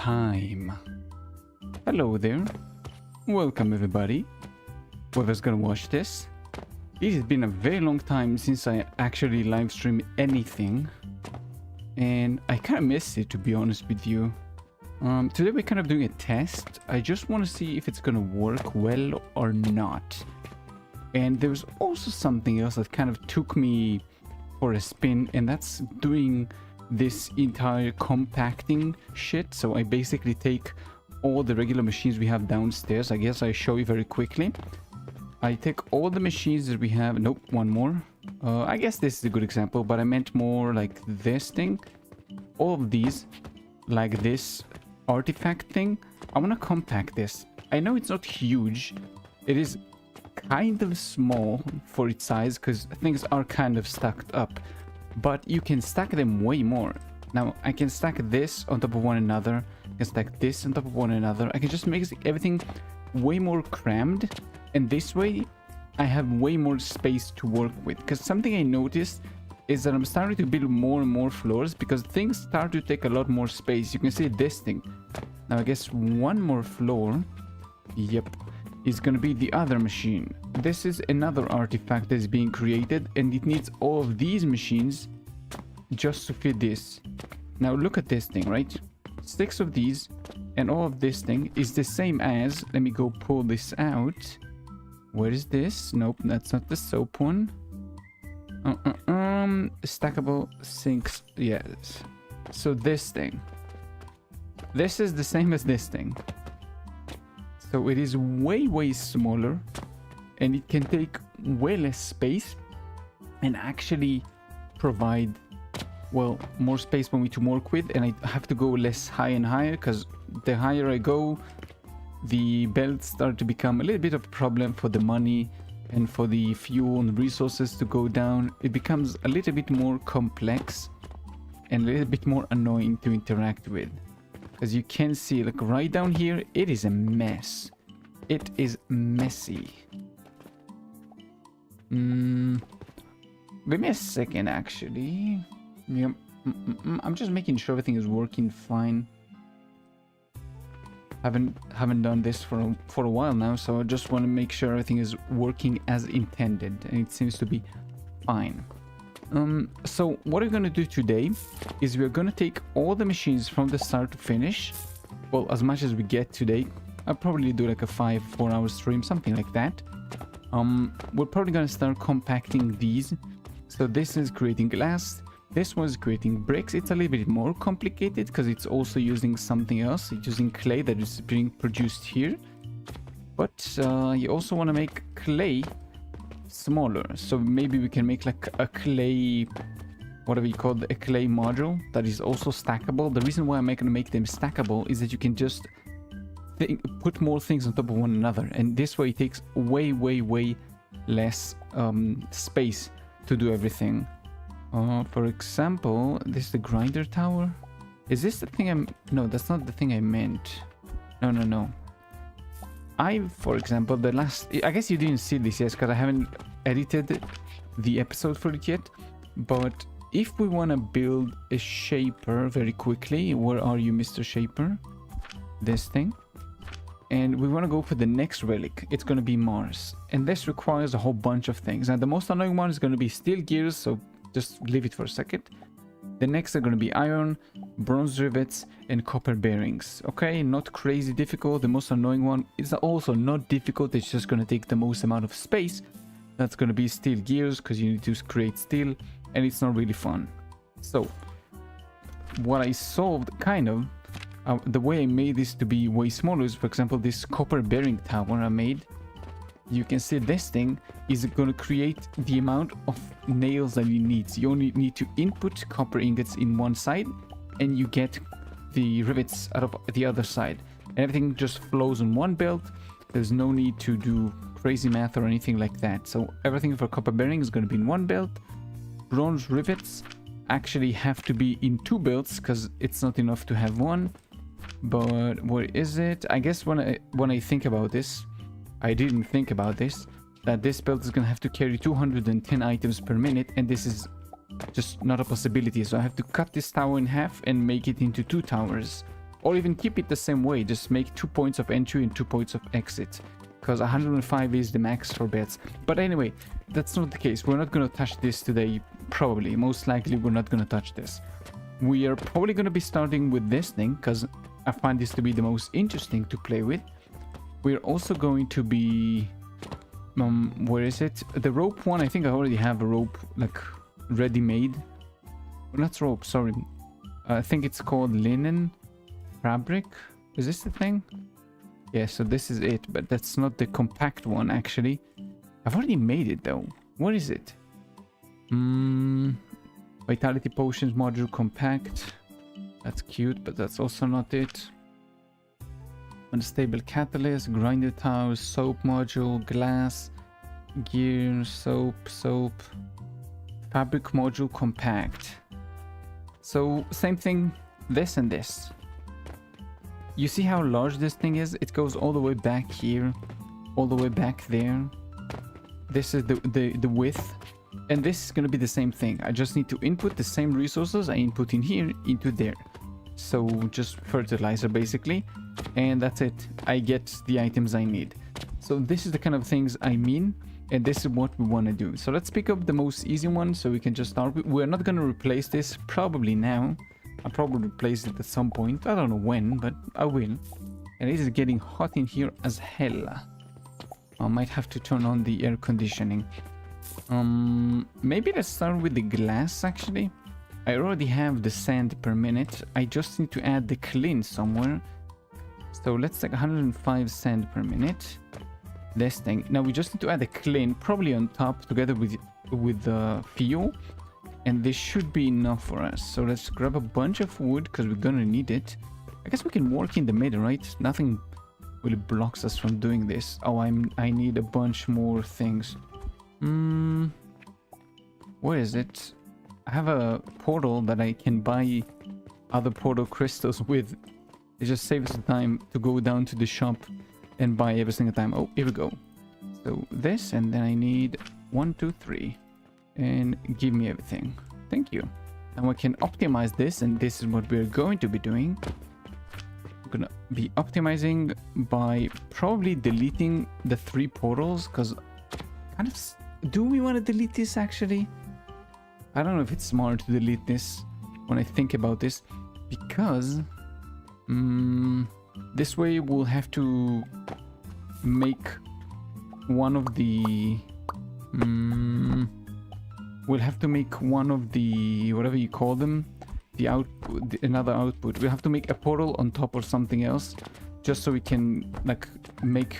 time. Hello there. Welcome everybody. Whoever's gonna watch this. It has been a very long time since I actually live stream anything. And I kind of miss it, to be honest with you. Today we're kind of doing a test. I just want to see if it's gonna work well or not. And there's also something else that kind of took me for a spin, and that's doing this entire compacting shit. So I basically take all the regular machines we have downstairs. I guess I show you very quickly. I take all the machines that we have. Nope, one more. I guess this is a good example, but I meant more like this thing. All of these, like this artifact thing. I want to compact this. I know it's not huge. It is kind of small for its size because things are kind of stacked up, but you can stack them way more. Now I can stack this on top of one another. I can stack this on top of one another. I can just make everything way more crammed, and this way I have way more space to work with. Because something I noticed is that I'm starting to build more and more floors because things start to take a lot more space. You can see this thing. Now I guess one more floor, yep, is going to be the other machine. This is another artifact that is being created, and it needs all of these machines just to fit this. Now look at this thing, right? 6 of these, and all of this thing is the same as, let me go pull this out. Where is this? Nope, that's not the soap one. Stackable sinks, yes. So this thing, this is the same as this thing. So it is way smaller, and it can take way less space and actually provide, well, more space for me to work with. And I have to go less high and higher, because the higher I go, the belts start to become a little bit of a problem for the money and for the fuel and resources to go down. It becomes a little bit more complex and a little bit more annoying to interact with. As you can see, like right down here, it is a mess. It is messy. Give me a second, actually. Yep. I'm just making sure everything is working fine. Haven't done this for a while now, so I just want to make sure everything is working as intended, and it seems to be fine. So what we're going to do today is we're going to take all the machines from the start to finish. Well, as much as we get today. I'll probably do like a 4 hour stream, something like that. We're probably going to start compacting these. So this is creating glass. This one's creating bricks. It's a little bit more complicated because it's also using something else. It's using clay that is being produced here. But you also want to make clay smaller, so maybe we can make like a clay, whatever you call it, a clay module that is also stackable. The reason why I'm going to make them stackable is that you can just put more things on top of one another, and this way it takes way less space to do everything. For example, this is the grinder tower. Is this the thing no, that's not the thing I meant. No. For example, I guess you didn't see this yet because I haven't edited the episode for it yet, but if we want to build a shaper very quickly, where are you, Mr. Shaper? This thing. And we want to go for the next relic. It's going to be Mars, and this requires a whole bunch of things. And the most annoying one is going to be steel gears, so just leave it for a second. The next are going to be iron, bronze rivets, and copper bearings. Okay, not crazy difficult. The most annoying one is also not difficult. It's just going to take the most amount of space. That's going to be steel gears, because you need to create steel, and it's not really fun. So what I solved, kind of, the way I made this to be way smaller is, for example, this copper bearing tower I made. You can see this thing is going to create the amount of nails that you need. So you only need to input copper ingots in one side, and you get the rivets out of the other side. And everything just flows on one belt. There's no need to do crazy math or anything like that. So everything for copper bearing is going to be in one belt. Bronze rivets actually have to be in 2 belts because it's not enough to have one. But where is it? I guess when I think about this, I didn't think about this, that this belt is going to have to carry 210 items per minute, and this is just not a possibility. So I have to cut this tower in half and make it into 2 towers. Or even keep it the same way, just make 2 points of entry and 2 points of exit. Because 105 is the max for beds. But anyway, that's not the case. We're not going to touch this today, probably. Most likely, we're not going to touch this. We are probably going to be starting with this thing, because I find this to be the most interesting to play with. We're also going to be... where is it? The rope one, I think I already have a rope, like, ready-made. Well, not rope, sorry. I think it's called linen fabric. Is this the thing? Yeah, so this is it, but that's not the compact one, actually. I've already made it, though. What is it? Vitality potions module compact. That's cute, but that's also not it. Unstable catalyst, grinder towers, soap module, glass, gear, soap, fabric module compact. So, same thing, this and this. You see how large this thing is? It goes all the way back here, all the way back there. This is the width, and this is going to be the same thing. I just need to input the same resources I input in here into there. So just fertilizer basically, and that's it. I get the items I need. So this is the kind of things I mean, and this is what we want to do. So let's pick up the most easy one so we can just start. We're not going to replace this probably now. I'll probably replace it at some point. I don't know when, but I will. And it is getting hot in here as hell. I might have to turn on the air conditioning. Maybe let's start with the glass, actually. I already have the sand per minute. I just need to add the clean somewhere. So let's take 105 sand per minute. This thing. Now we just need to add the clean, probably on top, together with the fuel. And this should be enough for us. So let's grab a bunch of wood because we're gonna need it. I guess we can work in the middle, right? Nothing really blocks us from doing this. Oh, I need a bunch more things. Where is it? I have a portal that I can buy other portal crystals with. It just saves the time to go down to the shop and buy every single time. Oh, here we go. So this, and then I need 1, 2, 3. And give me everything. Thank you. And we can optimize this, and this is what we're going to be doing. We're gonna be optimizing by probably deleting the 3 portals, because kind of, do we want to delete this actually? I don't know if it's smart to delete this when I think about this, because this way we'll have to make one of the we'll have to make one of the, whatever you call them, the output, another output. We'll have to make a portal on top or something else, just so we can like make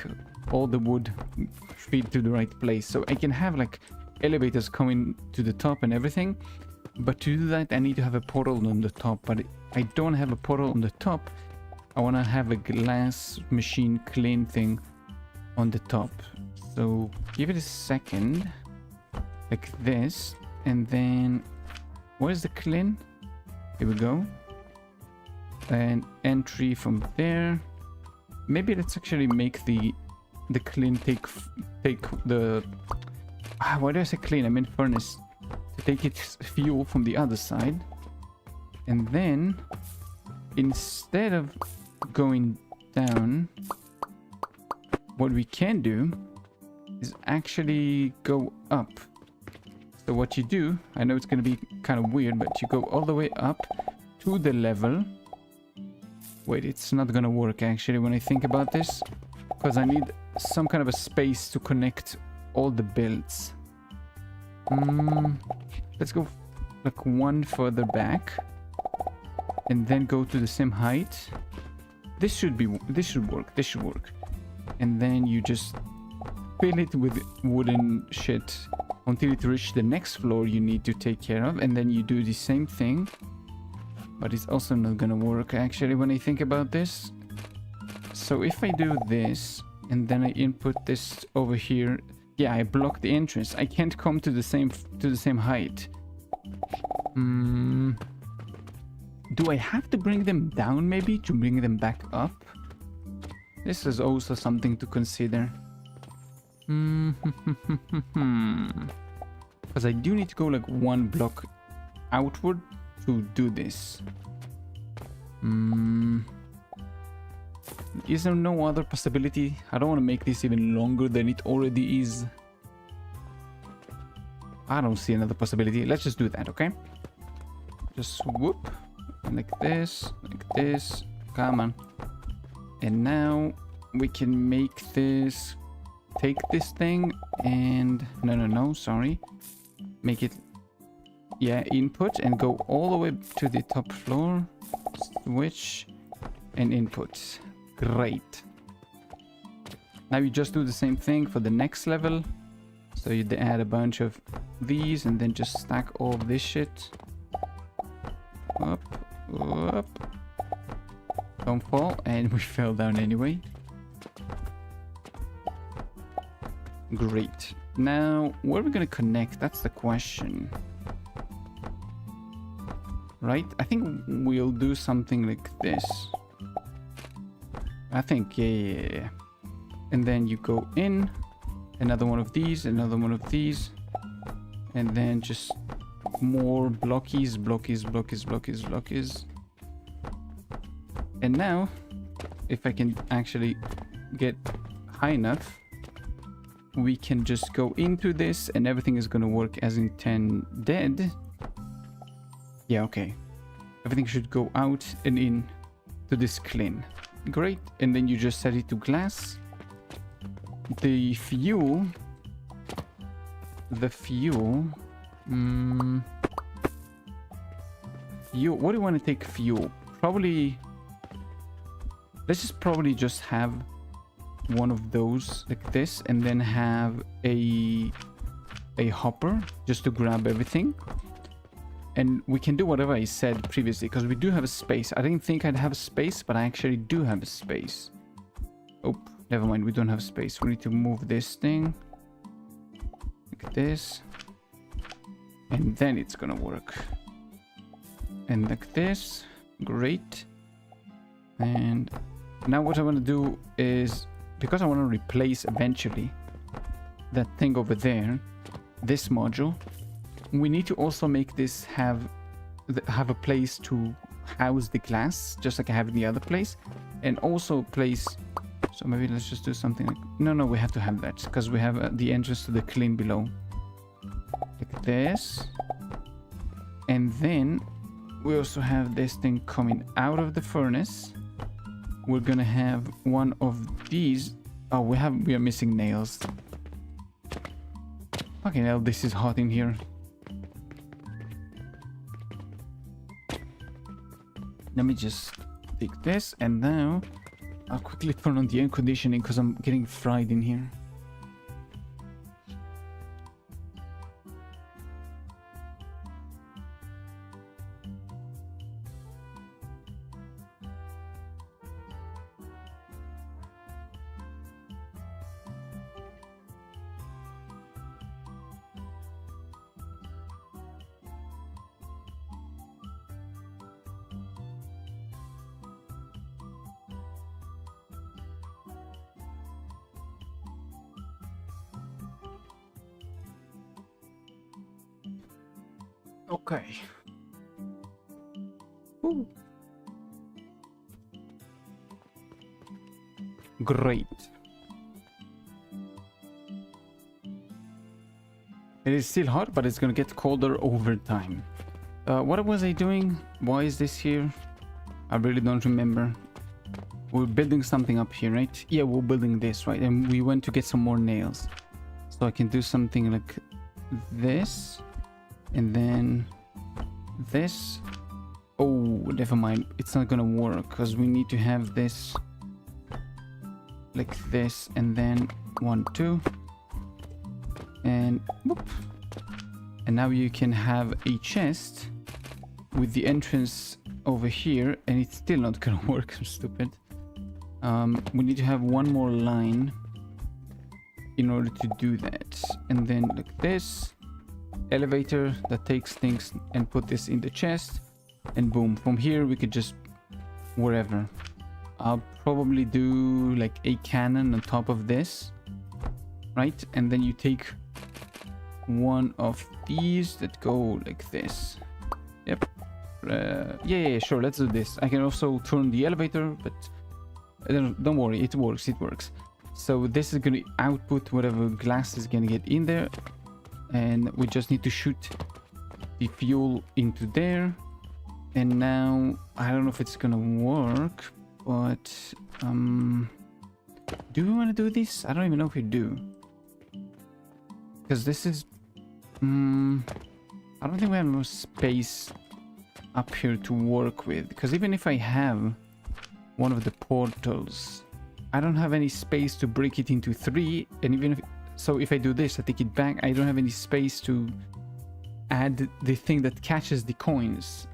all the wood feed to the right place. So I can have like elevators coming to the top and everything, but to do that I need to have a portal on the top. But I don't have a portal on the top. I want to have a glass machine clean thing on the top. So give it a second, like this, and then where's the clean? Here we go. And entry from there. Maybe let's actually make the clean take the why do I say clean? I meant furnace. To take its fuel from the other side. And then instead of going down, what we can do is actually go up. So what you do, I know it's going to be kind of weird, but you go all the way up to the level. Wait, it's not going to work actually when I think about this, because I need some kind of a space to connect all the builds. Let's go like one further back and then go to the same height. This should work. And then you just fill it with wooden shit until it reaches the next floor you need to take care of, and then you do the same thing. But it's also not gonna work actually when I think about this. So if I do this and then I input this over here, yeah, I block the entrance. I can't come to the same height. Do I have to bring them down maybe to bring them back up? This is also something to consider. Because I do need to go like one block outward to do this. is there no other possibility? I don't want to make this even longer than it already is. I don't see another possibility. Let's just do that, okay? Just whoop. Like this. Like this. Come on. And now we can make this... Take this thing and... No, sorry. Make it... Yeah, input and go all the way to the top floor. Switch and input. Great. Now you just do the same thing for the next level. So you add a bunch of these and then just stack all of this shit. Up, up. Don't fall, and we fell down anyway. Great. Now, where are we gonna connect? That's the question. Right? I think we'll do something like this. I think, yeah. And then you go in. Another one of these, another one of these. And then just more blockies. And now, if I can actually get high enough, we can just go into this and everything is gonna work as intended. Yeah, okay. Everything should go out and in to this clean. Great. And then you just set it to glass. The fuel... Fuel, what do you want to take fuel? Probably... Let's just probably just have one of those like this and then have a hopper just to grab everything. And we can do whatever I said previously because we do have a space. I didn't think I'd have a space, but I actually do have a space. Oh, never mind. We don't have space. We need to move this thing. Like this. And then it's gonna work. And like this. Great. And now what I want to do is, because I want to replace eventually that thing over there, this module, we need to also make this have a place to house the glass, just like I have in the other place, and also place... So maybe let's just do something like... No, we have to have that, because we have the entrance to the clean below. Like this. And then we also have this thing coming out of the furnace. We're gonna have one of these... Oh, we are missing nails. Fucking hell, this is hot in here. Let me just take this, and now I'll quickly turn on the air conditioning because I'm getting fried in here. Okay. Ooh. Great. It is still hot, but it's gonna get colder over time. What was I doing? Why is this here? I really don't remember. We're building something up here, right? Yeah, we're building this, right? And we went to get some more nails. So I can do something like this. And then this. Oh, never mind. It's not gonna work because we need to have this like this, and then 1, 2, and whoop. And now you can have a chest with the entrance over here, and it's still not gonna work. I'm stupid. We need to have one more line in order to do that, and then like this. Elevator that takes things and put this in the chest, and boom, from here we could just wherever. I'll probably do like a cannon on top of this, right? And then you take one of these that go like this. Yep. Yeah, sure, let's do this. I can also turn the elevator, but Don't worry, it works, it works. So this is going to output whatever glass is going to get in there, and we just need to shoot the fuel into there. And now I don't know if it's gonna work, but do we want to do this? I don't even know if we do, because this is I don't think we have enough space up here to work with, because even if I have one of the portals, I don't have any space to break it into 3. And even if so, if I do this, I take it back, I don't have any space to add the thing that catches the coins.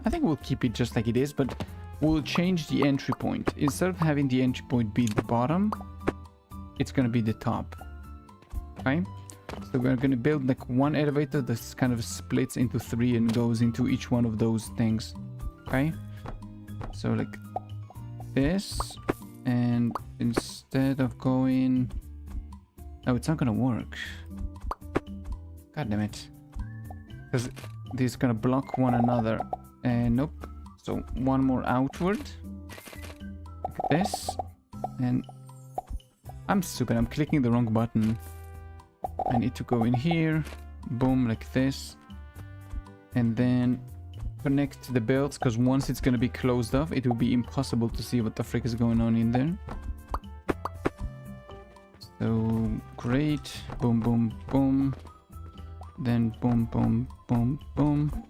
I think we'll keep it just like it is, but we'll change the entry point. Instead of having the entry point be the bottom, it's gonna be the top. Okay, so we're gonna build like one elevator that kind of splits into 3 and goes into each one of those things. Okay, so like this, and instead of going, oh, it's not gonna work. God damn it, because these gonna block one another. And nope. So one more outward like this, and I'm stupid, I'm clicking the wrong button. I need to go in here, boom, like this, and then connect to the belts, because once it's gonna be closed off, it will be impossible to see what the frick is going on in there. So great, boom boom boom, then boom boom boom boom.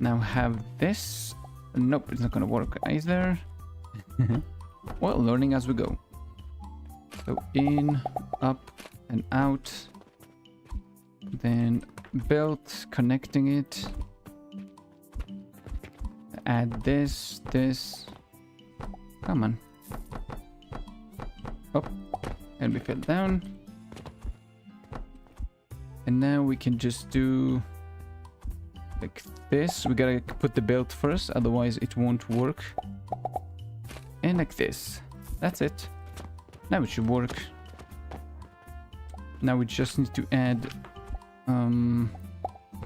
Now have this. Nope, it's not gonna work either. Well, learning as we go. So in, up, and out. Then belt, connecting it. Add this, this. Come on. Up, and we fell down. And now we can just do like this. We gotta put the belt first, otherwise it won't work. And like this. That's it. Now it should work. Now we just need to add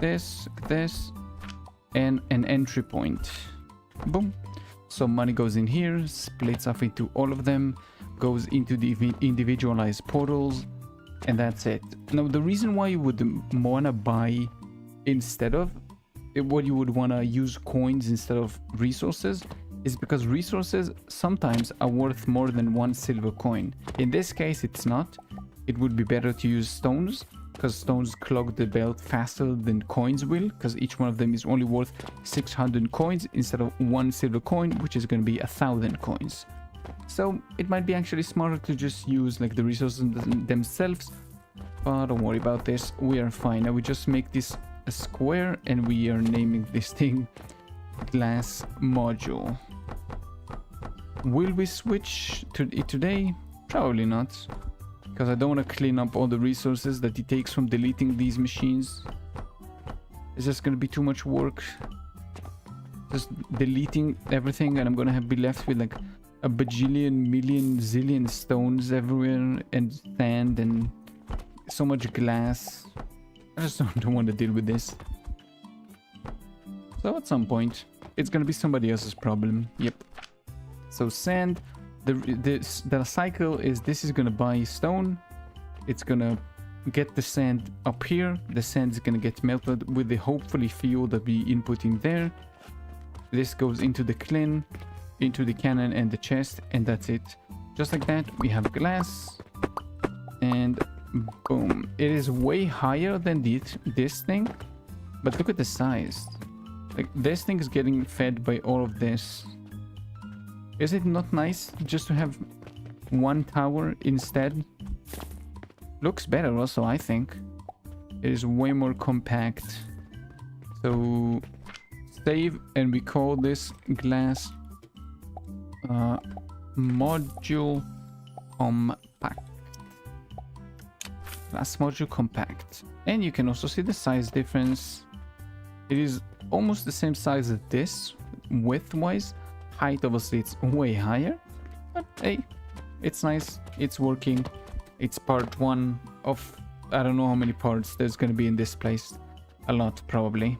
this, and an entry point. Boom. So money goes in here, splits off into all of them, goes into the individualized portals, and that's it. Now the reason why you would wanna buy instead of what you would want to use coins instead of resources is because resources sometimes are worth more than 1 silver coin. In this case it's not. It would be better to use stones, because stones clog the belt faster than coins will, because each one of them is only worth 600 coins instead of 1 silver coin, which is going to be 1,000 coins. So it might be actually smarter to just use like the resources themselves, but don't worry about this, we are fine. Now we just make this a square, and we are naming this thing glass module. Will we switch to it today? Probably not, because I don't want to clean up all the resources that it takes from deleting these machines. It's just going to be too much work just deleting everything, and I'm going to be left with like a bajillion, million, zillion stones everywhere, and sand, and so much glass. I just don't want to deal with this. So at some point, it's gonna be somebody else's problem. Yep. So sand, the cycle is this is gonna buy stone. It's gonna get the sand up here. The sand is gonna get melted with the hopefully fuel that we input in there. This goes into the kiln, into the cannon and the chest, and that's it. Just like that, we have glass, and boom. It is way higher than this thing, but look at the size. Like this thing is getting fed by all of this. Is it not nice just to have one tower instead? Looks better also, I think. It is way more compact. So save, and we call this glass module compact. Glass module compact. And you can also see the size difference. It is almost the same size as this width wise. Height obviously it's way higher, but hey, it's nice, it's working. It's part 1 of I don't know how many parts there's going to be in this place. A lot probably.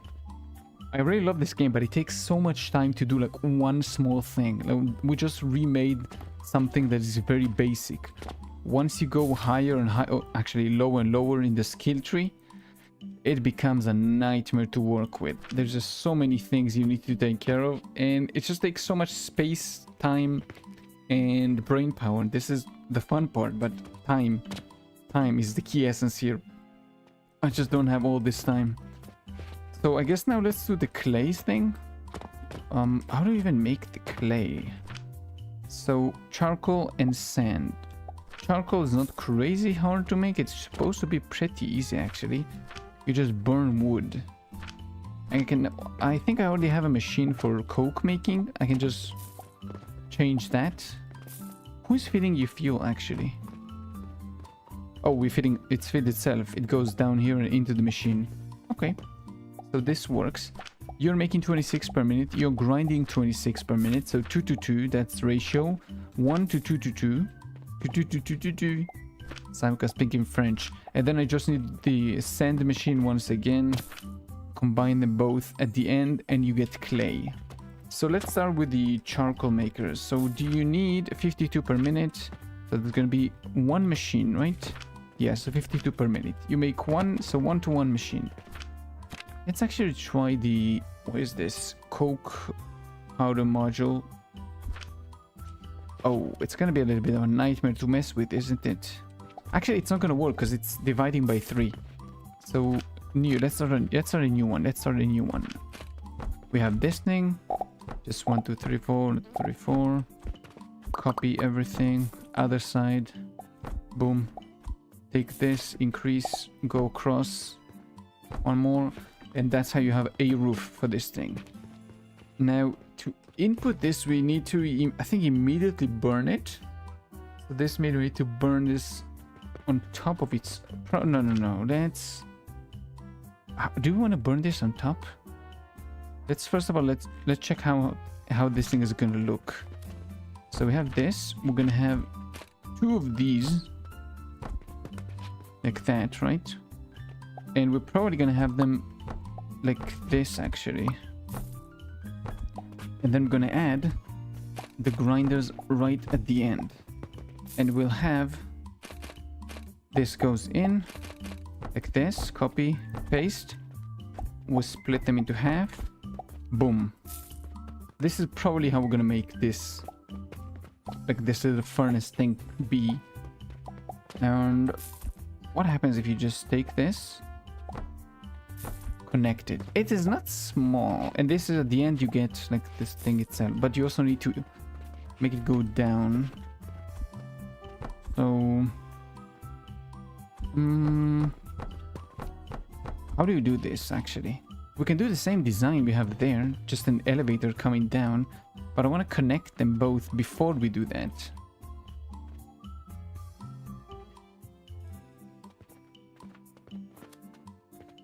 I really love this game, but it takes so much time to do like one small thing. Like, we just remade something that is very basic. Once you go higher and higher, oh, actually lower and lower in the skill tree, it becomes a nightmare to work with. There's just so many things you need to take care of, and it just takes so much space, time, and brain power. This is the fun part, but time is the key essence here. I just don't have all this time. So I guess now let's do the clay thing. How do you even make the clay? So charcoal and sand. Charcoal is not crazy hard to make. It's supposed to be pretty easy actually. You just burn wood. I think I already have a machine for coke making. I can just change that. Who's feeding you fuel actually? Oh, it's fed itself. It goes down here and into the machine. Okay. So this works. You're making 26 per minute. You're grinding 26 per minute. So 2 to 2, that's ratio. 1 to 2 to 2. 2 to 2 to 2 to 2. Samka speaking French. And then I just need the sand machine once again. Combine them both at the end and you get clay. So let's start with the charcoal makers. So do you need 52 per minute? So there's going to be one machine, right? Yeah, so 52 per minute. You make one, so 1 to 1 machine. Let's actually try the, what is this? Coke powder module. Oh, it's going to be a little bit of a nightmare to mess with, isn't it? Actually, it's not going to work because it's dividing by 3. So new, let's start a new one. Let's start a new one. We have this thing. Just 1, 2, 3, 4, 3, 4. Copy everything. Other side. Boom. Take this, increase, go across. One more. And that's how you have a roof for this thing. Now, to input this, we need to, I think, immediately burn it. So this means we need to burn this on top of its... No. Let's... Do we want to burn this on top? Let's first of all, let's check how this thing is going to look. So we have this. We're going to have 2 of these. Like that, right? And we're probably going to have them like this actually. And then we're going to add the grinders right at the end. And we'll have this goes in like this, copy, paste. We'll split them into half. Boom. This is probably how we're going to make this. Like this little furnace thing be. And what happens if you just take this? Connected. It is not small, and this is at the end you get like this thing itself, but you also need to make it go down. So how do you do this actually? We can do the same design we have there, just an elevator coming down, but I want to connect them both before we do that.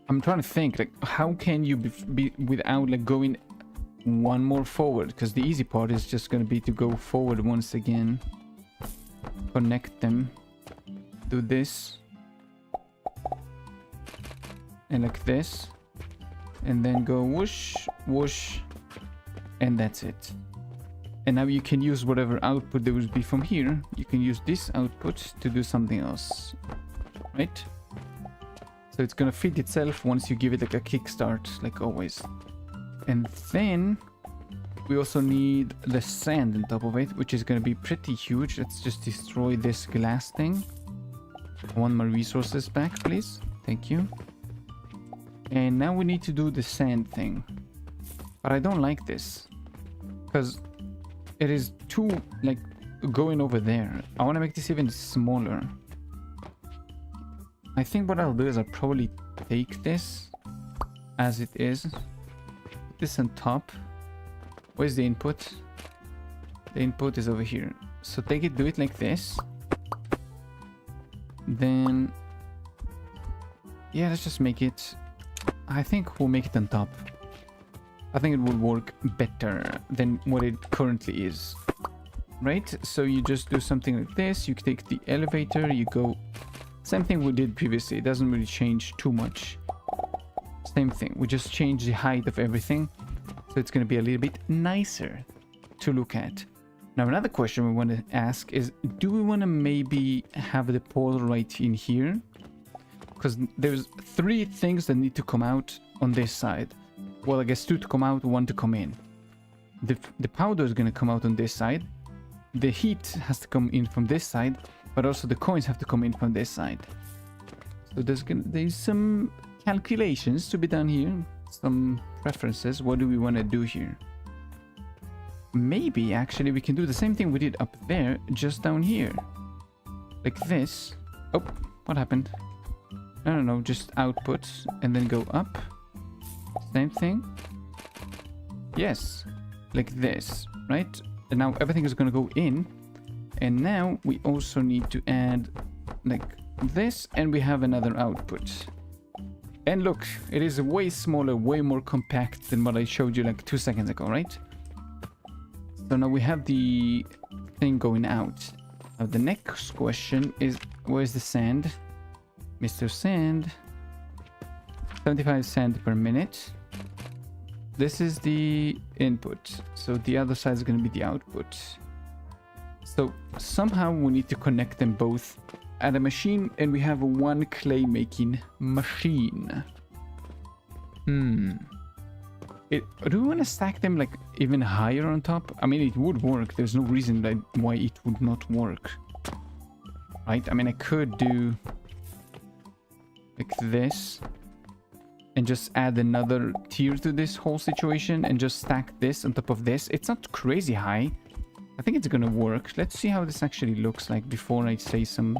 I'm trying to think, like, how can you be without, like, going one more forward? Because the easy part is just going to be to go forward once again. Connect them. Do this. And like this. And then go whoosh, whoosh. And that's it. And now you can use whatever output there will be from here. You can use this output to do something else. Right? So it's gonna feed itself once you give it like a kickstart, like always. And then we also need the sand on top of it, which is gonna be pretty huge. Let's just destroy this glass thing. I want my resources back, please. Thank you. And now we need to do the sand thing. But I don't like this. Because it is too, like, going over there. I want to make this even smaller. I think what I'll do is I'll probably take this as it is. Put this on top. Where's the input? The input is over here. So take it, do it like this. Then... yeah, let's just make it... I think we'll make it on top. I think it will work better than what it currently is. Right? So you just do something like this. You take the elevator, you go... same thing we did previously. It doesn't really change too much. Same thing. We just change the height of everything. So it's going to be a little bit nicer to look at. Now, another question we want to ask is, do we want to maybe have the portal right in here? Because there's 3 things that need to come out on this side. Well, I guess 2 to come out, 1 to come in. The powder is going to come out on this side. The heat has to come in from this side, but also the coins have to come in from this side. So there's some calculations to be done here, some preferences. What do we want to do here? Maybe actually we can do the same thing we did up there, just down here, like this. Oh, what happened? I don't know, just output and then go up. Same thing. Yes, like this, right? And now everything is going to go in. And now we also need to add like this, and we have another output. And look, it is way smaller, way more compact than what I showed you like 2 seconds ago, right? So now we have the thing going out. Now the next question is, where's the sand? Mr. Sand. 75 sand per minute. This is the input. So the other side is going to be the output. So somehow we need to connect them both at a machine, and we have one clay making machine. Do we want to stack them like even higher on top? I mean, it would work. There's no reason why it would not work, right? I mean, I could do like this and just add another tier to this whole situation and just stack this on top of this. It's not crazy high. I think it's gonna work. Let's see how this actually looks like before I say some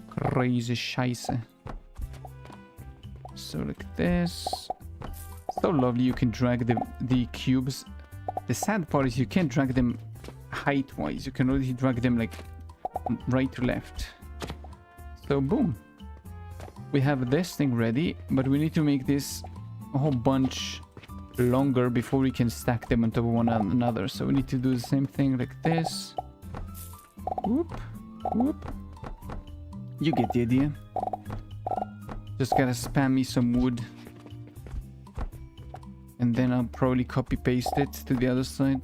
crazy scheisse. So like this. So lovely. You can drag the cubes. The sad part is you can't drag them height-wise. You can only drag them like right to left. So boom. We have this thing ready, but we need to make this a whole bunch longer before we can stack them on top of one another. So we need to do the same thing like this. Whoop, whoop. You get the idea. Just gotta spam me some wood. And then I'll probably copy paste it to the other side.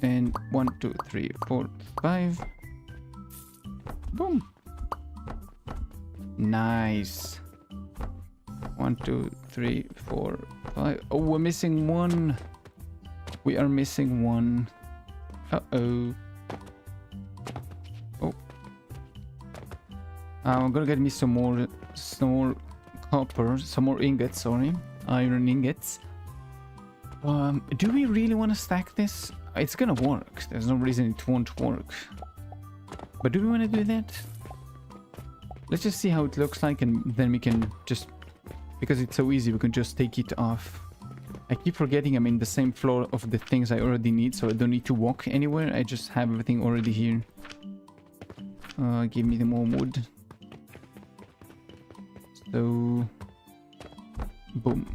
And 1, 2, 3, 4, 5. Boom. Nice. 1, 2, 3, 4, 5. Oh, we're missing one. We are missing one. Uh-oh. Oh. I'm gonna get me some more copper, some more ingots, sorry. Iron ingots. Do we really want to stack this? It's gonna work. There's no reason it won't work. But do we want to do that? Let's just see how it looks like, and then we can just, because it's so easy, we can just take it off. I keep forgetting I'm in the same floor of the things I already need, so I don't need to walk anywhere. I just have everything already here. Give me the more wood. So, boom.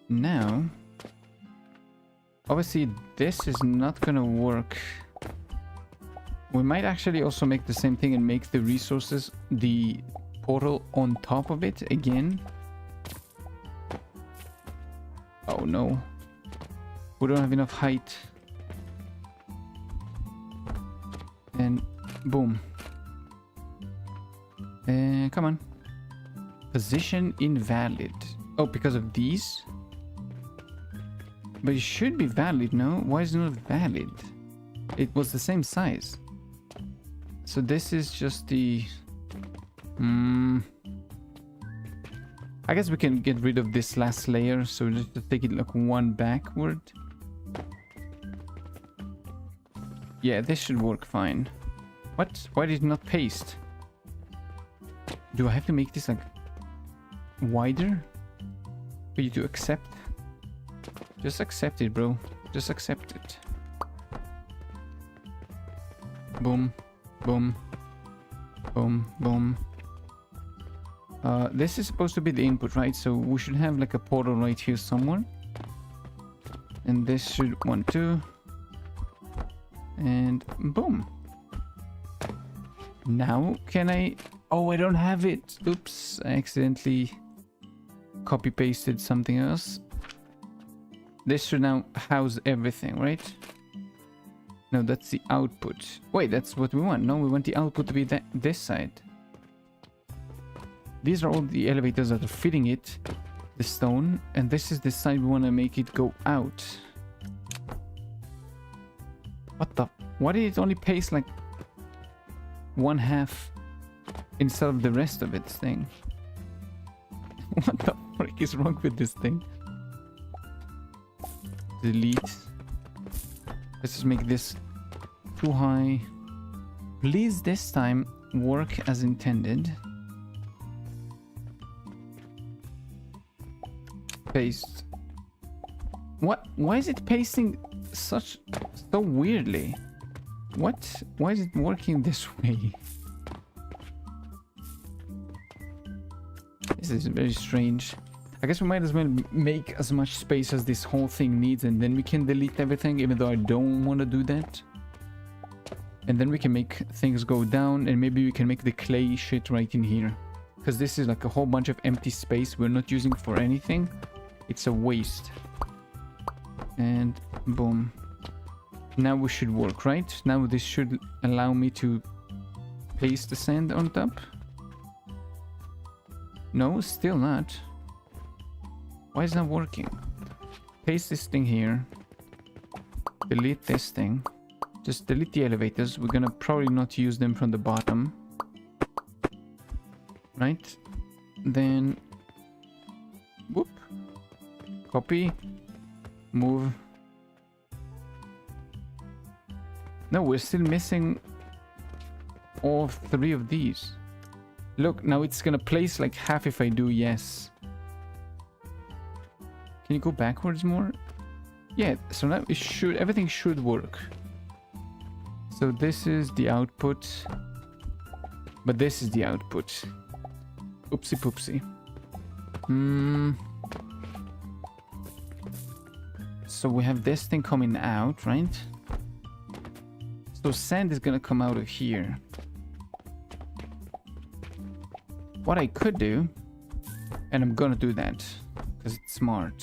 Now, obviously this is not gonna work. We might actually also make the same thing and make the resources, the portal on top of it again. Oh no. We don't have enough height. And boom. Come on. Position invalid. Oh, because of these? But it should be valid, no? Why is it not valid? It was the same size. So this is just the... I guess we can get rid of this last layer, so just to take it like one backward. Yeah, this should work fine. What? Why did it not paste? Do I have to make this like wider for you to accept? Just accept it, bro. Just accept it. Boom. Boom. Boom. Boom. This is supposed to be the input, right? So we should have like a portal right here somewhere. And this should 1, 2. And boom. Now can I Oh, I don't have it. Oops, I accidentally copy pasted something else. This should now house everything, right? No, that's the output. Wait, that's what we want. No, we want the output to be this side. These are all the elevators that are fitting it, the stone, and this is the side we want to make it go out. What the? Why did it only paste like 1/2 instead of the rest of its thing? What the frick is wrong with this thing? Delete. Let's just make this too high. Please this time work as intended. Paste. What? Why is it pasting so weirdly? What? Why is it working this way? This is very strange. I guess we might as well make as much space as this whole thing needs, and then we can delete everything, even though I don't want to do that. And then we can make things go down, and maybe we can make the clay shit right in here. Because this is like a whole bunch of empty space we're not using for anything. It's a waste. And boom. Now we should work, right? Now this should allow me to paste the sand on top. No, still not. Why is that working? Paste this thing here. Delete this thing. Just delete the elevators. We're gonna probably not use them from the bottom. Right? Then... whoop. Copy. Move. No, we're still missing all 3 of these. Look, now it's gonna place like half if I do yes. Can you go backwards more? Yeah, so now it should, everything should work. So this is the output. But this is the output. Oopsie poopsie. So we have this thing coming out, right? So sand is gonna come out of here. What I could do, and I'm gonna do that because it's smart.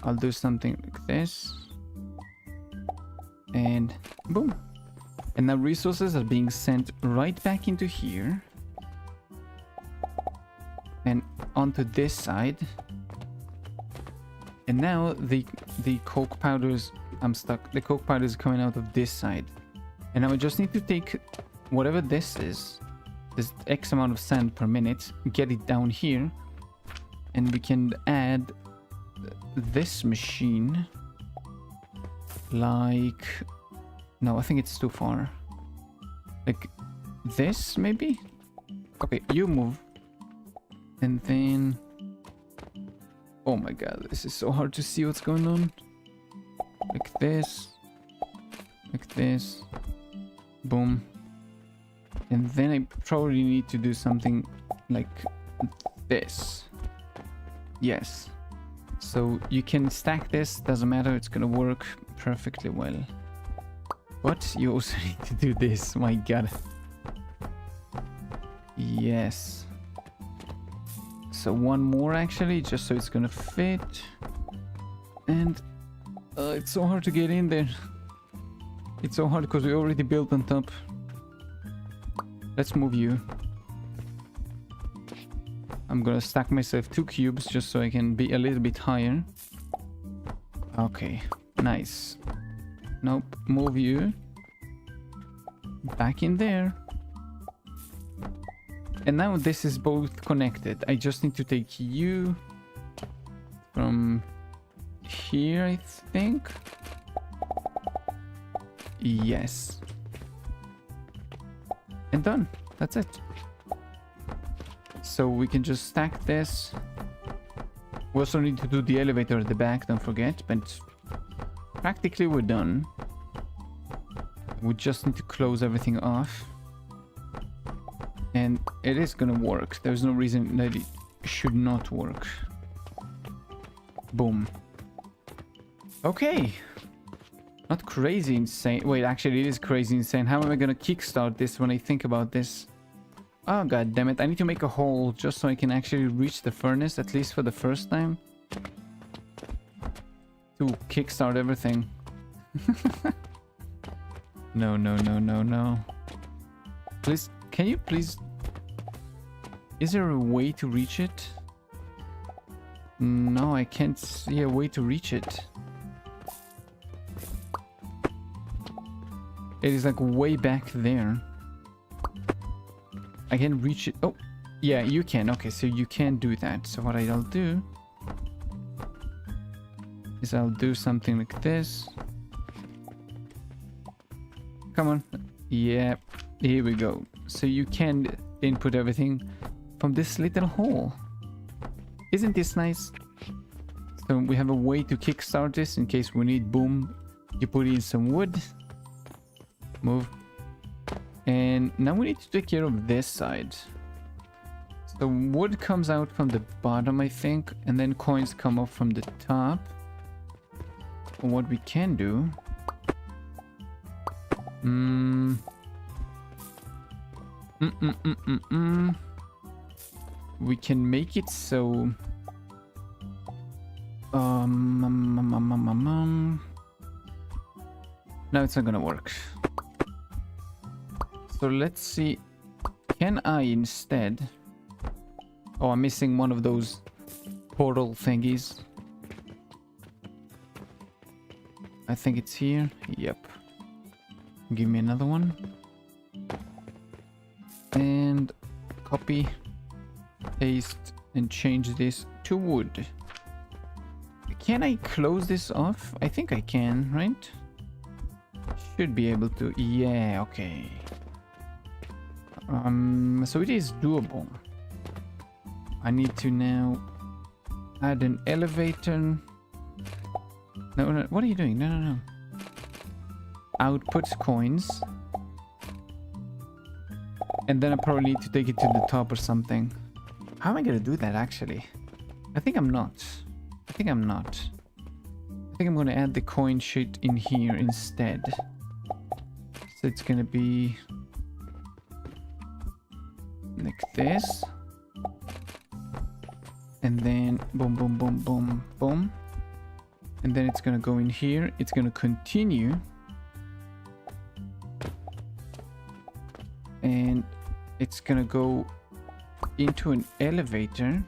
I'll do something like this. And boom. And now resources are being sent right back into here. And onto this side. And now the coke powders, I'm stuck. The coke powder is coming out of this side. And now I just need to take whatever this is, this X amount of sand per minute, get it down here. And we can add this machine. Like... no, I think it's too far. Like this, maybe? Okay, you move. And then... oh my god, this is so hard to see what's going on. Like this. Like this. Boom. And then I probably need to do something like this. Yes. So you can stack this, doesn't matter, it's gonna work perfectly well. But you also need to do this, my god. Yes. So one more actually, just so it's gonna fit. And it's so hard to get in there. It's so hard because we already built on top. Let's move you. I'm gonna stack myself 2 cubes just so I can be a little bit higher. Okay, nice. Nope, move you. Back in there. And now this is both connected. I just need to take you from here, I think. Yes. And done. That's it. So we can just stack this. We also need to do the elevator at the back, don't forget. But practically we're done. We just need to close everything off. And it is gonna work. There's no reason that it should not work. Boom. Okay. Not crazy insane. Wait, actually it is crazy insane. How am I gonna kickstart this when I think about this? Oh, god damn it. I need to make a hole just so I can actually reach the furnace, at least for the first time. To kickstart everything. No, no, no, no, no. Please, can you please... Is there a way to reach it? No, I can't see a way to reach it. It is like way back there. I can reach it. Oh, yeah, you can. Okay, so you can do that. So what I'll do is I'll do something like this. Come on. Yeah, here we go. So you can input everything from this little hole. Isn't this nice? So we have a way to kickstart this in case we need. Boom. You put in some wood. Move. And now we need to take care of this side. So wood comes out from the bottom, I think, and then coins come up from the top. What we can do... We can make it so... No, it's not gonna work. So let's see. Can I instead... Oh, I'm missing one of those portal thingies. I think it's here. Yep. Give me another one. And copy, paste, and change this to wood. Can I close this off? I think I can, right? Should be able to. Yeah, okay. So it is doable. I need to now add an elevator. No, no, what are you doing? No, no, no. Output coins. And then I probably need to take it to the top or something. How am I gonna do that actually? I think I'm not. I think I'm not. I think I'm gonna add the coin sheet in here instead. So it's gonna be like this. And then boom, boom, boom, boom, boom. And then it's gonna go in here. It's gonna continue. And it's gonna go into an elevator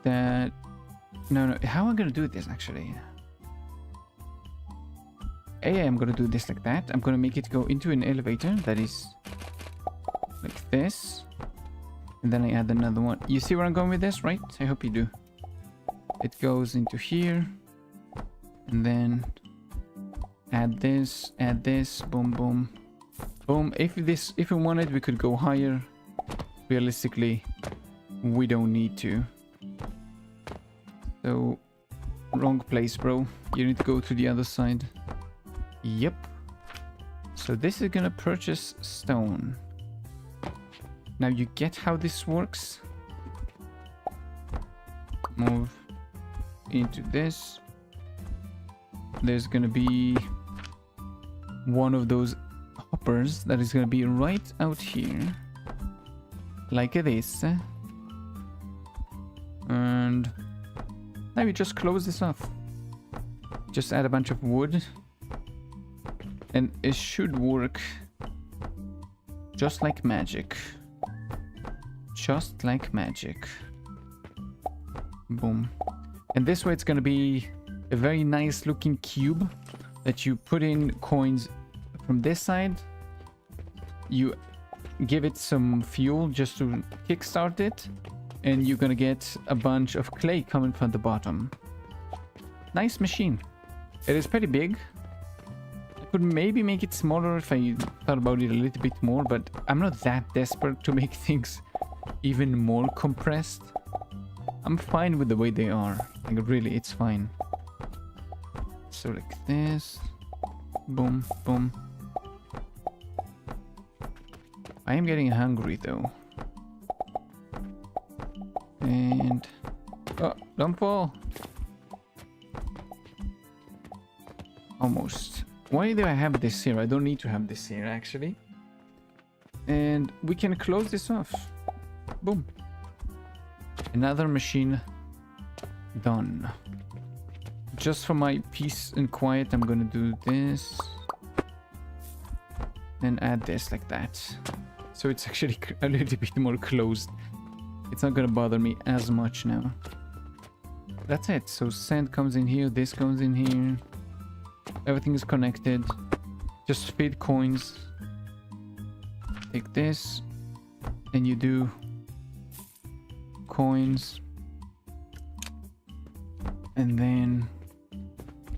that... No, how am I gonna do this actually? I'm gonna do this like that. I'm gonna make it go into an elevator that is like this. And then I add another one. You see where I'm going with this, right? I hope you do. It goes into here. And then add this, boom, boom, boom. If we wanted, we could go higher. Realistically, we don't need to. So, wrong place, bro. You need to go to the other side. Yep. So this is gonna purchase stone. Now you get how this works. Move into this. There's gonna be one of those hoppers that is gonna be right out here. Like this. And now we just close this off. Just add a bunch of wood. And it should work just like magic. Just like magic. Boom. And this way it's gonna be a very nice looking cube that you put in coins from this side. You give it some fuel just to kickstart it. And you're gonna get a bunch of clay coming from the bottom. Nice machine. It is pretty big. Could maybe make it smaller if I thought about it a little bit more, but I'm not that desperate to make things even more compressed. I'm fine with the way they are. Like really, it's fine. So like this. Boom, boom. I am getting hungry though. And... oh, don't fall. Almost. Why do I have this here? I don't need to have this here, actually. And we can close this off. Boom. Another machine done. Just for my peace and quiet, I'm gonna do this. And add this like that. So it's actually a little bit more closed. It's not gonna bother me as much now. That's it. So sand comes in here, this comes in here. Everything is connected. Just feed coins. Take this. And you do coins. And then...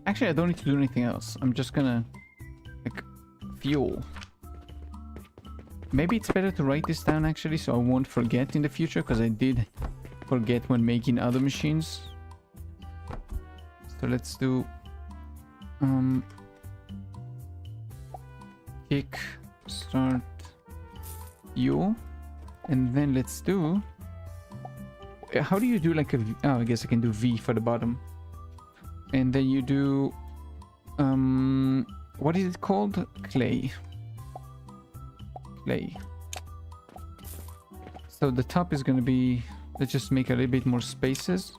Actually, I don't need to do anything else. I'm just gonna... like, fuel. Maybe it's better to write this down actually, so I won't forget in the future, because I did forget when making other machines. So let's do kick start fuel, and then let's do, how do you do like a V? Oh, I guess I can do V for the bottom, and then you do what is it called? Clay. So the top is going to be, let's just make a little bit more spaces.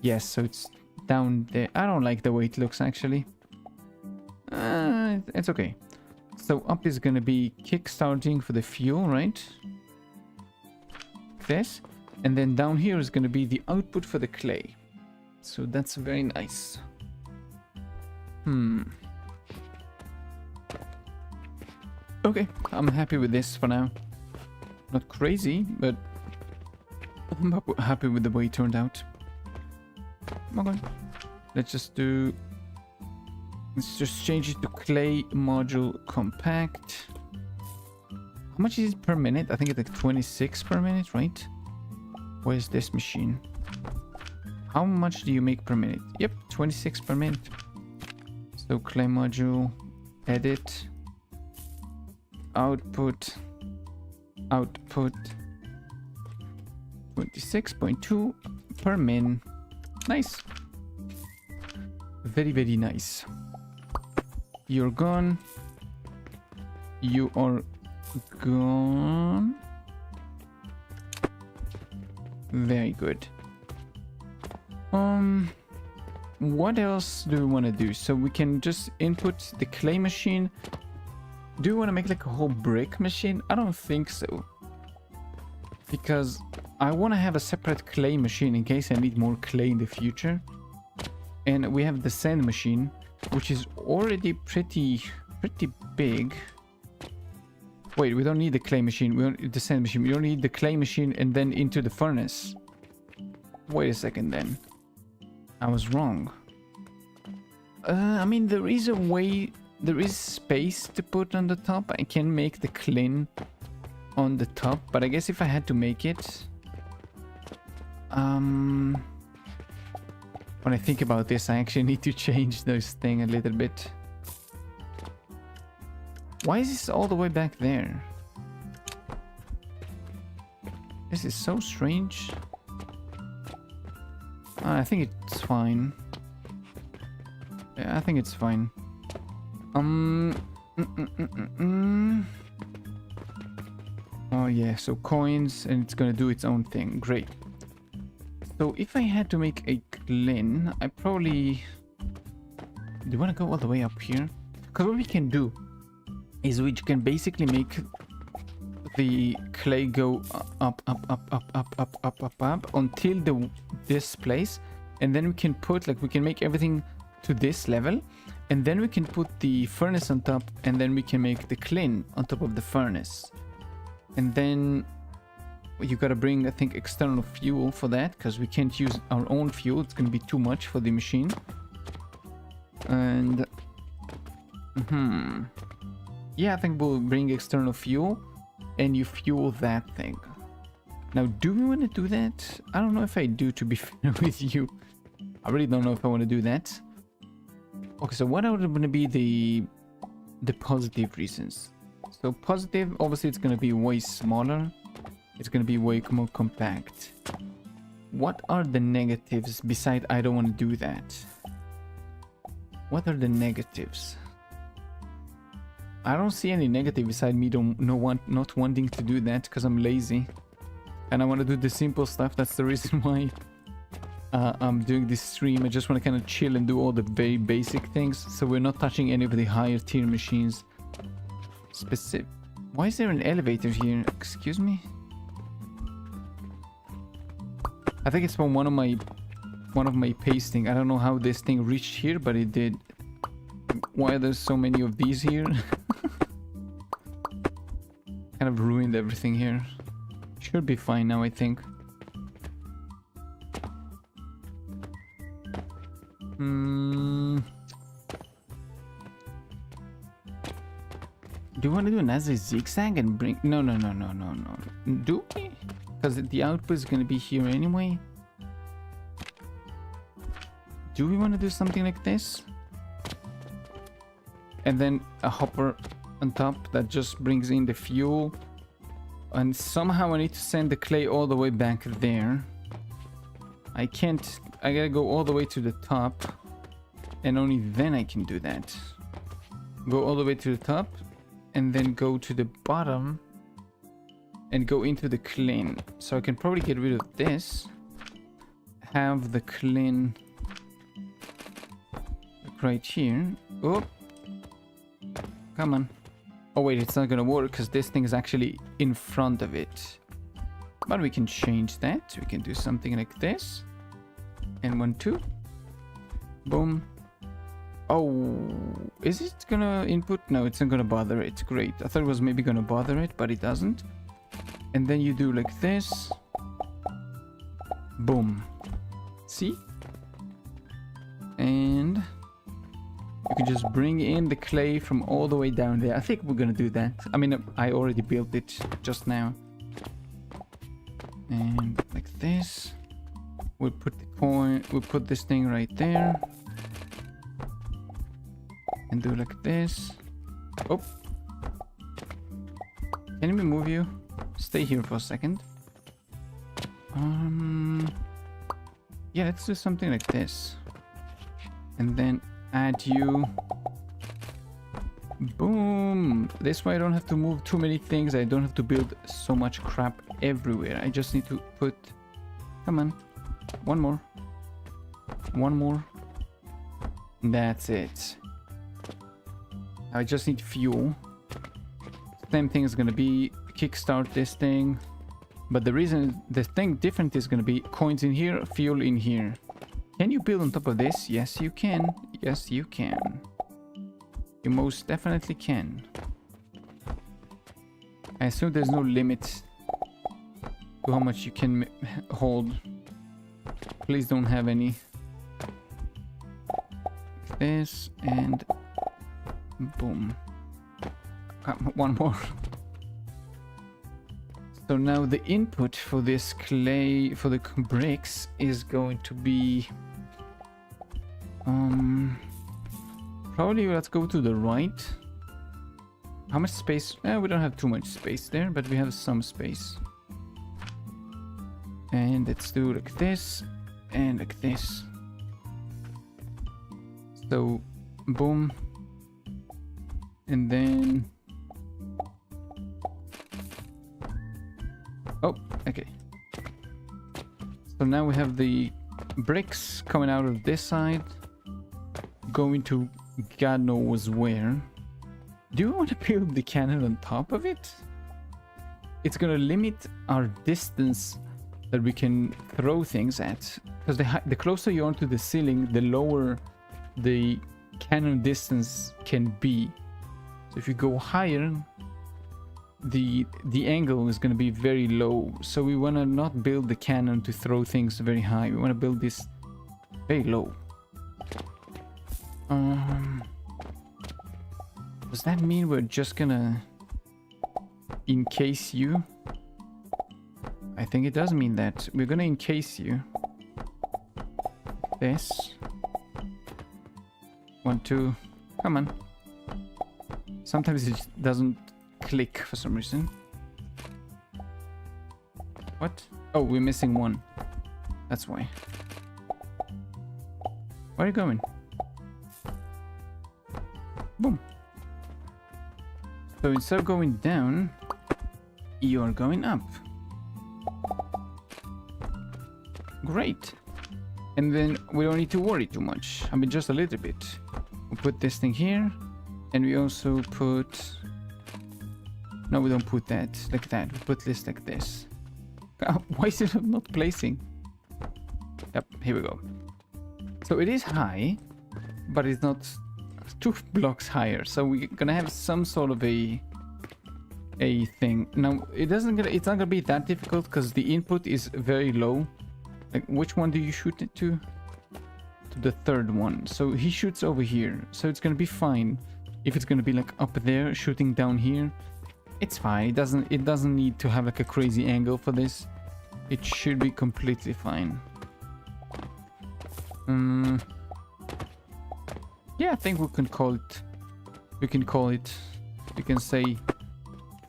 Yes, so it's down there. I don't like the way it looks actually. It's okay. So up is going to be kickstarting for the fuel, right? This. And then down here is going to be the output for the clay. So that's very nice. Okay, I'm happy with this for now. Not crazy, but I'm happy with the way it turned out. Okay, let's just change it to clay module compact. How much is it per minute? I think it's like 26 per minute, right? Where's this machine? How much do you make per minute? Yep, 26 per minute. So clay module, edit. Output 26.2 per min. Nice. Very, very nice. You're gone. You are gone. Very good. What else do we want to do? So we can just input the clay machine. Do you want to make like a whole brick machine? I don't think so. Because I want to have a separate clay machine in case I need more clay in the future. And we have the sand machine, which is already pretty big. Wait, we don't need the clay machine. We don't need the sand machine. We don't need the clay machine and then into the furnace. Wait a second then. I was wrong. I mean, there is a way... There is space to put on the top. I can make the clean on the top, but I guess if I had to make it... when I think about this, I actually need to change this thing a little bit. Why is this all the way back there? This is so strange. I think it's fine. Yeah, I think it's fine. Oh yeah, so coins, and it's gonna do its own thing. Great. So if I had to make a Glen, I probably... Do you want to go all the way up here? Because what we can do is we can basically make the clay go up until this place, and then we can put, like, we can make everything to this level, and then we can put the furnace on top, and then we can make the clean on top of the furnace. And then you gotta bring, I think, external fuel for that, because we can't use our own fuel. It's gonna be too much for the machine. And yeah, I think we'll bring external fuel, and you fuel that thing. Now, do we want to do that? I don't know if I do, to be fair with you. I really don't know if I want to do that. Okay, so what are going to be the positive reasons? So positive, obviously it's going to be way smaller. It's going to be way more compact. What are the negatives besides I don't want to do that? What are the negatives? I don't see any negative beside me not wanting to do that because I'm lazy. And I want to do the simple stuff. That's the reason why I'm doing this stream. I just want to kind of chill and do all the very basic things. So we're not touching any of the higher tier machines. Why is there an elevator here? Excuse me? I think it's from one of my pasting. I don't know how this thing reached here, but it did. Why are there so many of these here? Kind of ruined everything here. Should be fine now, I think. Do you want to do another zigzag and bring... No. Do we? Because the output is going to be here anyway. Do we want to do something like this? And then a hopper on top that just brings in the fuel. And somehow I need to send the clay all the way back there. I can't... I gotta go all the way to the top. And only then I can do that. Go all the way to the top. And then go to the bottom. And go into the clean. So I can probably get rid of this. Have the clean... right here. Oh! Come on. Oh wait, it's not gonna work because this thing is actually in front of it. But we can change that. We can do something like this. And 1, 2. Boom. Oh, is it gonna input? No, it's not gonna bother it. Great. I thought it was maybe gonna bother it, but it doesn't. And then you do like this. Boom. See? And... you can just bring in the clay from all the way down there. I think we're gonna do that. I mean, I already built it just now. And like this. We'll put the coin, we'll put this thing right there. And do like this. Oh. Can we move you? Stay here for a second. Yeah, let's do something like this. And then add you. Boom. This way I don't have to move too many things. I don't have to build so much crap everywhere. I just need to put... come on. One more. One more. That's it. I just need fuel. Same thing is going to be kickstart this thing. But the reason the thing different is going to be coins in here, fuel in here. Can you build on top of this? Yes, you can. Yes, you can. You most definitely can. I assume there's no limit to how much you can hold. Please don't have any. This and boom. One more. So now the input for this clay, for the bricks, is going to be... probably let's go to the right. How much space? We don't have too much space there, but we have some space. And let's do like this and like this. So, boom. And then... oh, okay. So now we have the bricks coming out of this side, going to God knows where. Do you want to build the cannon on top of it? It's gonna limit our distance that we can throw things at, because the closer you are to the ceiling, the lower the cannon distance can be. So if you go higher, the angle is going to be very low. So we want to not build the cannon to throw things very high. We want to build this very low. Does that mean we're just gonna encase you? I think it does mean that. We're gonna encase you. This. 1, 2. Come on. Sometimes it doesn't click for some reason. What? Oh, we're missing one. That's why. Where are you going? Boom. So instead of going down, you are going up. Great. And then we don't need to worry too much. I mean, just a little bit. We'll put this thing here. And we also put... No, we don't put that like that. We put this like this. Why is it not placing? Yep, here we go. So it is high, but it's not 2 blocks higher. So we're gonna have some sort of a thing. Now, it's not gonna be that difficult because the input is very low. Like, which one do you shoot it to? To the third one. So he shoots over here. So it's gonna be fine. If it's gonna be like up there, shooting down here, it's fine. It doesn't need to have like a crazy angle for this. It should be completely fine. Yeah, I think we can call it. We can say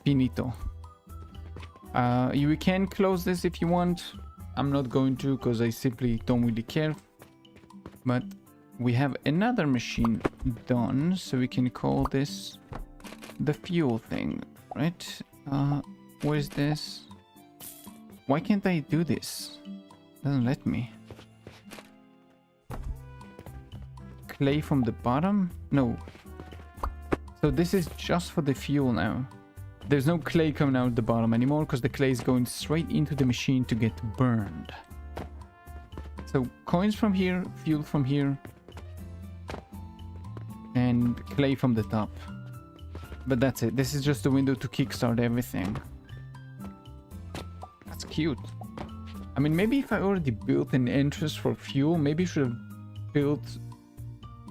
finito. You can close this if you want. I'm not going to because I simply don't really care. But we have another machine done, so we can call this the fuel thing, right? Where is this? Why can't I do this? Doesn't let me. Clay from the bottom? No. So this is just for the fuel now. There's no clay coming out the bottom anymore because the clay is going straight into the machine to get burned. So coins from here, fuel from here, and clay from the top. But that's it. This is just the window to kickstart everything. That's cute. I mean, maybe if I already built an entrance for fuel, maybe I should have built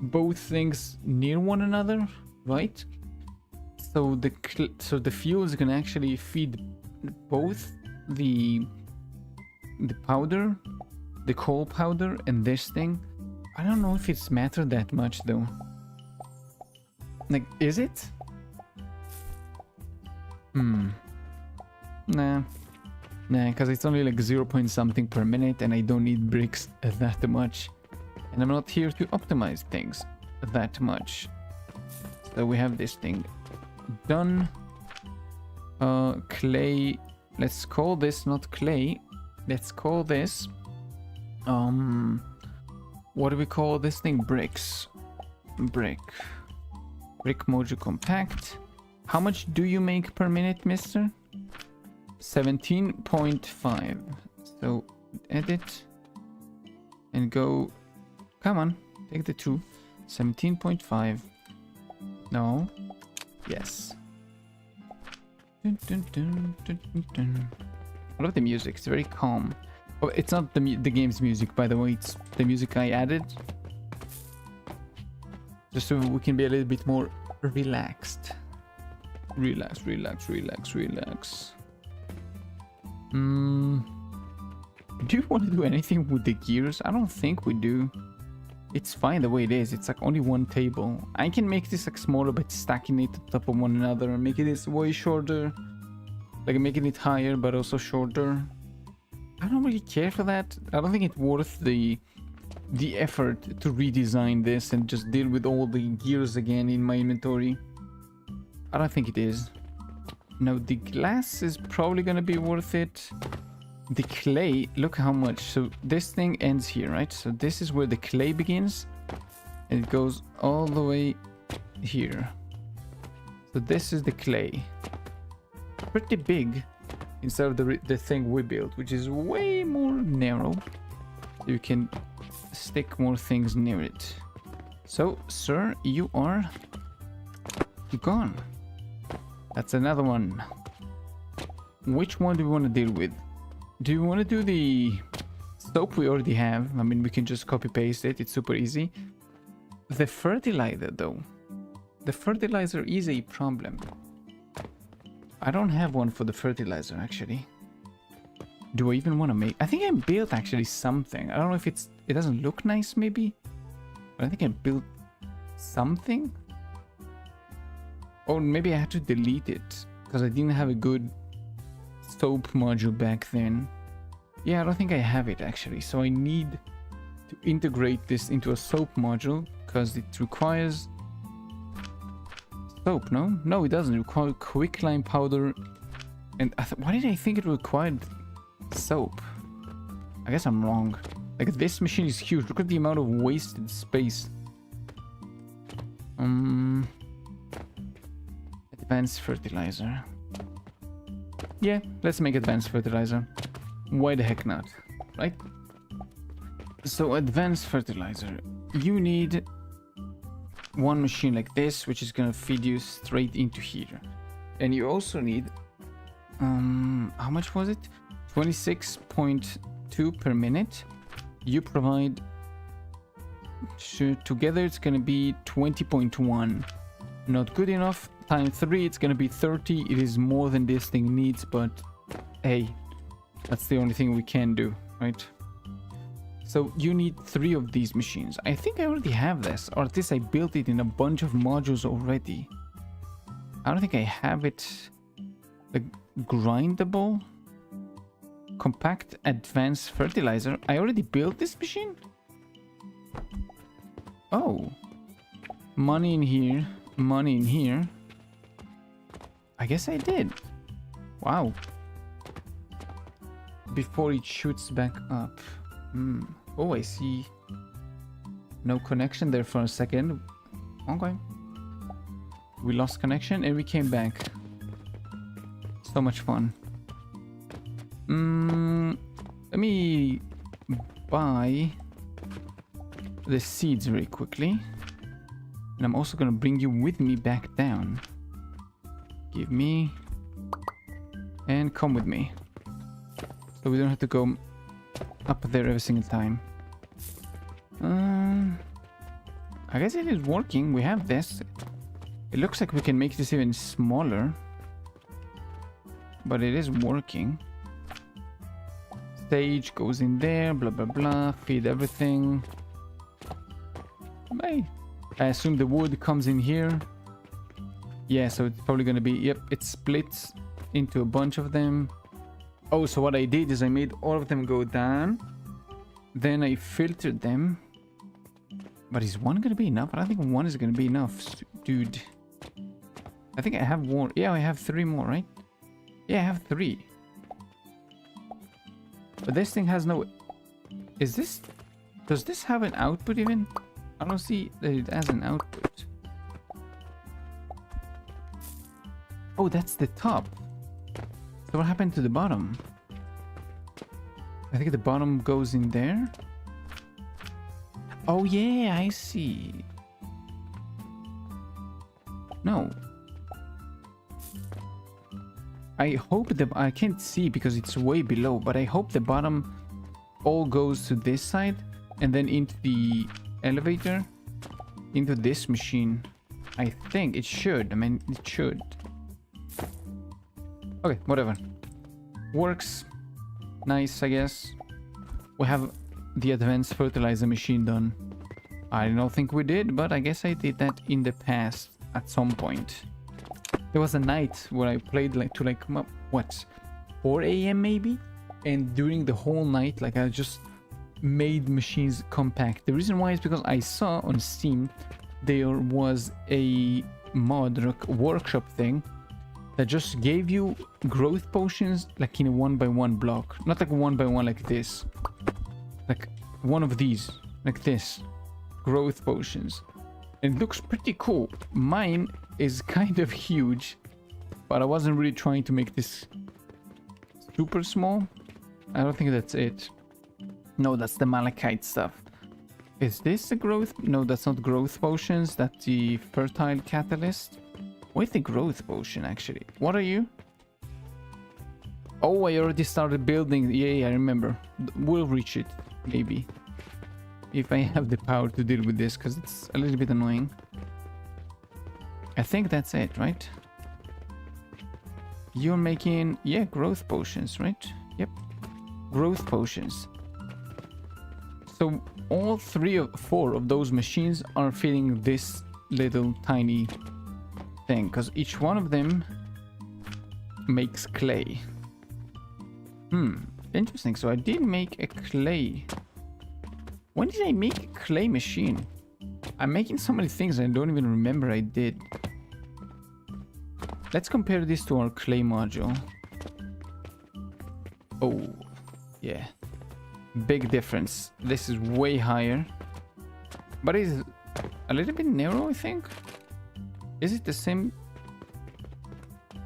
both things near one another, right? So the fuel is gonna actually feed both the powder, the coal powder, and this thing. I don't know if it's mattered that much though. Like, is it? Nah, because it's only like 0 point something per minute, and I don't need bricks that much, and I'm not here to optimize things that much. So we have this thing done. Clay, let's call this not clay, let's call this what do we call this thing? Bricks. Brick mojo compact. How much do you make per minute, mister? 17.5. So edit and go, come on, take the 2. 17.5. No. Yes. Dun, dun, dun, dun, dun, dun. I love the music. It's very calm. Oh, it's not the game's music, by the way. It's the music I added, just so we can be a little bit more relaxed. Relax. Do you want to do anything with the gears? I don't think we do. It's fine the way it is. It's like only one table. I can make this like smaller by stacking it on top of one another and making this way shorter. Like making it higher but also shorter. I don't really care for that. I don't think it's worth the effort to redesign this and just deal with all the gears again in my inventory. I don't think it is. Now the glass is probably gonna be worth it. The clay, look how much. So this thing ends here, right? So this is where the clay begins, and it goes all the way here. So this is the clay. Pretty big instead of the thing we built, which is way more narrow. So you can stick more things near it. So, sir, you are gone. That's another one. Which one do we want to deal with? Do you want to do the soap we already have? I mean, we can just copy paste it. It's super easy. The fertilizer, though. The fertilizer is a problem. I don't have one for the fertilizer, actually. Do I even want to make... I think I built, actually, something. I don't know if it doesn't look nice, maybe? But I think I built something? Or maybe I had to delete it, because I didn't have a good soap module back then. Yeah, I don't think I have it, actually. So I need to integrate this into a soap module, because it requires soap, no? No, it doesn't. It requires quicklime powder. And why did I think it required soap? I guess I'm wrong. Like, this machine is huge. Look at the amount of wasted space. Advanced fertilizer. Yeah, let's make advanced fertilizer. Why the heck not, right? So, advanced fertilizer. You need one machine like this, which is gonna feed you straight into here. And you also need, how much was it? 26.2 per minute. You provide, together it's gonna be 20.1. Not good enough. Times 3, it's gonna be 30. It is more than this thing needs, but hey, that's the only thing we can do, right? So you need 3 of these machines. I think I already have this, or at least I built it in a bunch of modules already. I don't think I have it. The grindable compact advanced fertilizer. I already built this machine? Oh. Money in here. Money in here. I guess I did. Wow. Before it shoots back up. Oh, I see. No connection there for a second. Okay. We lost connection and we came back. So much fun. Let me buy the seeds very quickly. And I'm also gonna bring you with me back down. Give me. And come with me. So we don't have to go up there every single time. I guess it is working. We have this. It looks like we can make this even smaller. But it is working. Stage goes in there, blah blah blah, feed everything. Hey, I assume the wood comes in here. Yeah, so it's probably gonna be, yep, it splits into a bunch of them. Oh, so what I did is I made all of them go down. Then I filtered them. But is one gonna be enough? I don't think one is gonna be enough, dude. I think I have more. Yeah, I have 3 more, right? Yeah, I have 3. But this thing has no... Is this... Does this have an output even? I don't see that it has an output. Oh, that's the top. So what happened to the bottom? I think the bottom goes in there. Oh yeah, I see. No. I hope I can't see because it's way below, but I hope the bottom all goes to this side and then into the elevator, into this machine. I think it should. I mean, it should. Okay, whatever. Works. Nice, I guess. We have the advanced fertilizer machine done. I don't think we did, but I guess I did that in the past at some point. There was a night where I played like to like, what, 4 a.m. maybe? And during the whole night, like I just made machines compact. The reason why is because I saw on Steam there was a mod workshop thing that just gave you growth potions like in a 1x1 block. Not like 1x1 like this. Like one of these, like this. Growth potions. And it looks pretty cool. Mine is kind of huge, but I wasn't really trying to make this super small. I don't think that's it. No, that's the malachite stuff. Is this the growth? No, that's not growth potions. That's the fertile catalyst. Where's the growth potion actually? What are you? Oh, I already started building. Yeah, I remember. We'll reach it, maybe. If I have the power to deal with this, because it's a little bit annoying. I think that's it, right? You're making, yeah, growth potions, right? Yep. Growth potions. So all 3 or 4 of those machines are feeding this little tiny thing, because each one of them makes clay. Interesting. So I did make a clay. When did I make a clay machine? I'm making so many things I don't even remember I did. let's compare this to our clay module. Oh, yeah. Big difference. This is way higher. But it's a little bit narrow, I think. Is it the same?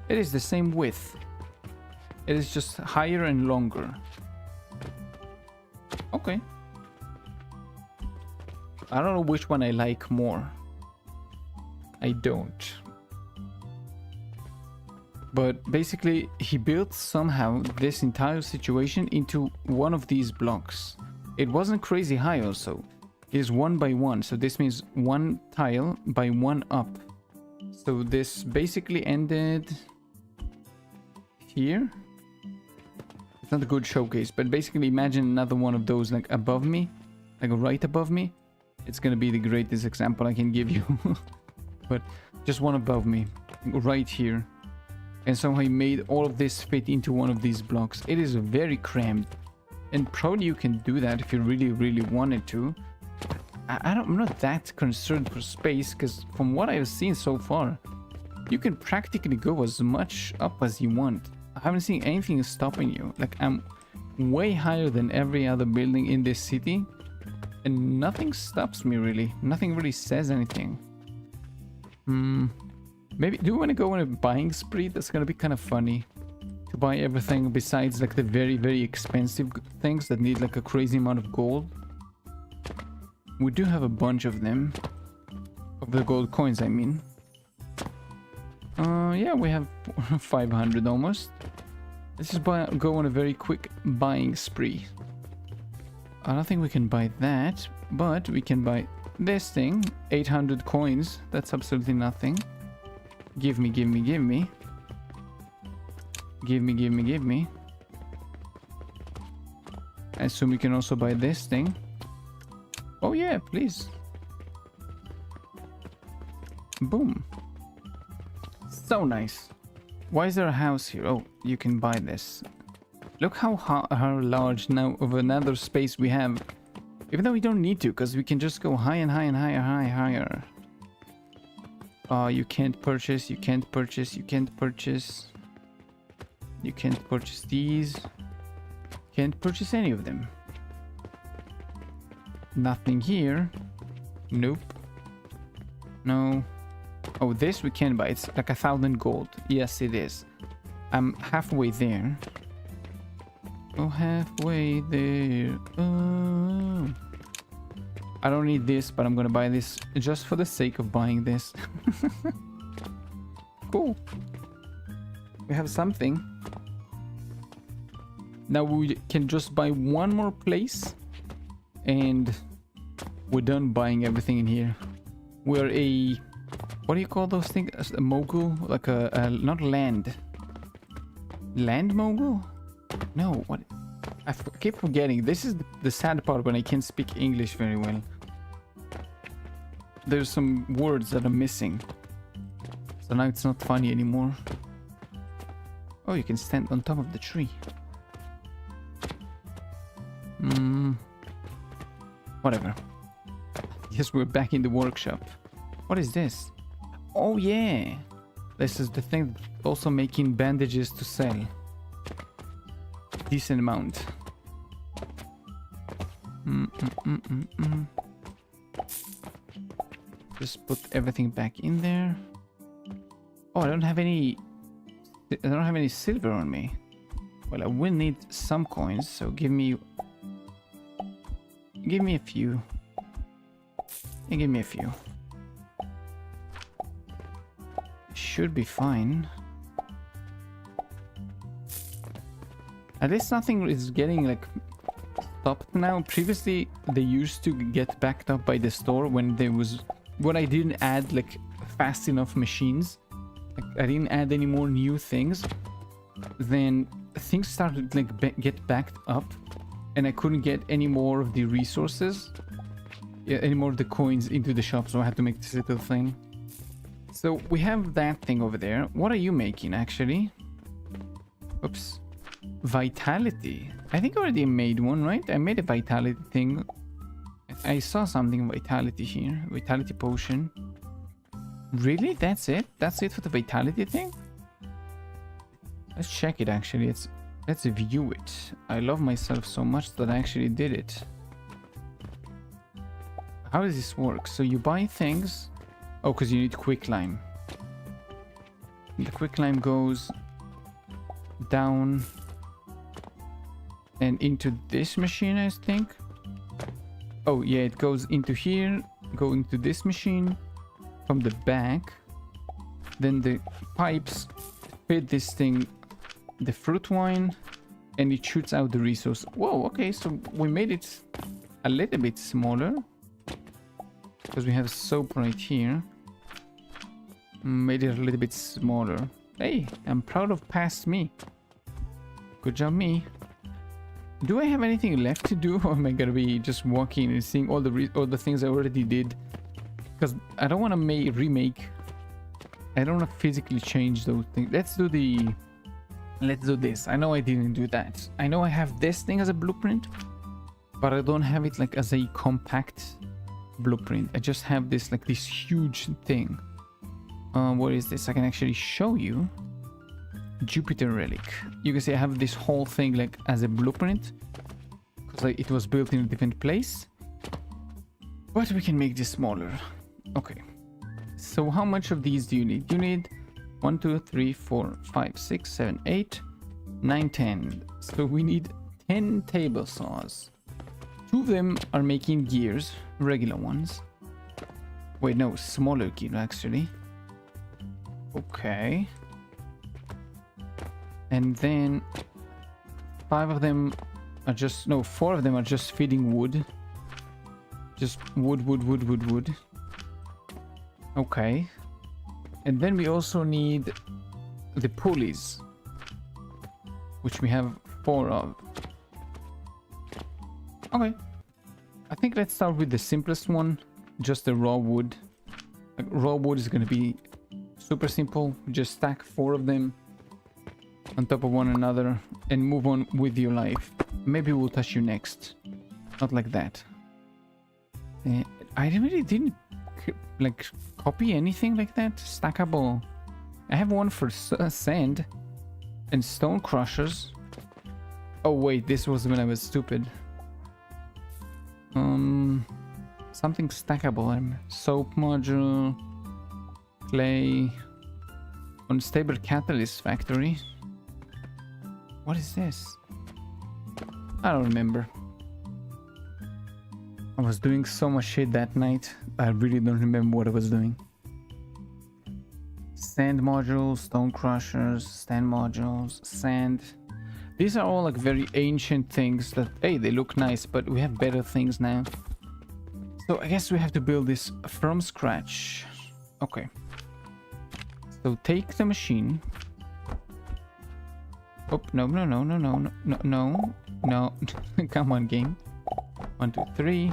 It is the same width. It is just higher and longer. Okay. I don't know which one I like more. I don't. But basically, he built somehow this entire situation into one of these blocks. It wasn't crazy high also. It is 1 by 1, so this means 1 tile by 1 up. So this basically ended here. It's not a good showcase, but basically imagine another one of those like above me, like right above me. It's gonna be the greatest example I can give you. But just one above me, right here. And somehow he made all of this fit into one of these blocks. It is very cramped. And probably you can do that if you really, really wanted to. I'm not that concerned for space, because from what I've seen so far, you can practically go as much up as you want. I haven't seen anything stopping you. Like, I'm way higher than every other building in this city, and nothing stops me really. Nothing really says anything. Maybe, do you want to go on a buying spree? That's gonna be kind of funny. To buy everything besides like the very, very expensive things that need like a crazy amount of gold. We do have a bunch of them. Of the gold coins, I mean. Yeah, we have 500 almost. Let's just go on a very quick buying spree. I don't think we can buy that, but we can buy this thing. 800 coins. That's absolutely nothing. Give me, give me, give me. Give me, give me, give me. I assume we can also buy this thing. Oh yeah, please. Boom. So nice. Why is there a house here? Oh, you can buy this. Look how large now of another space we have. Even though we don't need to, because we can just go high and high and higher, higher. You can't purchase, you can't purchase, you can't purchase. You can't purchase these. Can't purchase any of them. Nothing here. Nope. No. Oh, this we can buy. It's like 1,000 gold. Yes, it is. I'm halfway there. Oh, halfway there. Oh. I don't need this, but I'm gonna buy this just for the sake of buying this. Cool. We have something. Now we can just buy one more place and we're done buying everything in here. We're a... what do you call those things? A mogul? Like a not land. Land mogul? No, what? I keep forgetting. This is the sad part when I can't speak English very well. There's some words that are missing. So now it's not funny anymore. Oh, you can stand on top of the tree. Whatever. Yes, we're back in the workshop. What is this? Oh yeah! This is the thing also making bandages to sell. Decent amount. Just put everything back in there. Oh, I don't have any silver on me. Well, I will need some coins, so give me a few. Yeah, give me a few. Should be fine. At least nothing is getting like stopped now. Previously they used to get backed up by the store when I didn't add like fast enough machines. Like, I didn't add any more new things. Then things started like get backed up, and I couldn't get any more of the resources, any more of the coins into the shop. So I had to make this little thing. So we have that thing over there. What are you making actually? Oops. Vitality. I think I already made one, right? I made a vitality thing. I saw something vitality here. Vitality potion. Really? That's it? That's it for the vitality thing? Let's check it actually. Let's view it. I love myself so much that I actually did it. How does this work? So you buy things. Oh, because you need quicklime. The quicklime goes down and into this machine, I think. Oh yeah, it goes into here, going to this machine from the back. Then the pipes feed this thing the fruit wine, and it shoots out the resource. Whoa, okay, so we made it a little bit smaller because we have soap right here. Made it a little bit smaller. Hey, I'm proud of past me. Good job, me. Do I have anything left to do, or am I gonna be just walking and seeing all the things I already did? Because I don't want to remake. I don't want to physically change those things. Let's do this. I know I didn't do that. I know I have this thing as a blueprint, but I don't have it like as a compact blueprint. I just have this like this huge thing. What is this? I can actually show you. Jupiter relic. You can see I have this whole thing like as a blueprint because like, it was built in a different place, but we can make this smaller. Okay, so how much of these do you need? You need 1 2 3 4 5 6 7 8 9 10. So we need 10 table saws. 2 of them are making gears, regular ones. Wait, no, smaller gear actually. Okay. And then 5 of them are just, no, 4 of them are just feeding wood. Just wood. Okay. And then we also need the pulleys, which we have 4 of. Okay. I think let's start with the simplest one, just the raw wood. Like, raw wood is going to be super simple. Just stack 4 of them on top of one another and move on with your life. Maybe we'll touch you next. Not like that. I really didn't like copy anything like that. Stackable. I have one for sand and stone crushers. Oh wait, this was when I was stupid. Something stackable. Soap module, clay, unstable catalyst factory. What is this? I don't remember. I was doing so much shit that night. I really don't remember what I was doing. Sand modules, stone crushers, sand modules, sand. These are all like very ancient things that, hey, they look nice, but we have better things now. So I guess we have to build this from scratch. Okay. So take the machine. Oh, no. Come on, game. 1 2 3.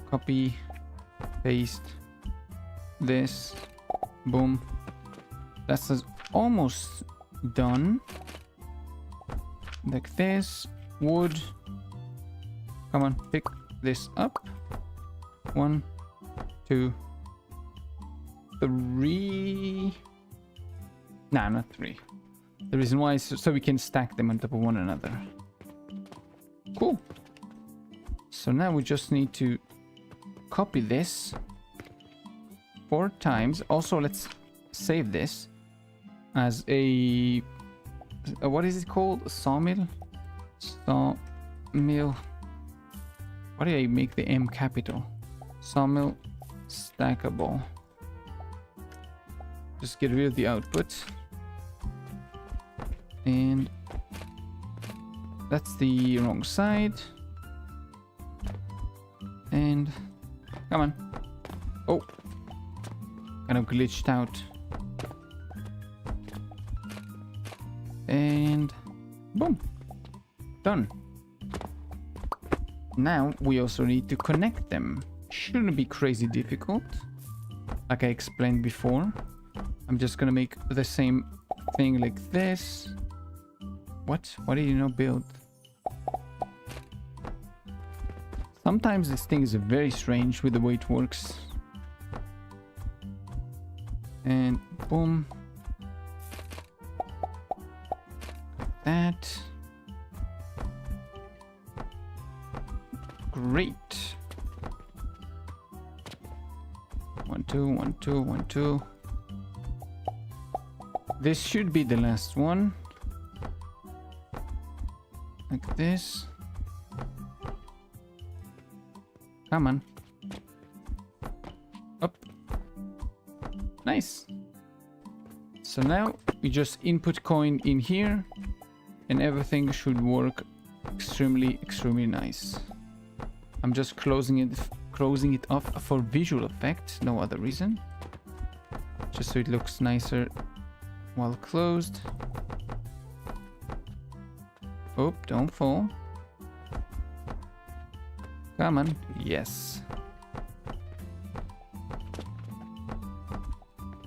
Copy. Paste. This. Boom. That's almost done. Like this. Wood. Come on, pick this up. 1 2 3. Nah, not 3. The reason why is so we can stack them on top of one another. Cool. So now we just need to copy this 4 times. Also, let's save this as a what is it called? Sawmill? Sawmill. Why did I make the M capital? Sawmill stackable. Just get rid of the output. And that's the wrong side. And come on. Oh, kind of glitched out. And boom, done. Now we also need to connect them. Shouldn't be crazy difficult, like I explained before. I'm just gonna make the same thing like this. What? Why did you not build? Sometimes this thing is very strange with the way it works. And boom. that. Great. 1, 2, 1, 2, 1, 2. This should be the last one. Like this. Come on. Up. Nice. So now we just input coin in here and everything should work extremely nice. I'm just closing it off for visual effect, no other reason. Just so it looks nicer while closed. Oh, don't fall. Come on. Yes.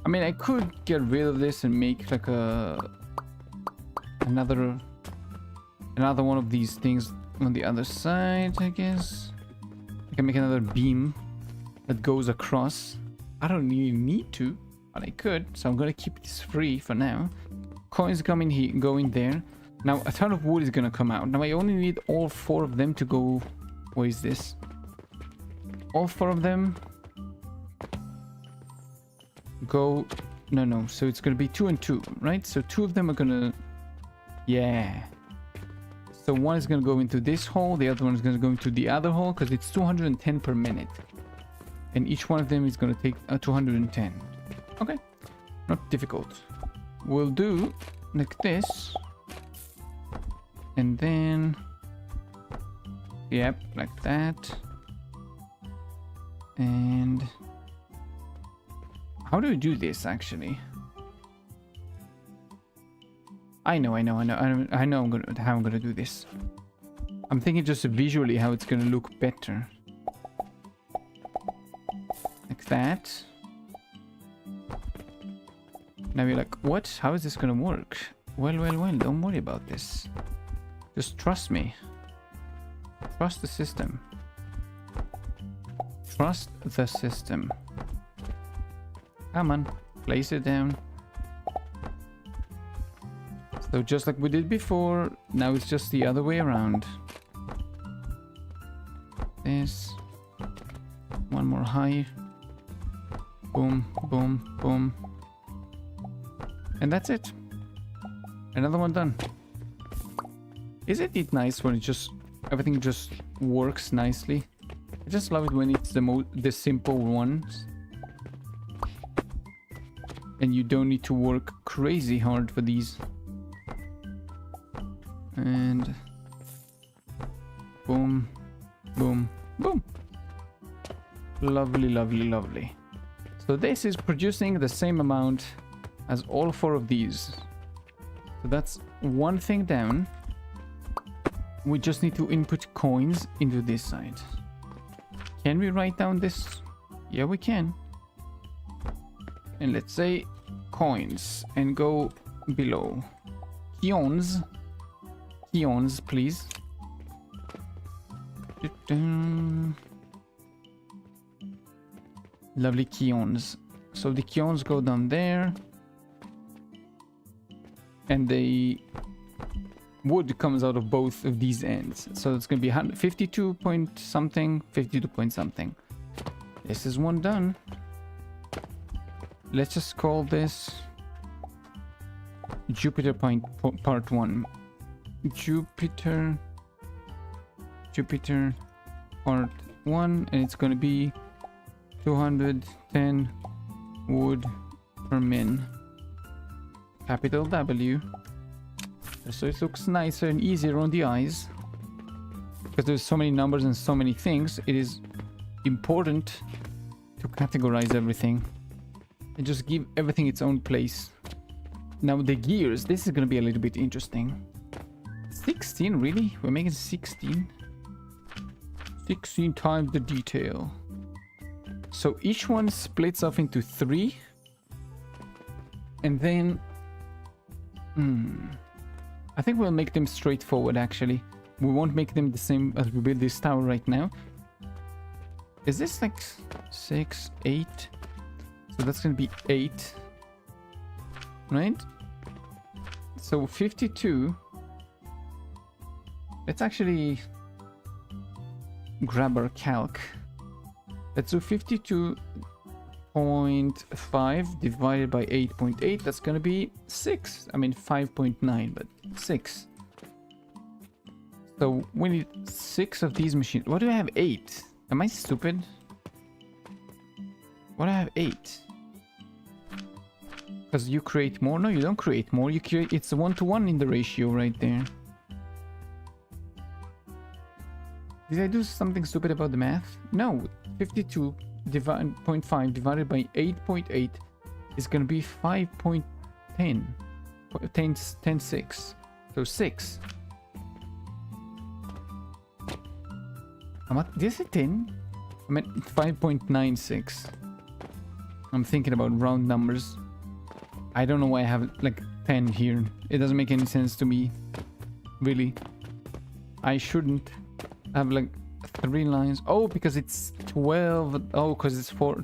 I mean, I could get rid of this and make like another one of these things on the other side, I guess. I can make another beam that goes across. I don't really need to, but I could. So I'm gonna keep this free for now. Coins coming here, going there. Now a ton of wood is gonna come out. Now I only need all 4 of them to go. What is this? All 4 of them go. No. So it's gonna be 2 and 2, right? So 2 of them are gonna. Yeah. So one is gonna go into this hole. The other one is gonna go into the other hole because it's 210 per minute, and each one of them is gonna take 210. Okay, not difficult. We'll do like this, and then yep, like that. And how do we do this actually? I know how I'm gonna do this. I'm thinking just visually how it's gonna look better. Like that. Now you're like, what? How is this gonna work? Well, don't worry about this. Just trust me. Trust the system. Trust the system. Come on, place it down. So just like we did before, now it's just the other way around. This. One more high. Boom, boom, boom. And that's it. Another one done. Isn't it nice when it just everything just works nicely? I just love it when it's the simple ones. And you don't need to work crazy hard for these. And boom, boom, boom. Lovely, lovely, lovely. So this is producing the same amount as all 4 of these. So that's one thing down. We just need to input coins into this side. Can we write down this? Yeah, we can. And let's say coins and go below. Keons. Keons, please. Lovely keons. So the keons go down there. And the wood comes out of both of these ends. So it's going to be 52 point something, 52 point something. This is one done. Let's just call this Jupiter part 1. Jupiter part 1, and it's going to be 210 wood per min. Capital W. So it looks nicer and easier on the eyes. Because there's so many numbers and so many things, it is important to categorize everything and just give everything its own place. Now the gears, this is going to be a little bit interesting. 16, really? We're making 16? 16 times the detail. So each one splits off into 3. And then... I think we'll make them straightforward, actually. We won't make them the same as we build this tower right now. Is this like 6, 8? So that's going to be 8. Right? So 52 Let's actually grab our calc. Let's do 52.5 divided by 8.8. That's gonna be 6. I mean 5.9, but 6. So we need 6 of these machines. Why do I have 8? Am I stupid? Why do I have 8? Because you create more? No, you don't create more. You create. It's a 1-to-1 in the ratio right there. Did I do something stupid about the math? No. 52.5 divided by 8.8 is gonna be 5.10. 10.6. So 6. Did I say 10? I meant 5.96. I'm thinking about round numbers. I don't know why I have like 10 here. It doesn't make any sense to me. Really. I shouldn't have like 3 lines. Oh, because it's 12. Oh, because it's 4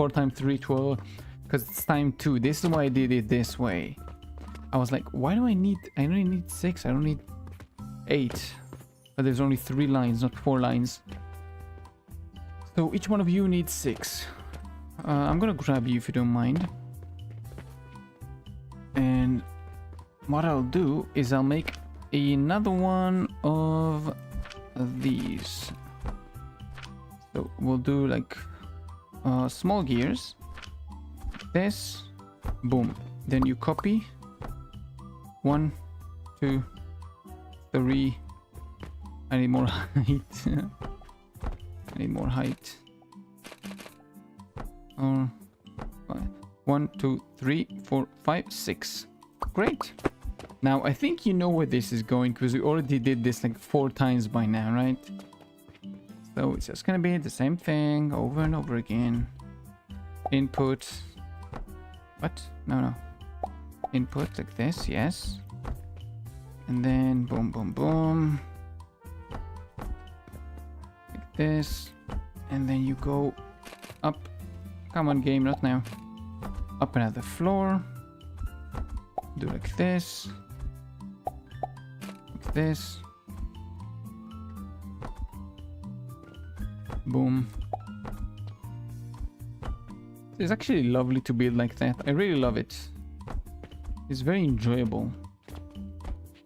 times 3, 12. Because it's time 2. This is why I did it this way. I was like, why do I need... I only need 6. I don't need 8. But there's only 3 lines, not 4 lines. So each one of you needs 6. I'm gonna grab you if you don't mind. And what I'll do is I'll make another one of these. So we'll do like small gears. This. Boom. Then you copy. 1, 2, 3. I need more height. I need more height. 1, 2, 3, 4, 5, 6. Great. Now I think you know where this is going because we already did this like 4 times by now, right? So it's just gonna be the same thing over and over again. Input. What? No. Input like this, yes. And then boom, boom, boom. Like this. And then you go up. Come on, game, not now. Up another floor. Do like this. Like this. Boom. It's actually lovely to build like that. I really love it. It's very enjoyable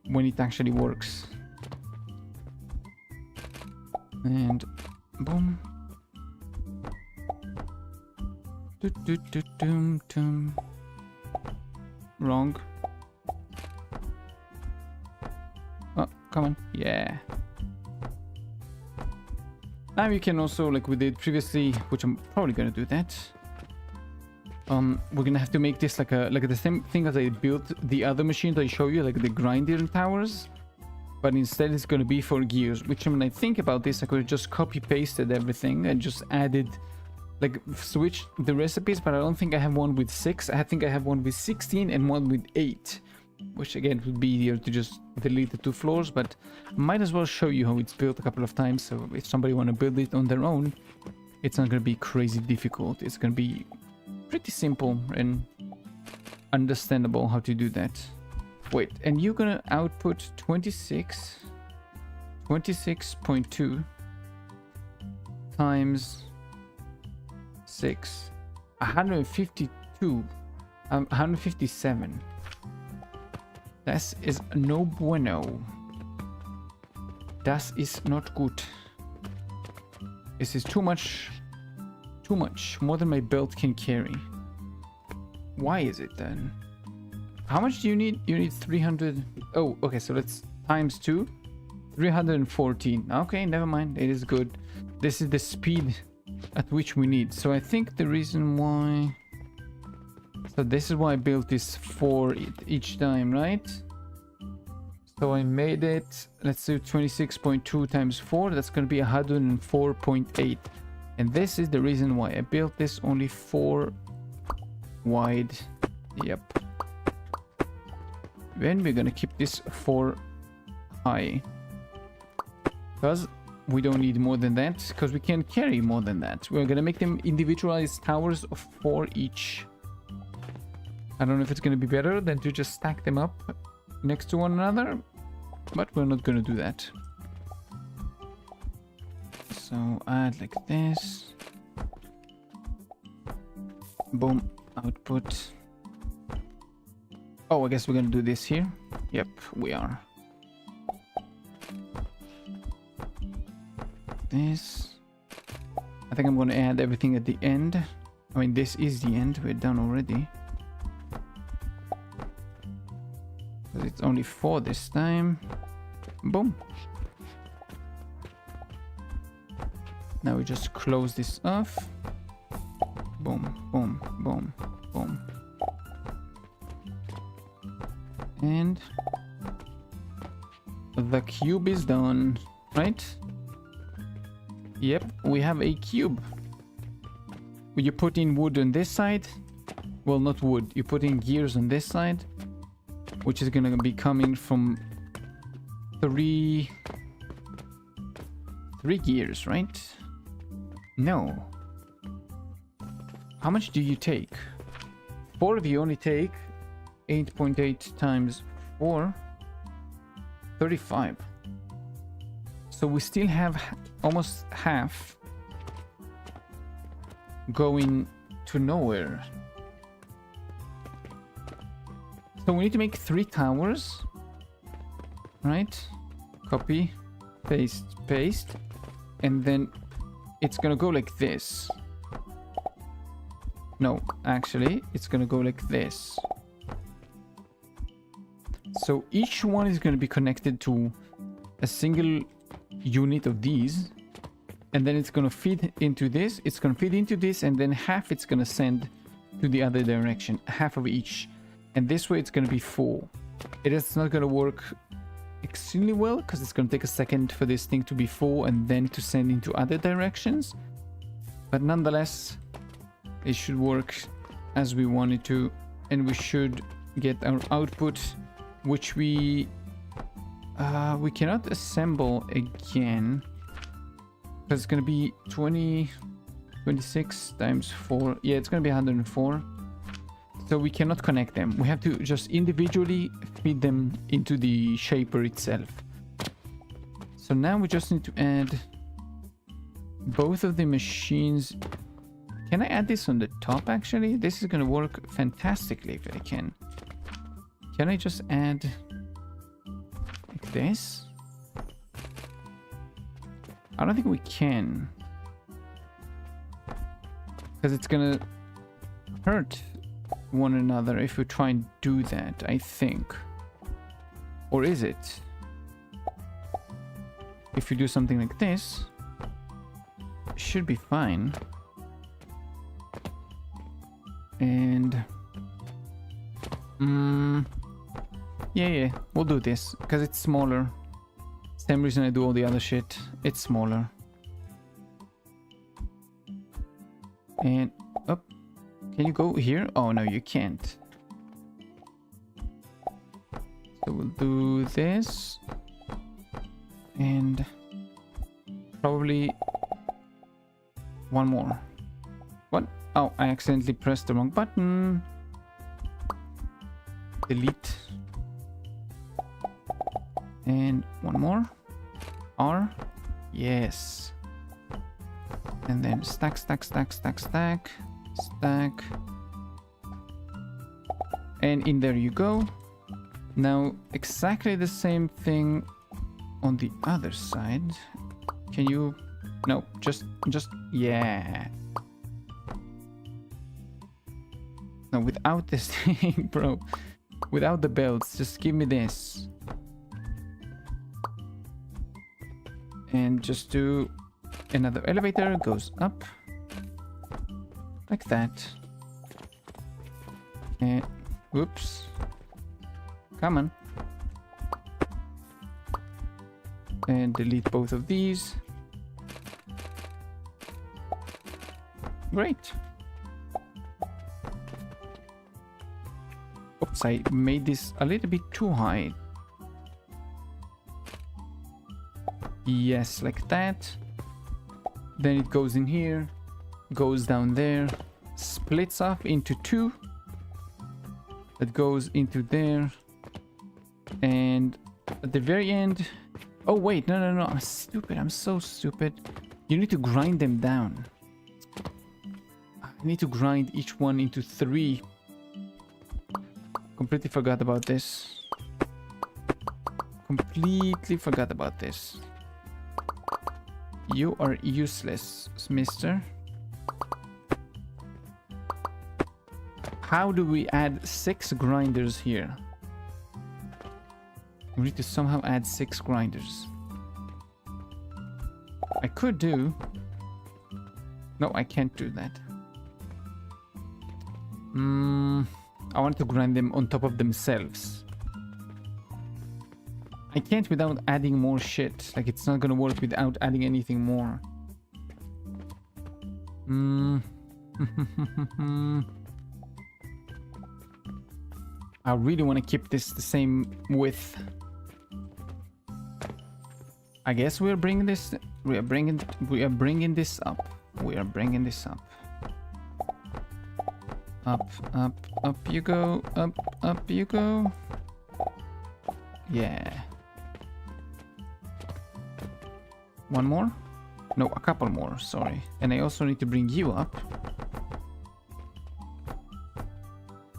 when it actually works. And boom. Wrong. Oh, come on. Yeah. Now you can also, like we did previously, which I'm probably gonna do that. We're gonna have to make this like the same thing as I built the other machines I show you, like the grinding towers. But instead it's gonna be for gears, which when I think about this, I could have just copy pasted everything and just added, like switch the recipes, but I don't think I have one with 6. I think I have one with 16 and one with 8, which again would be easier to just delete the 2 floors, but I might as well show you how it's built a couple of times, so if somebody want to build it on their own, it's not going to be crazy difficult. It's going to be pretty simple and understandable how to do that. Wait, and you're going to output 26.2 times 6, 152, 157. Das is no bueno. Das is not good. This is too much. Too much. More than my belt can carry. Why is it then? How much do you need? You need 300. Oh, okay, so let's times 2. 314. Okay, never mind. It is good. This is the speed at which we need. So I think the reason why... So this is why I built this for each time, right? So I made it, let's do 26.2 times 4. That's going to be 104.8. And this is the reason why I built this only 4 wide. Yep. Then we're going to keep this 4 high. Because we don't need more than that. Because we can carry more than that. We're going to make them individualized towers of 4 each. I don't know if it's going to be better than to just stack them up next to one another. but we're not gonna do that. So add like this. Boom, output. Oh, I guess we're gonna do this here. Yep, we are. This. I think I'm gonna add everything at the end. I mean, this is the end. We're done already. Because it's only 4 this time. Boom. Now we just close this off. Boom, boom, boom, boom. And the cube is done, right? Yep, we have a cube. You put in wood on this side. Well, not wood. You put in gears on this side, which is gonna be coming from three gears, right? No. How much do you take? 4 of you only take 8.8 times 4, 35. So we still have almost half going to nowhere. So we need to make 3 towers, right? Copy, paste, paste, and then it's gonna go like this. No, actually, it's gonna go like this. So each one is gonna be connected to a single unit of these, and then it's gonna feed into this, it's gonna feed into this, and then half it's gonna send to the other direction, half of each. And this way it's gonna be 4. It is not gonna work extremely well because it's gonna take a second for this thing to be full and then to send into other directions, but nonetheless it should work as we want it to, and we should get our output, which we cannot assemble again because it's gonna be 26 times 4. Yeah, it's gonna be 104. So we cannot connect them. We have to just individually feed them into the shaper itself. So now we just need to add both of the machines. Can I add this on the top actually? This is gonna work fantastically if I can. Can I just add like this? I don't think we can. Because it's gonna hurt one another if we try and do that, I think. Or is it? If you do something like this, it should be fine. And yeah, we'll do this because it's smaller. Same reason I do all the other shit. It's smaller. And up. Can you go here? Oh no, you can't. So we'll do this. And probably one more. What? Oh, I accidentally pressed the wrong button. Delete. And one more. R. Yes. And then stack, stack, stack, stack, stack. Stack. And in there you go. Now exactly the same thing on the other side. Can you... No, just yeah. No, without this thing, bro. Without the belts, just give me this. And just do another elevator, goes up. Like that. And whoops. Come on. And delete both of these. Great. Oops, I made this a little bit too high. Yes, like that. Then it goes in here. Goes down there, splits off into 2, that goes into there, and at the very end. Oh wait, no, I'm stupid. I'm so stupid. You need to grind them down. I need to grind each one into 3. Completely forgot about this. Completely forgot about this. You are useless, mister. How do we add 6 grinders here? We need to somehow add 6 grinders. I could do... No, I can't do that. I want to grind them on top of themselves. I can't without adding more shit. Like, it's not gonna work without adding anything more. I really want to keep this the same width. I guess we're bringing this. We are bringing this up. We are bringing this up. Up you go. Up you go. Yeah. One more? No, a couple more, sorry. And I also need to bring you up.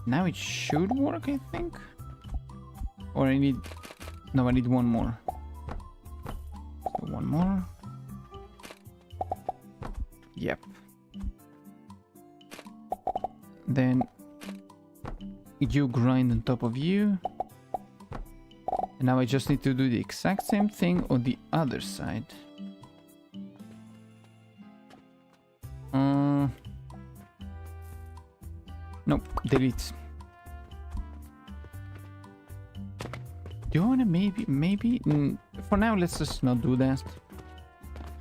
Now it should work, I think. Or I need... No, I need one more. So one more. Yep. Then you grind on top of you. And now I just need to do the exact same thing on the other side. Nope, delete. Do you want to maybe for now let's just not do that.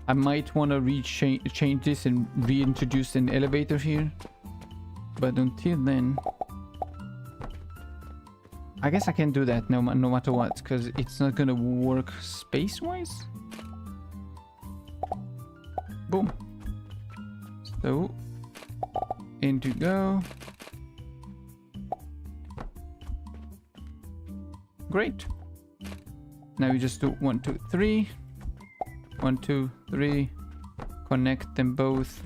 I might want to change this and reintroduce an elevator here, but until then I guess I can do that no matter what, because it's not gonna work space wise. Boom. So in to go. Great. Now you just do 1, 2, 3. 1, 2, 3. Connect them both.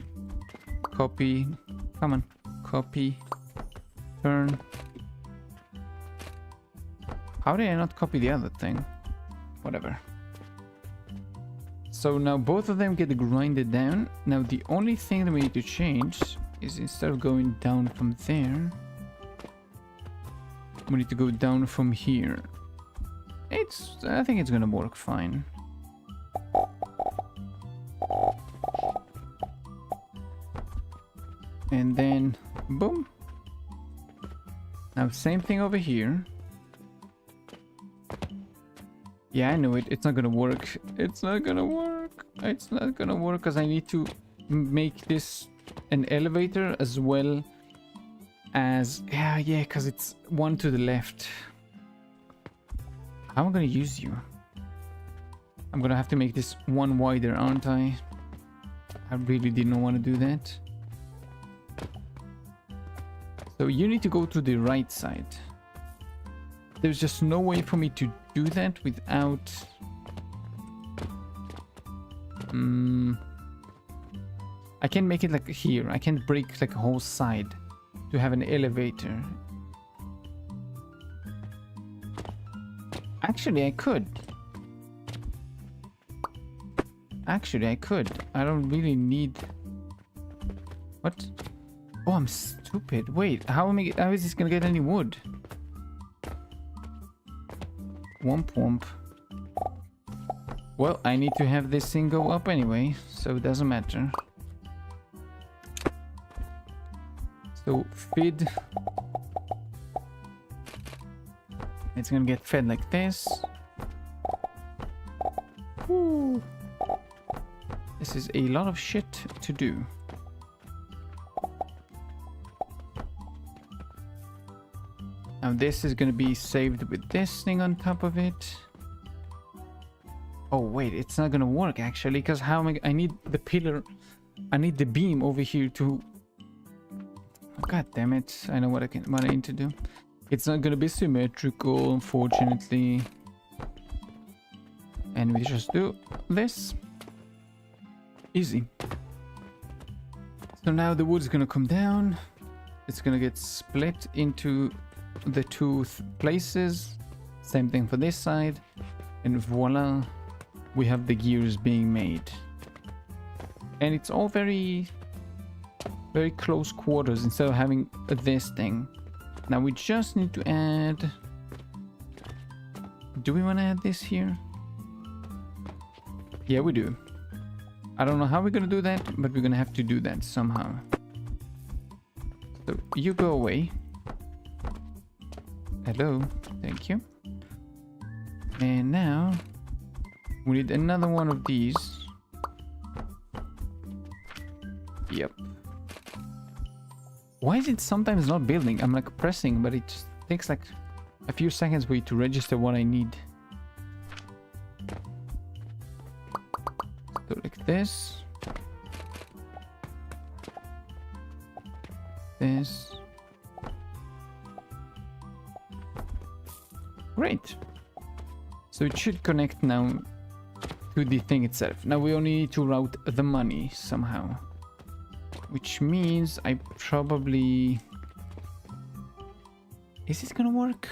Copy. Come on. Copy. Turn. How did I not copy the other thing? Whatever. So now both of them get grinded down. Now the only thing that we need to change is instead of going down from there, we need to go down from here. I think it's gonna work fine. And then, boom. Now same thing over here. Yeah, I know it. It's not gonna work. It's not gonna work. It's not gonna work because I need to make this an elevator as well as... Yeah, because it's one to the left. How am I gonna use you? I'm gonna have to make this one wider, aren't I? I really didn't want to do that. So you need to go to the right side. There's just no way for me to do that without... I can make it like here. I can break like a whole side to have an elevator. Actually, I could. I don't really need... What? Oh, I'm stupid. Wait, how is this gonna get any wood? Womp womp. Well, I need to have this thing go up anyway, so it doesn't matter. So, feed. It's gonna get fed like this. Woo. This is a lot of shit to do. Now this is gonna be saved with this thing on top of it. Oh wait, it's not gonna work actually, because how am I need the pillar, I need the beam over here to... Oh, god damn it, I know what I need to do. It's not gonna be symmetrical, unfortunately. then we just do this. Easy. So now the wood's gonna come down. It's gonna get split into the two places. Same thing for this side. And voila, we have the gears being made. And it's all very close quarters instead of having this thing. Now we just need to add... Do we want to add this here? Yeah, we do. I don't know how we're gonna do that, but we're gonna have to do that somehow. So you go away. Hello, thank you. And now we need another one of these. Yep. Why is it sometimes not building? I'm like pressing, but it just takes like a few seconds for it to register what I need. So like this. This. Great. So it should connect now to the thing itself. Now we only need to route the money somehow. Which means I probably... Is this gonna work?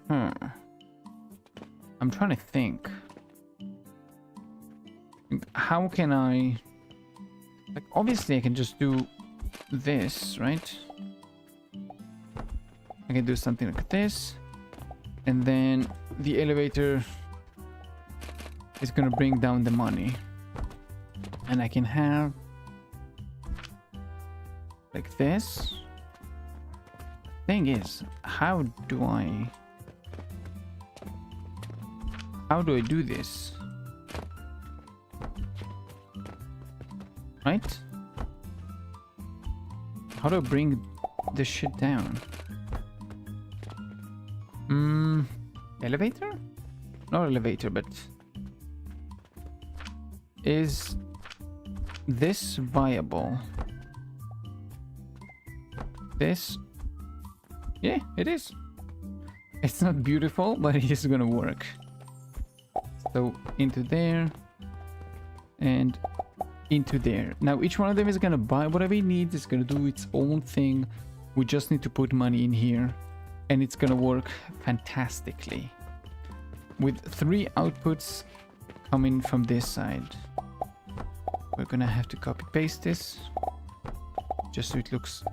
I'm trying to think. How can I... Like, obviously I can just do this, right? I can do something like this. And then the elevator is gonna bring down the money. And I can have... like this. Thing is, how do I do this? Right? How do I bring this shit down? Elevator? Not elevator, but is this viable? This? Yeah, it is. It's not beautiful, but it is gonna work. So into there and into there. Now each one of them is gonna buy whatever it needs. It's gonna do its own thing. We just need to put money in here and it's gonna work fantastically with 3 outputs coming from this side. We're gonna have to copy paste this just so it looks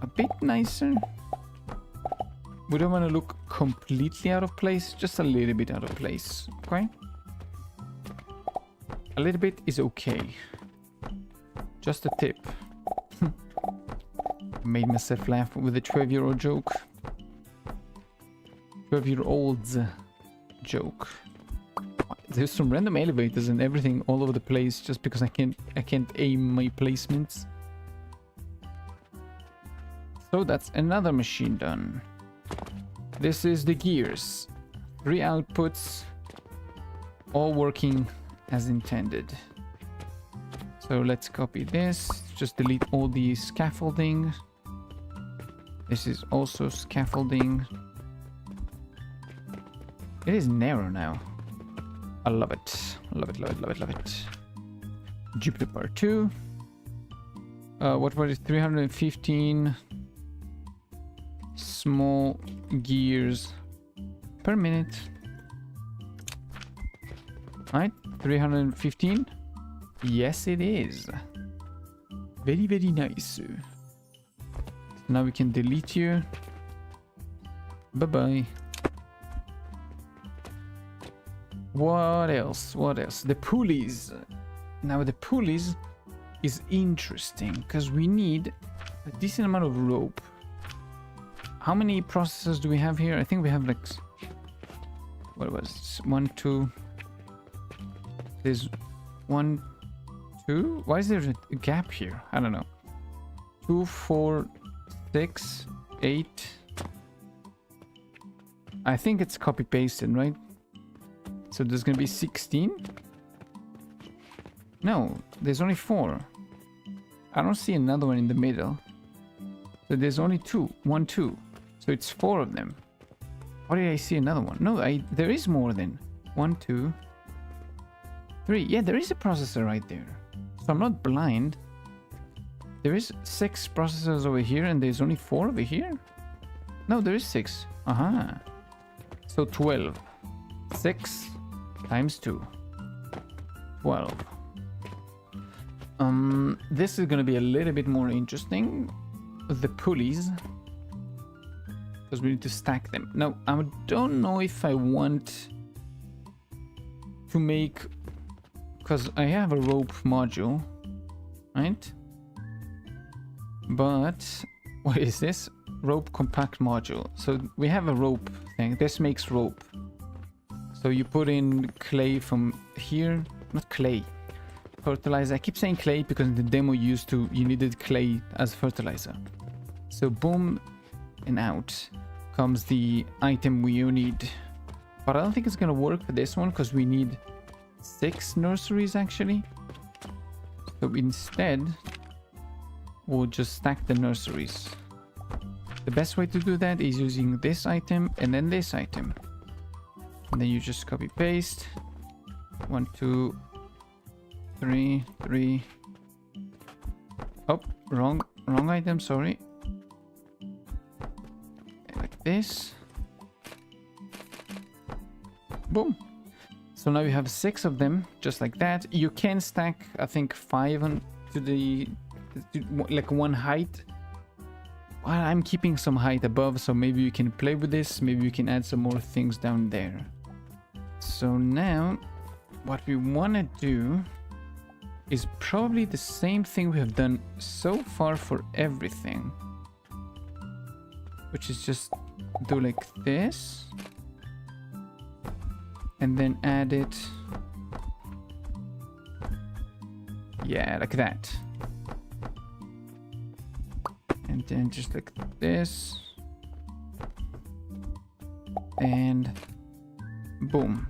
a bit nicer. We don't want to look completely out of place, just a little bit out of place, okay? A little bit is okay. Just a tip. Made myself laugh with a 12-year-old joke. 12-year-old's joke. There's some random elevators and everything all over the place just because I can't aim my placements. So that's another machine done. This is the gears. 3 outputs, all working as intended. So let's copy this. Just delete all the scaffolding. This is also scaffolding. It is narrow now. I love it. Love it, love it, love it, love it. Jupiter Part 2. What was it? 315 small gears per minute. Right? 315? Yes, it is. Very, very nice. Now we can delete you. Bye-bye. What else? What else? The pulleys. Now the pulleys is interesting because we need a decent amount of rope. How many processors do we have here? I think we have like... What was it? 1, 2... There's 1, 2... Why is there a gap here? I don't know. 2, 4, 6, 8... I think it's copy-pasted, right? So there's gonna be 16? No, there's only 4. I don't see another one in the middle. So there's only 2. 1, 2. So it's 4 of them. Why did I see another one? No, there is more than. 1, 2, 3. Yeah, there is a processor right there. So I'm not blind. There is 6 processors over here and there's only 4 over here? No, there is 6. Aha. So 12. 6 times 2. 12. This is gonna be a little bit more interesting. The pulleys. Because we need to stack them. Now, I don't know if I want to make... Because I have a rope module, right? But what is this? Rope compact module. So we have a rope thing. This makes rope. So you put in clay from here. Not clay. Fertilizer. I keep saying clay because in the demo you needed clay as fertilizer. So boom and out comes the item we need. But I don't think it's gonna work for this one because we need 6 nurseries actually. So instead we'll just stack the nurseries. The best way to do that is using this item and then this item. And then you just copy paste. 1, 2, 3, 3. Oh, wrong item, sorry. Like this. Boom. So now you have 6 of them, just like that. You can stack, I think, 5 on to the like one height. Well, I'm keeping some height above, so maybe you can play with this. Maybe you can add some more things down there. So now, what we want to do is probably the same thing we have done so far for everything, which is just do like this. And then add it, yeah, like that. And then just like this. And boom.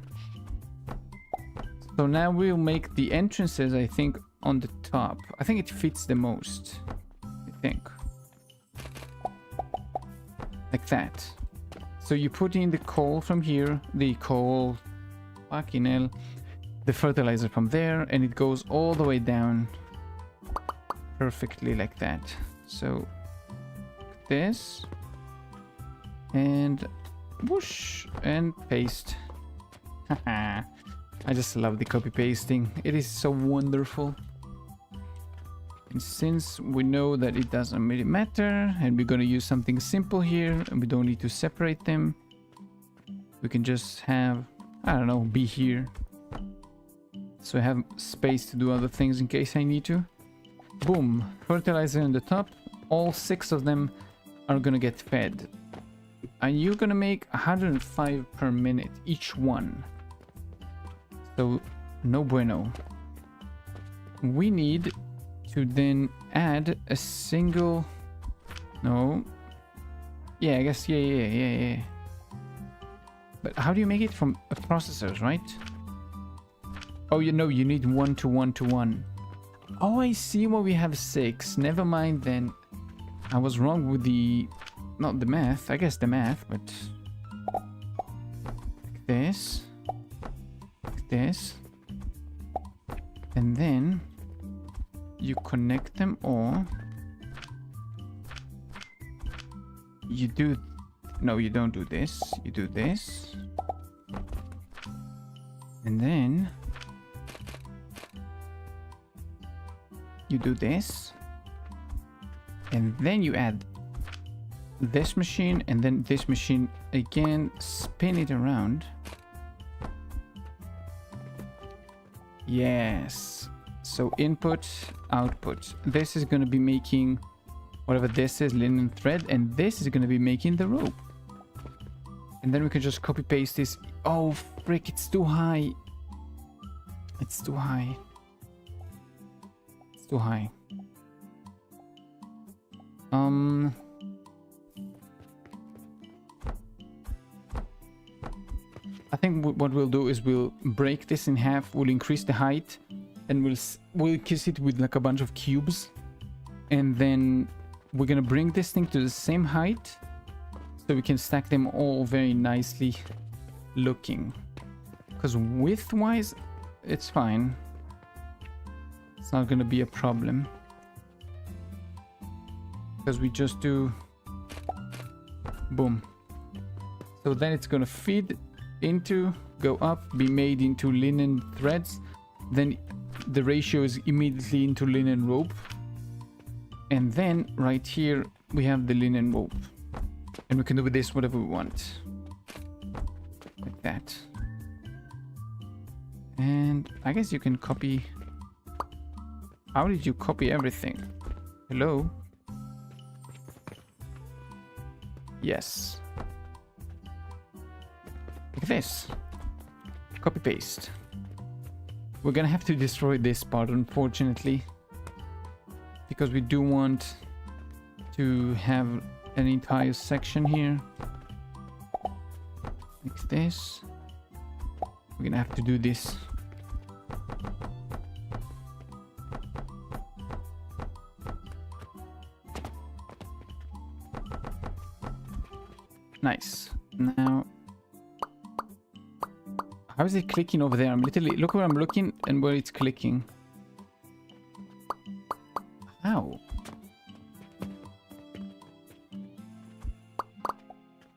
So now we'll make the entrances, I think, on the top. I think it fits the most, I think. Like that. So you put in the coal from here, the coal... Fucking hell. The fertilizer from there, and it goes all the way down perfectly like that. So this and whoosh and paste. Haha. I just love the copy pasting. It is so wonderful. And since we know that it doesn't really matter and we're going to use something simple here and we don't need to separate them, we can just have, I don't know, be here. So I have space to do other things in case I need to. Boom. Fertilizer on the top. All 6 of them are gonna get fed. And you're gonna make 105 per minute each one. So no bueno. We need to then add a single... No. Yeah, I guess, yeah. But how do you make it from processors, right? Oh, you know, you need 1 to 1 to 1. Oh, I see why we have 6. Never mind then. I was wrong with the... Not the math. I guess the math, but... Like this. Like this. And then... You connect them all. You do... No, you don't do this. You do this. And then... You do this. And then you add this machine and then this machine again. Spin it around. Yes. So input, output. This is going to be making whatever this is, linen thread, and this is going to be making the rope. And then we can just copy paste this. Oh frick, it's too high. It's too high. It's too high. I think what we'll do is we'll break this in half. We'll increase the height, and we'll kiss it with like a bunch of cubes, and then we're gonna bring this thing to the same height, so we can stack them all very nicely looking. Because width-wise, it's fine. It's not gonna be a problem. Because we just do... boom. So then it's gonna feed into, go up, be made into linen threads. Then the ratio is immediately into linen rope. And then right here, we have the linen rope. And we can do with this whatever we want. Like that. And I guess you can copy... How did you copy everything? Hello? Yes. Like this. Copy paste. We're gonna have to destroy this part, unfortunately. Because we do want to have an entire section here. Like this. We're gonna have to do this. Nice. Now, how is it clicking over there? I'm literally, look where I'm looking and where it's clicking. How?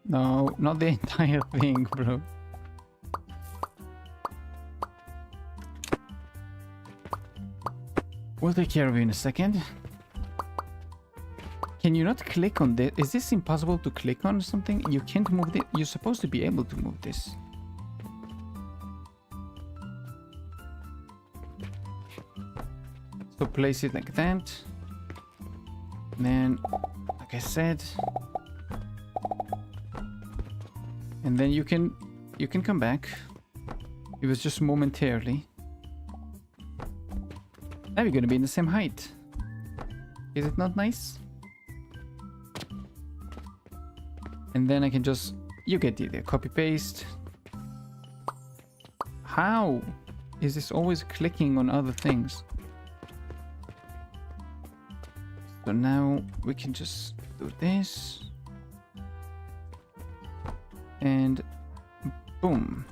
No, not the entire thing, bro. We'll take care of you in a second. Can you not click on this? Is this impossible to click on something? You can't move it. You're supposed to be able to move this. So place it like that. Then, like I said. And then you can come back. It was just momentarily. Now we're gonna be in the same height. Is it not nice? And then I can just... You get the idea. Copy paste. How is this always clicking on other things? So now we can just do this. And boom.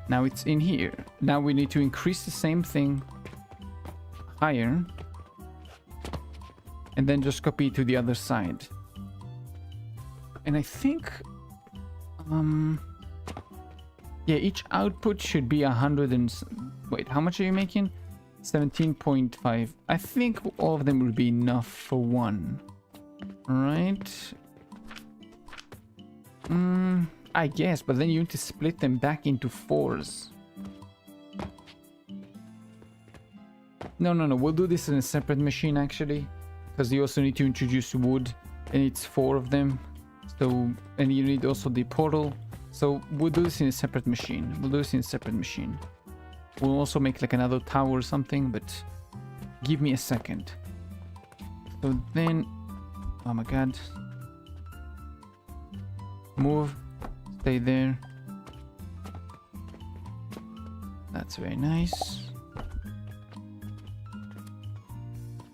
Now it's in here. Now we need to increase the same thing higher. And then just copy it to the other side. And I think... yeah, each output should be 100 and... Wait, how much are you making? 17.5. I think all of them will be enough for one. Right? I guess, but then you need to split them back into 4s. No. We'll do this in a separate machine, actually. Because you also need to introduce wood. And it's 4 of them. So, and you need also the portal. So we'll do this in a separate machine. We'll also make like another tower or something, but give me a second. So then, oh my god. Move, stay there. That's very nice.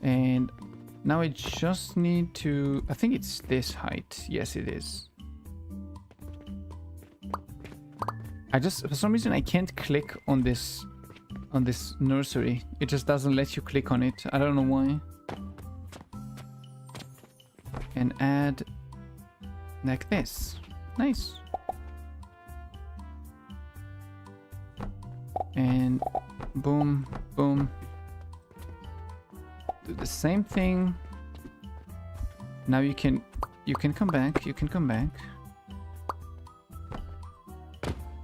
And now I just need to, I think it's this height. Yes, it is. I just, for some reason, I can't click on this nursery. It just doesn't let you click on it. I don't know why. And add like this. Nice. And boom, boom. Do the same thing. Now you can come back.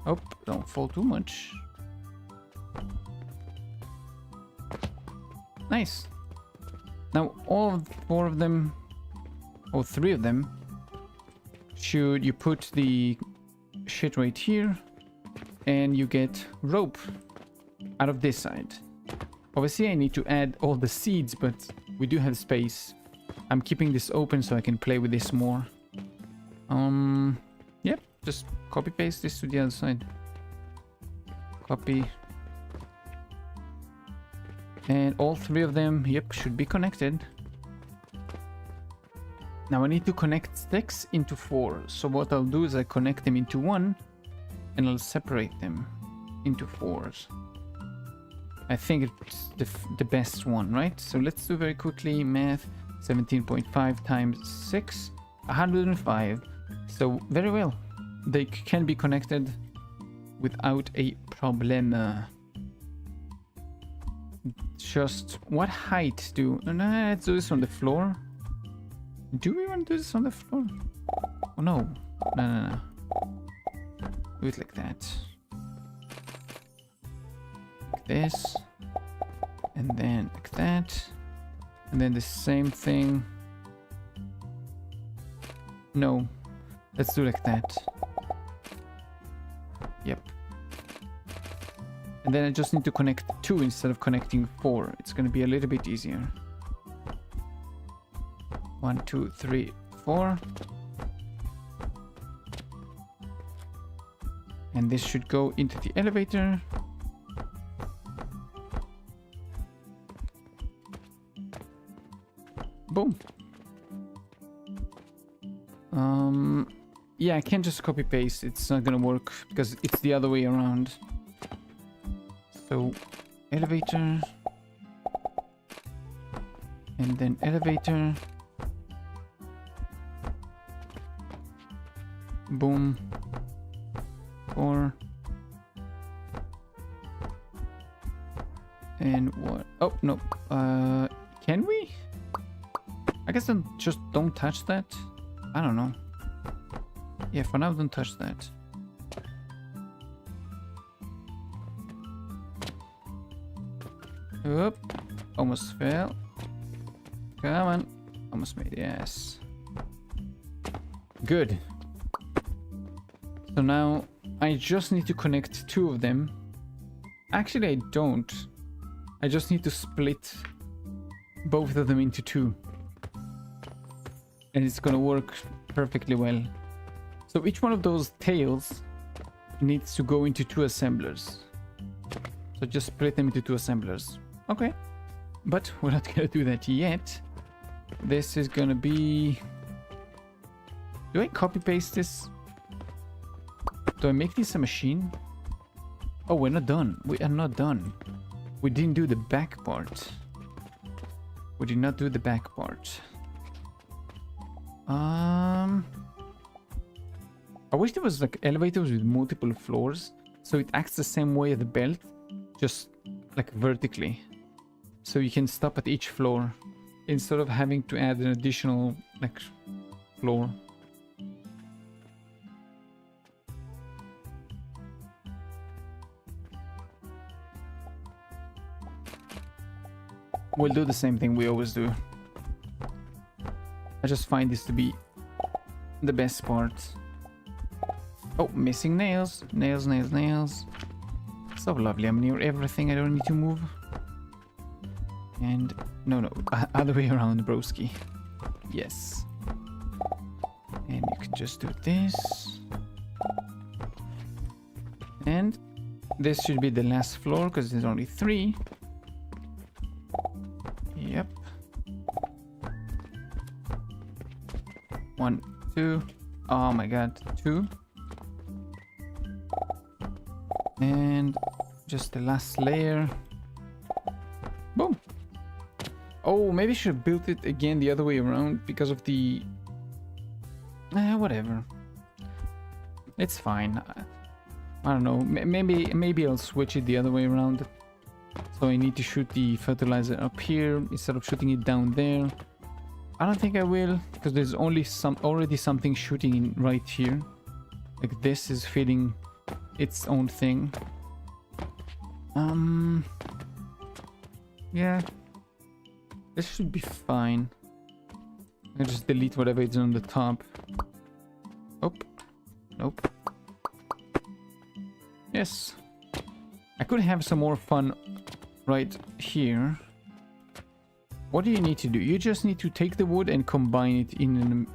Oh, don't fall too much. Nice. Now all 4 of them, or 3 of them, should you put the shit right here, and you get rope out of this side. Obviously I need to add all the seeds, but we do have space. I'm keeping this open so I can play with this more. Yep, just copy paste this to the other side. Copy. And all 3 of them, yep, should be connected. Now I need to connect 6 into 4. So what I'll do is I connect them into 1 and I'll separate them. into 4s. I think it's the best one, right? So let's do very quickly math. 17.5 times 6, 105. So very well. They can be connected without a problem. Just what height do... No, let's do this on the floor. Do we want to do this on the floor? Oh no. No. Do it like that. Like this. And then like that. And then the same thing. No. Let's do like that. Yep. And then I just need to connect 2 instead of connecting 4. It's going to be a little bit easier. 1, 2, 3, 4. And this should go into the elevator. Boom. Yeah, I can't just copy paste. It's not gonna work because it's the other way around. So, elevator. And then elevator. Boom. 4. And what? Oh, no. Can we? I guess then just don't touch that. I don't know. Yeah, for now, don't touch that. Oop. Almost fell. Come on. Almost made it. Yes. Good. So now I just need to connect 2 of them. Actually, I don't. I just need to split both of them into 2. And it's gonna work perfectly well. So each one of those tails needs to go into 2 assemblers. So just split them into 2 assemblers. Okay. But we're not gonna do that yet. This is gonna be... Do I copy paste this? Do I make this a machine? Oh, we're not done. We are not done. We didn't do the back part. We did not do the back part. I wish there was like elevators with multiple floors, so it acts the same way as the belt, just like vertically. So you can stop at each floor instead of having to add an additional like floor. We'll do the same thing we always do. I just find this to be the best part. Oh, missing nails. Nails, nails, nails. So lovely. I'm near everything. I don't need to move. And... No. Other way around, broski. Yes. And you can just do this. And this should be the last floor because there's only 3. Yep. 1, 2. Oh my god, 2. And just the last layer. Boom. Oh, maybe I should have built it again the other way around because of the... whatever. It's fine. I don't know. Maybe I'll switch it the other way around. So I need to shoot the fertilizer up here instead of shooting it down there. I don't think I will, because there's already something shooting in right here. Like this is feeding its own thing. Yeah. This should be fine. I just delete whatever is on the top. Oh. Nope. Yes. I could have some more fun right here. What do you need to do? You just need to take the wood and combine it in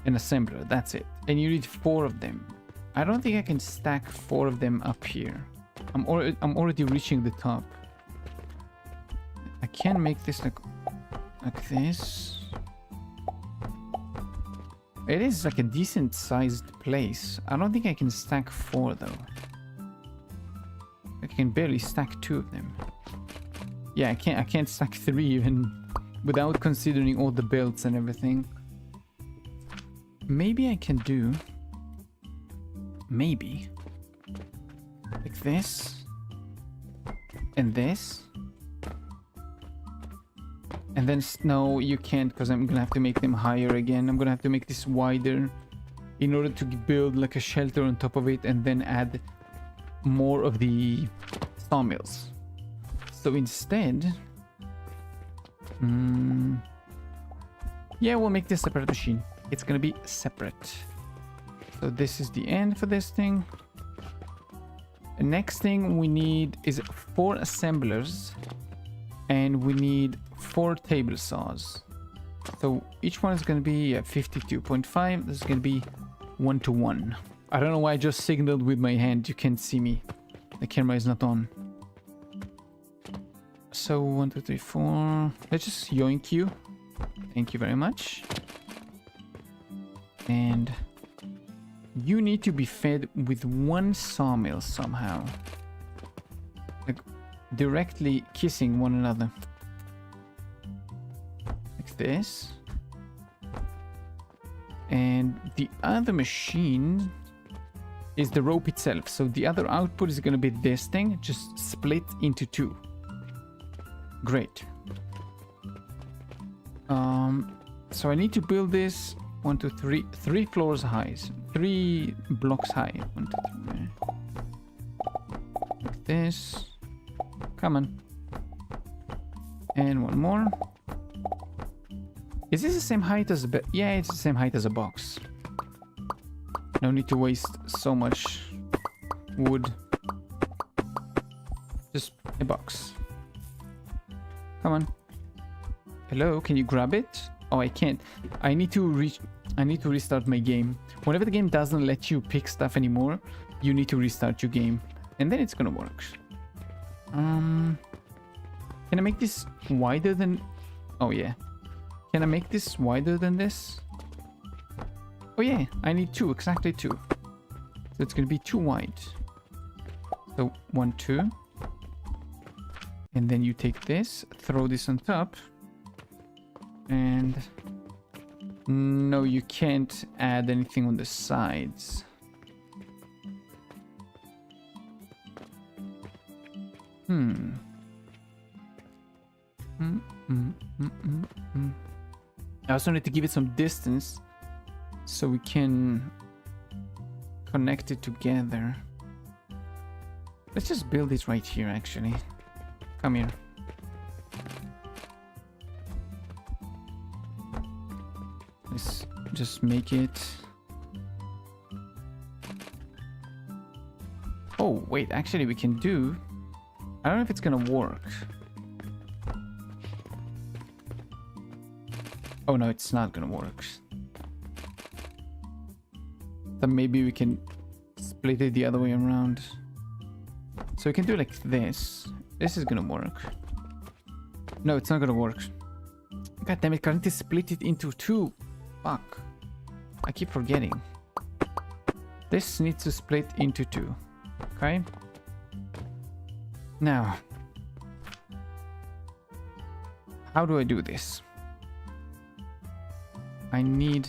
an assembler. That's it. And you need 4 of them. I don't think I can stack 4 of them up here. I'm already reaching the top. I can make this like this. It is like a decent sized place. I don't think I can stack 4 though. can barely stack 2 of them. Yeah, I can't stack 3 even without considering all the belts and everything. Maybe I can do... Maybe. Like this. And this. And then... No, you can't, because I'm gonna have to make them higher again. I'm gonna have to make this wider in order to build like a shelter on top of it and then add more of the sawmills. So instead... yeah, we'll make this separate machine. It's gonna be separate. So this is the end for this thing. The next thing we need is 4 assemblers. And we need 4 table saws. So each one is gonna be 52.5. This is gonna be 1-to-1. I don't know why I just signaled with my hand. You can't see me. The camera is not on. So 1, 2, 3, 4. Let's just yoink you. Thank you very much. And you need to be fed with 1 sawmill somehow. Like directly kissing one another. Like this. And the other machine is the rope itself. So the other output is going to be this thing, just split into 2. Great. So I need to build this 1, 2, 3, 3 floors high, 3 blocks high. 1, 2, 3. Like this. Come on. And 1 more. Is this the same height as a yeah, it's the same height as a box. No need to waste so much wood. Just a box. Come on. Hello, can you grab it? Oh, I can't. I need to restart my game. Whenever the game doesn't let you pick stuff anymore, you need to restart your game. And then it's gonna work. Can I make this wider than... Oh, yeah. Can I make this wider than this? Oh, yeah. I need 2. Exactly 2. So it's gonna be 2 wide. So 1, 2. And then you take this, throw this on top. And... No, you can't add anything on the sides. I also need to give it some distance so we can connect it together. Let's just build it right here, actually. Come here. Let's just make it... Oh, wait, actually we can do... I don't know if it's gonna work. Oh no, it's not gonna work. Then maybe we can split it the other way around. So we can do like this. This is gonna work. No, it's not gonna work. God damn it, I need to split it into 2. Fuck. I keep forgetting. This needs to split into 2. Okay. Now, how do I do this? I need...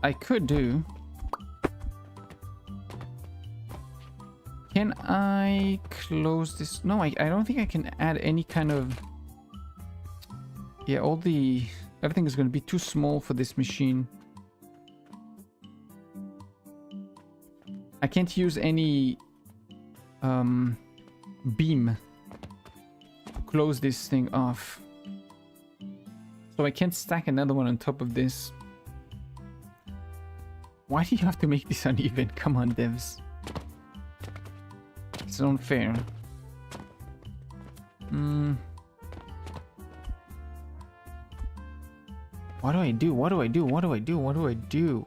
I could do... Can I close this? No, I don't think I can add any kind of... Yeah, everything is going to be too small for this machine. I can't use any beam to close this thing off. So I can't stack another one on top of this. Why do you have to make this uneven? Come on, devs. It's unfair. What do I do? What do I do? What do I do? What do I do?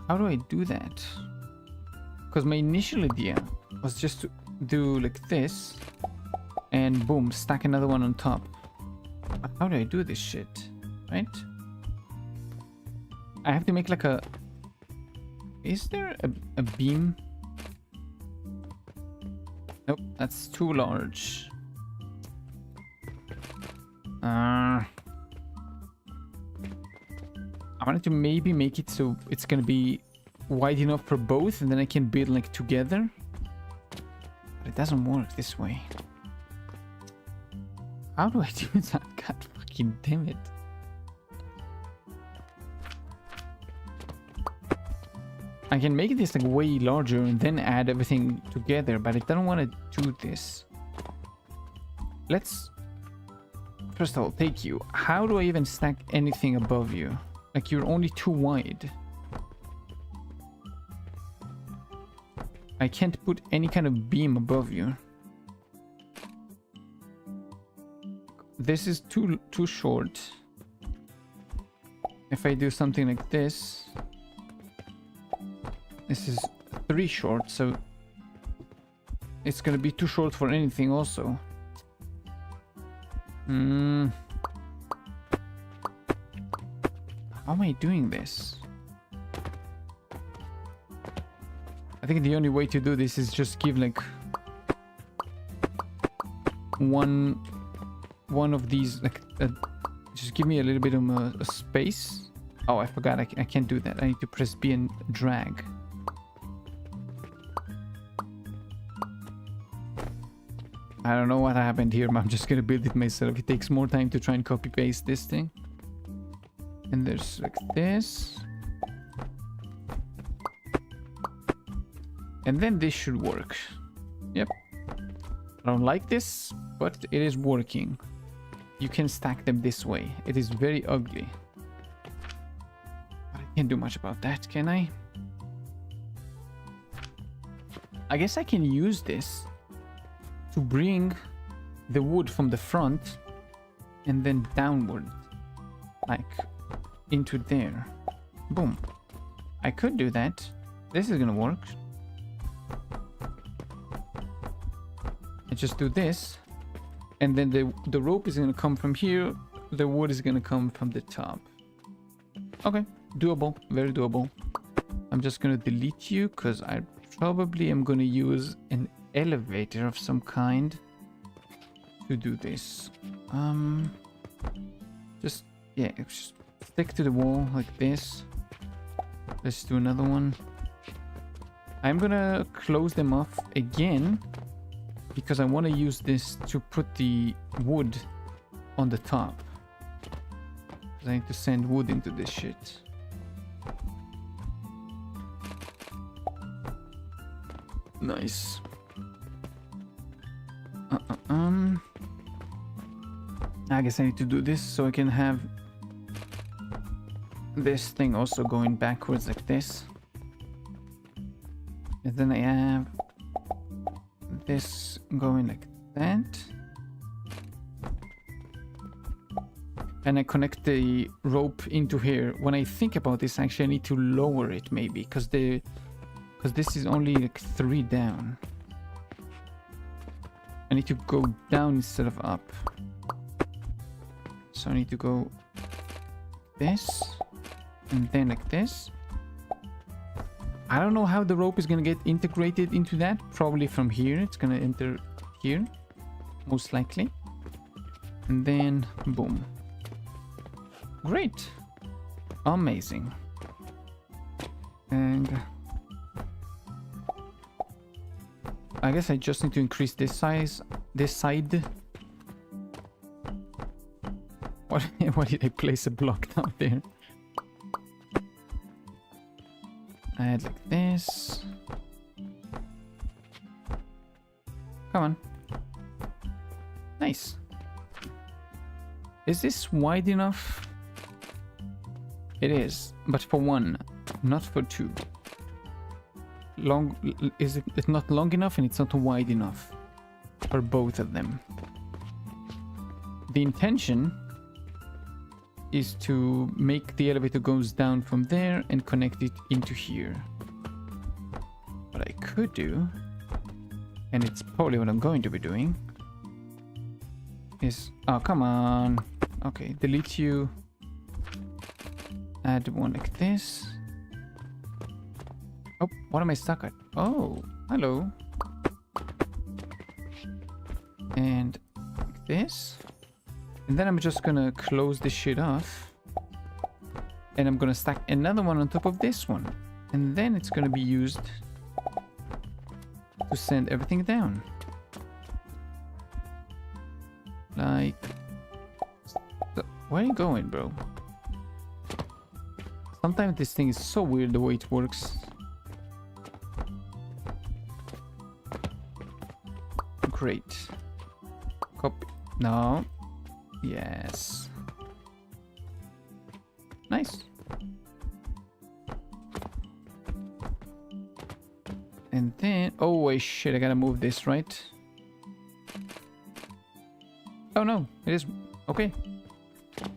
How do I do that? Because my initial idea was just to do like this and boom, stack another one on top. How do I do this shit? Right? I have to make like a Is there a beam? Nope, that's too large. I wanted to maybe make it so it's gonna be wide enough for both, and then I can build like together. But it doesn't work this way. How do I do that? God fucking damn it. I can make this like way larger and then add everything together, but I don't want to do this. Let's first of all take you. How do I even stack anything above you? Like, you're only too wide. I can't put any kind of beam above you. This is too short. If I do something like this, this is 3 short, so it's gonna be too short for anything also. How am I doing this? I think the only way to do this is just give like one of these, like just give me a little bit of a space. Oh, I forgot, I can't do that. I need to press B and drag. I don't know what happened here, but I'm just gonna build it myself. It takes more time to try and copy paste this thing. And there's like this. And then this should work. Yep. I don't like this, but it is working. You can stack them this way. It is very ugly. But I can't do much about that, can I? I guess I can use this to bring the wood from the front and then downward, like into there. Boom. I could do that. This is gonna work. I just do this, and then the rope is gonna come from here, the wood is gonna come from the top. Okay, doable, very doable. I'm just gonna delete you because I probably am gonna use an elevator of some kind to do this. Just stick to the wall like this. Let's do another one. I'm gonna close them off again because I want to use this to put the wood on the top. I need to send wood into this shit. Nice. I guess I need to do this so I can have this thing also going backwards like this. And then I have this going like that. And I connect the rope into here. When I think about this, actually I need to lower it maybe because this is only like 3 down. I need to go down instead of up. So I need to go this and then like this. I don't know how the rope is gonna get integrated into that. Probably from here. It's gonna enter here, most likely. And then boom. Great. Amazing. And I guess I just need to increase this size, this side. Why did I place a block down there? Add like this. Come on. Nice. Is this wide enough? It is, but for 1, not for 2. It's not long enough and it's not wide enough for both of them. The intention is to make the elevator goes down from there and connect it into here. What I could do, and it's probably what I'm going to be doing, is... Oh, come on. Okay, delete you. Add one like this. Oh, what am I stuck at? Oh, hello. And like this. And then I'm just gonna close this shit off. And I'm gonna stack another one on top of this one. And then it's gonna be used to send everything down. Like... Where are you going, bro? Sometimes this thing is so weird the way it works. Great. Copy. No. Yes. Nice. And then... Oh, wait, shit, I gotta move this, right? Oh, no. It is... Okay.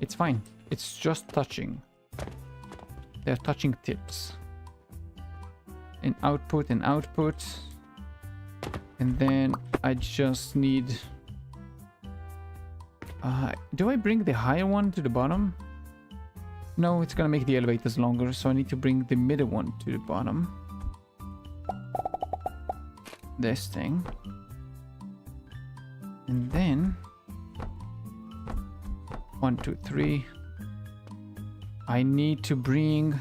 It's fine. It's just touching. They're touching tips. And output and output. And then I just need... do I bring the higher one to the bottom? No, it's gonna make the elevators longer, so I need to bring the middle one to the bottom. This thing. And then... 1, 2, 3. I need to bring...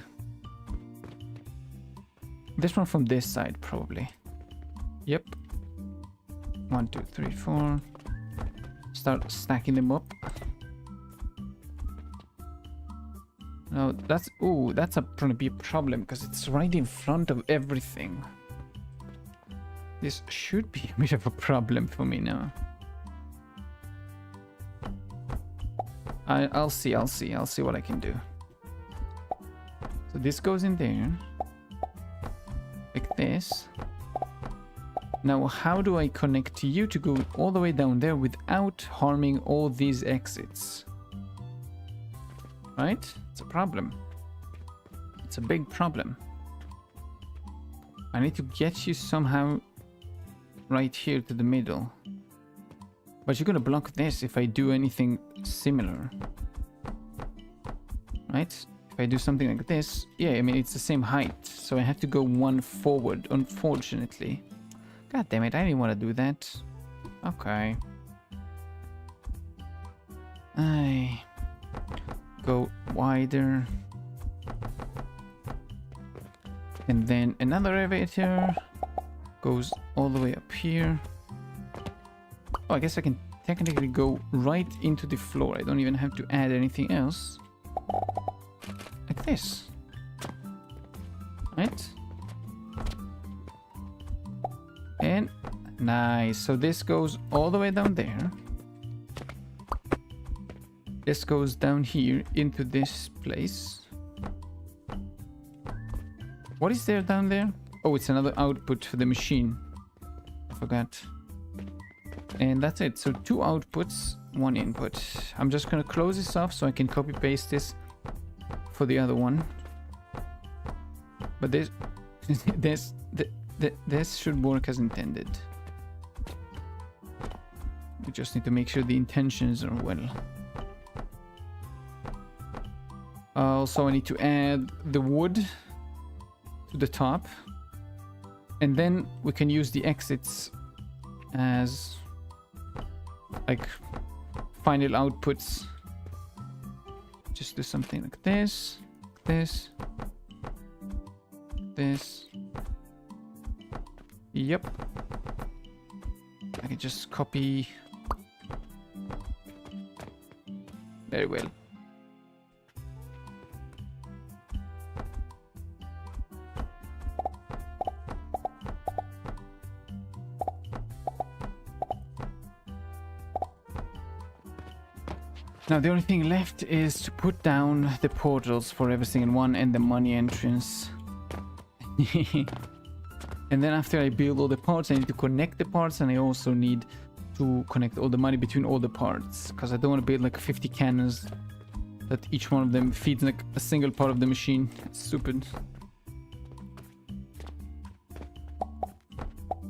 this one from this side, probably. Yep. 1, 2, 3, 4. Start stacking them up. Now that's... Ooh, that's gonna be a problem because it's right in front of everything. This should be a bit of a problem for me now. I'll see what I can do. So this goes in there. Like this. Now, how do I connect you to go all the way down there without harming all these exits? Right? It's a problem. It's a big problem. I need to get you somehow right here to the middle. But you're gonna block this if I do anything similar. Right? If I do something like this, yeah, I mean, it's the same height. So I have to go one forward, unfortunately. God damn it, I didn't want to do that. Okay. I go wider. And then another elevator goes all the way up here. Oh, I guess I can technically go right into the floor. I don't even have to add anything else. Like this. Right? And nice. So this goes all the way down there. This goes down here into this place. What is there down there? Oh, it's another output for the machine. I forgot. And that's it. So 2 outputs, 1 input. I'm just gonna close this off so I can copy paste this for the other one. But this should work as intended. We just need to make sure the intentions are well. Also, I need to add the wood to the top. And then we can use the exits as like final outputs. Just do something like this, this. Yep. I can just copy very well. Now the only thing left is to put down the portals for every single one and the money entrance. And then after I build all the parts, I need to connect the parts, and I also need to connect all the money between all the parts, because I don't want to build like 50 cannons that each one of them feeds like a single part of the machine. It's stupid.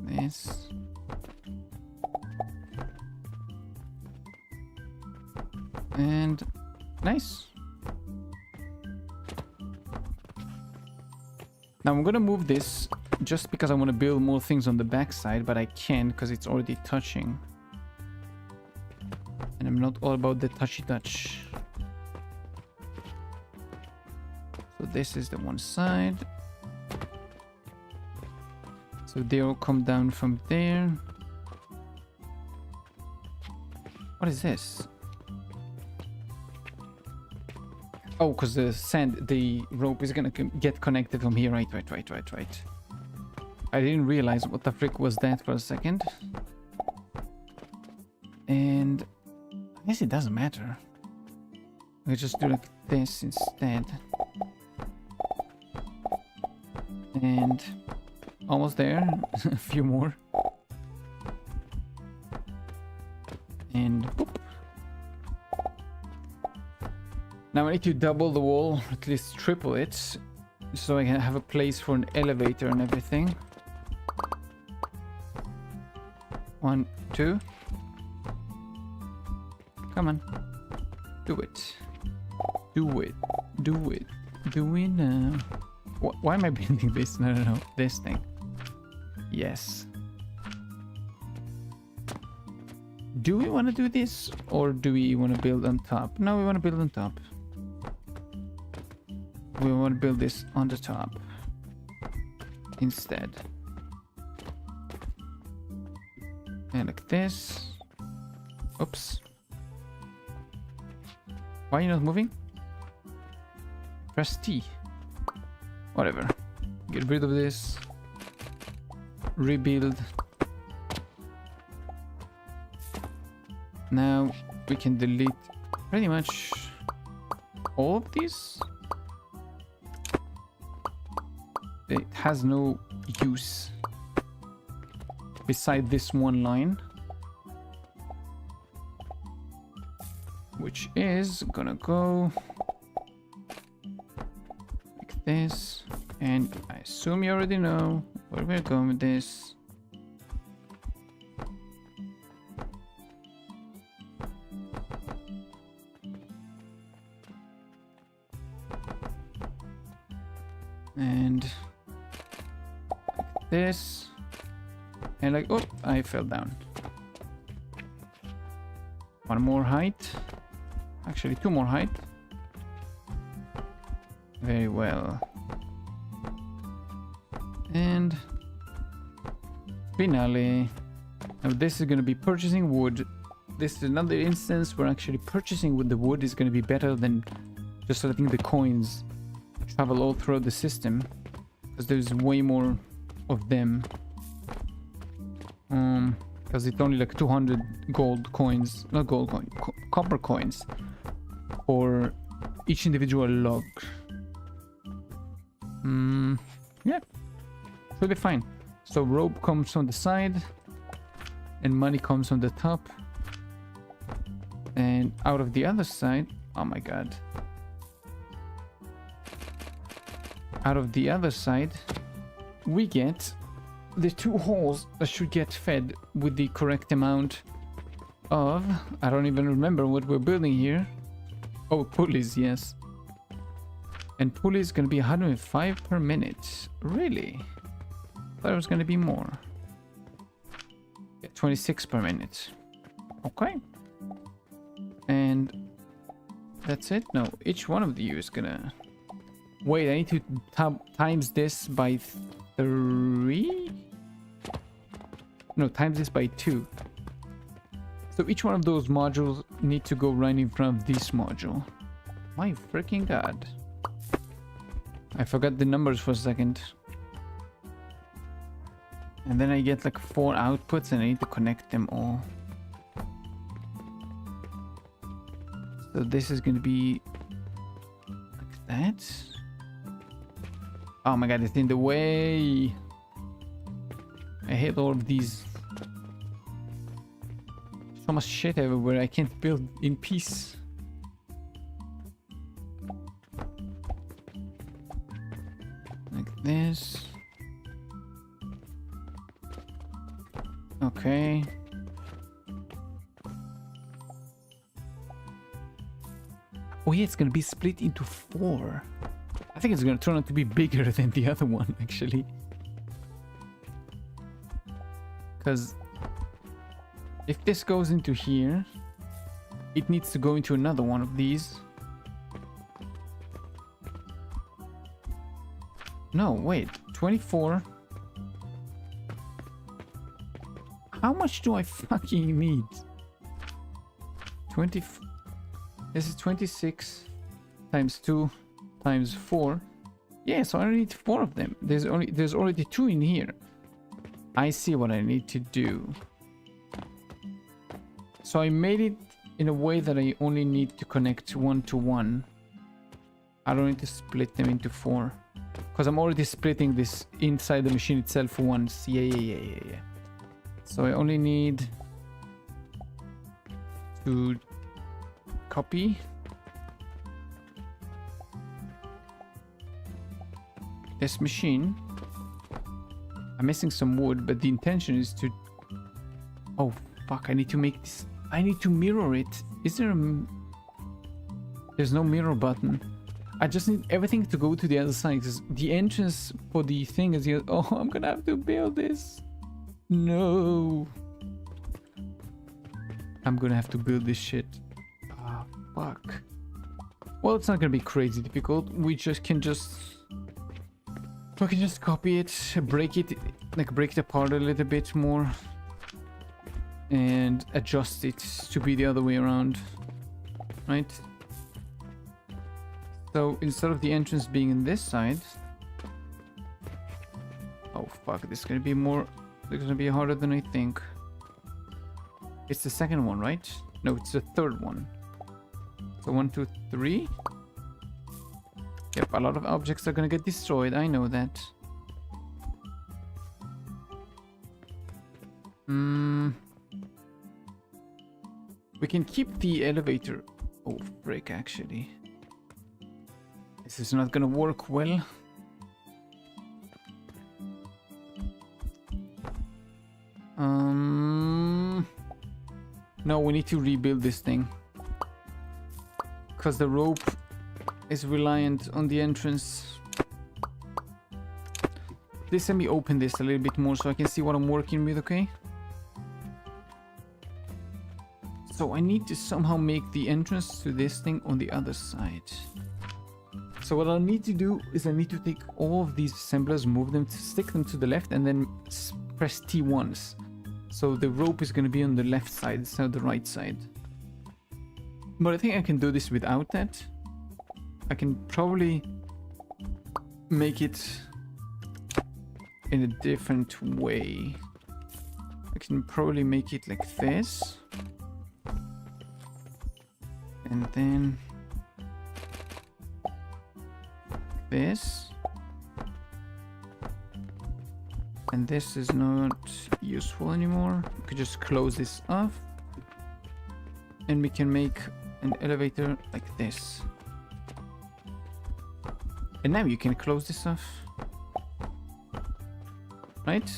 This. And nice. Now I'm gonna move this just because I want to build more things on the backside, but I can't because it's already touching. And I'm not all about the touchy touch. So this is the one side. So they all come down from there. What is this? Oh, because the rope is gonna get connected from here. Right. I didn't realize what the frick was that for a second. And I guess it doesn't matter. We just do like this instead. And almost there. A few more. And boop. Now I need to double the wall, at least triple it, so I can have a place for an elevator and everything. 1, 2. Come on. Do it. Do it. Do it. Do it now. Why am I building this? No. This thing. Yes. Do we want to do this? Or do we want to build on top? No, we want to build on top. We want to build this on the top. Instead. And like this. Oops. Why are you not moving? Press T. Whatever. Get rid of this. Rebuild. Now we can delete pretty much all of these. It has no use beside this one line, which is gonna go like this. And I assume you already know where we're going with this. And this. And like, oh, I fell down. One more height. Actually, 2 more height. Very well. And finale. Now this is going to be purchasing wood. This is another instance where actually purchasing with the wood is going to be better than just letting the coins travel all throughout the system, because there's way more of them. Because it's only like 200 gold coins, not gold coin, copper coins for each individual log. Yeah, should be fine. So rope comes from the side and money comes from the top, and out of the other side, oh my god, out of the other side we get the 2 holes that should get fed with the correct amount of, I don't even remember what we're building here. Oh, pulleys, yes. And pulley is going to be 105 per minute. Really? I thought it was going to be more. Yeah, 26 per minute. Okay. And that's it. No, each one of you is going to... Wait, I need to times this by 3? No, times this by 2. So each one of those modules need to go right in front of this module. My freaking god. I forgot the numbers for a second. And then I get like 4 outputs and I need to connect them all. So this is going to be like that. Oh my god, it's in the way. I hate all of these. So much shit everywhere, I can't build in peace. Like this. Okay. Oh yeah, it's gonna be split into 4. I think it's gonna turn out to be bigger than the other one, actually. Because if this goes into here, it needs to go into another one of these. No, wait. 24. How much do I fucking need? 20. This is 26 times 2 times 4. Yeah, so I need 4 of them. There's already 2 in here. I see what I need to do. So I made it in a way that I only need to connect 1 to 1. I don't need to split them into 4. Because I'm already splitting this inside the machine itself once. Yeah. So I only need to copy this machine. I'm missing some wood, but the intention is to... Oh, fuck, I need to make this... I need to mirror it. Is there a... There's no mirror button. I just need everything to go to the other side. Because the entrance for the thing is here. Oh, I'm gonna have to build this. No. I'm gonna have to build this shit. Ah, fuck. Well, it's not gonna be crazy difficult. We can just copy it, break it, like break it apart a little bit more. And adjust it to be the other way around. Right? So instead of the entrance being in this side... Oh fuck, this is gonna be more... It's gonna be harder than I think. It's the second one, right? No, it's the third one. So 1, 2, 3. Yep, a lot of objects are gonna get destroyed, I know that. We can keep the elevator... Oh, frick, actually. This is not gonna work well. No, we need to rebuild this thing. Because the rope is reliant on the entrance. Please let me open this a little bit more so I can see what I'm working with, okay? So I need to somehow make the entrance to this thing on the other side. So what I'll need to do is I need to take all of these assemblers, move them, stick them to the left, and then press T once. So the rope is going to be on the left side instead of the right side. But I think I can do this without that. I can probably make it in a different way. I can probably make it like this. And then... this. And this is not useful anymore. We could just close this off. And we can make an elevator like this. And now you can close this off. Right?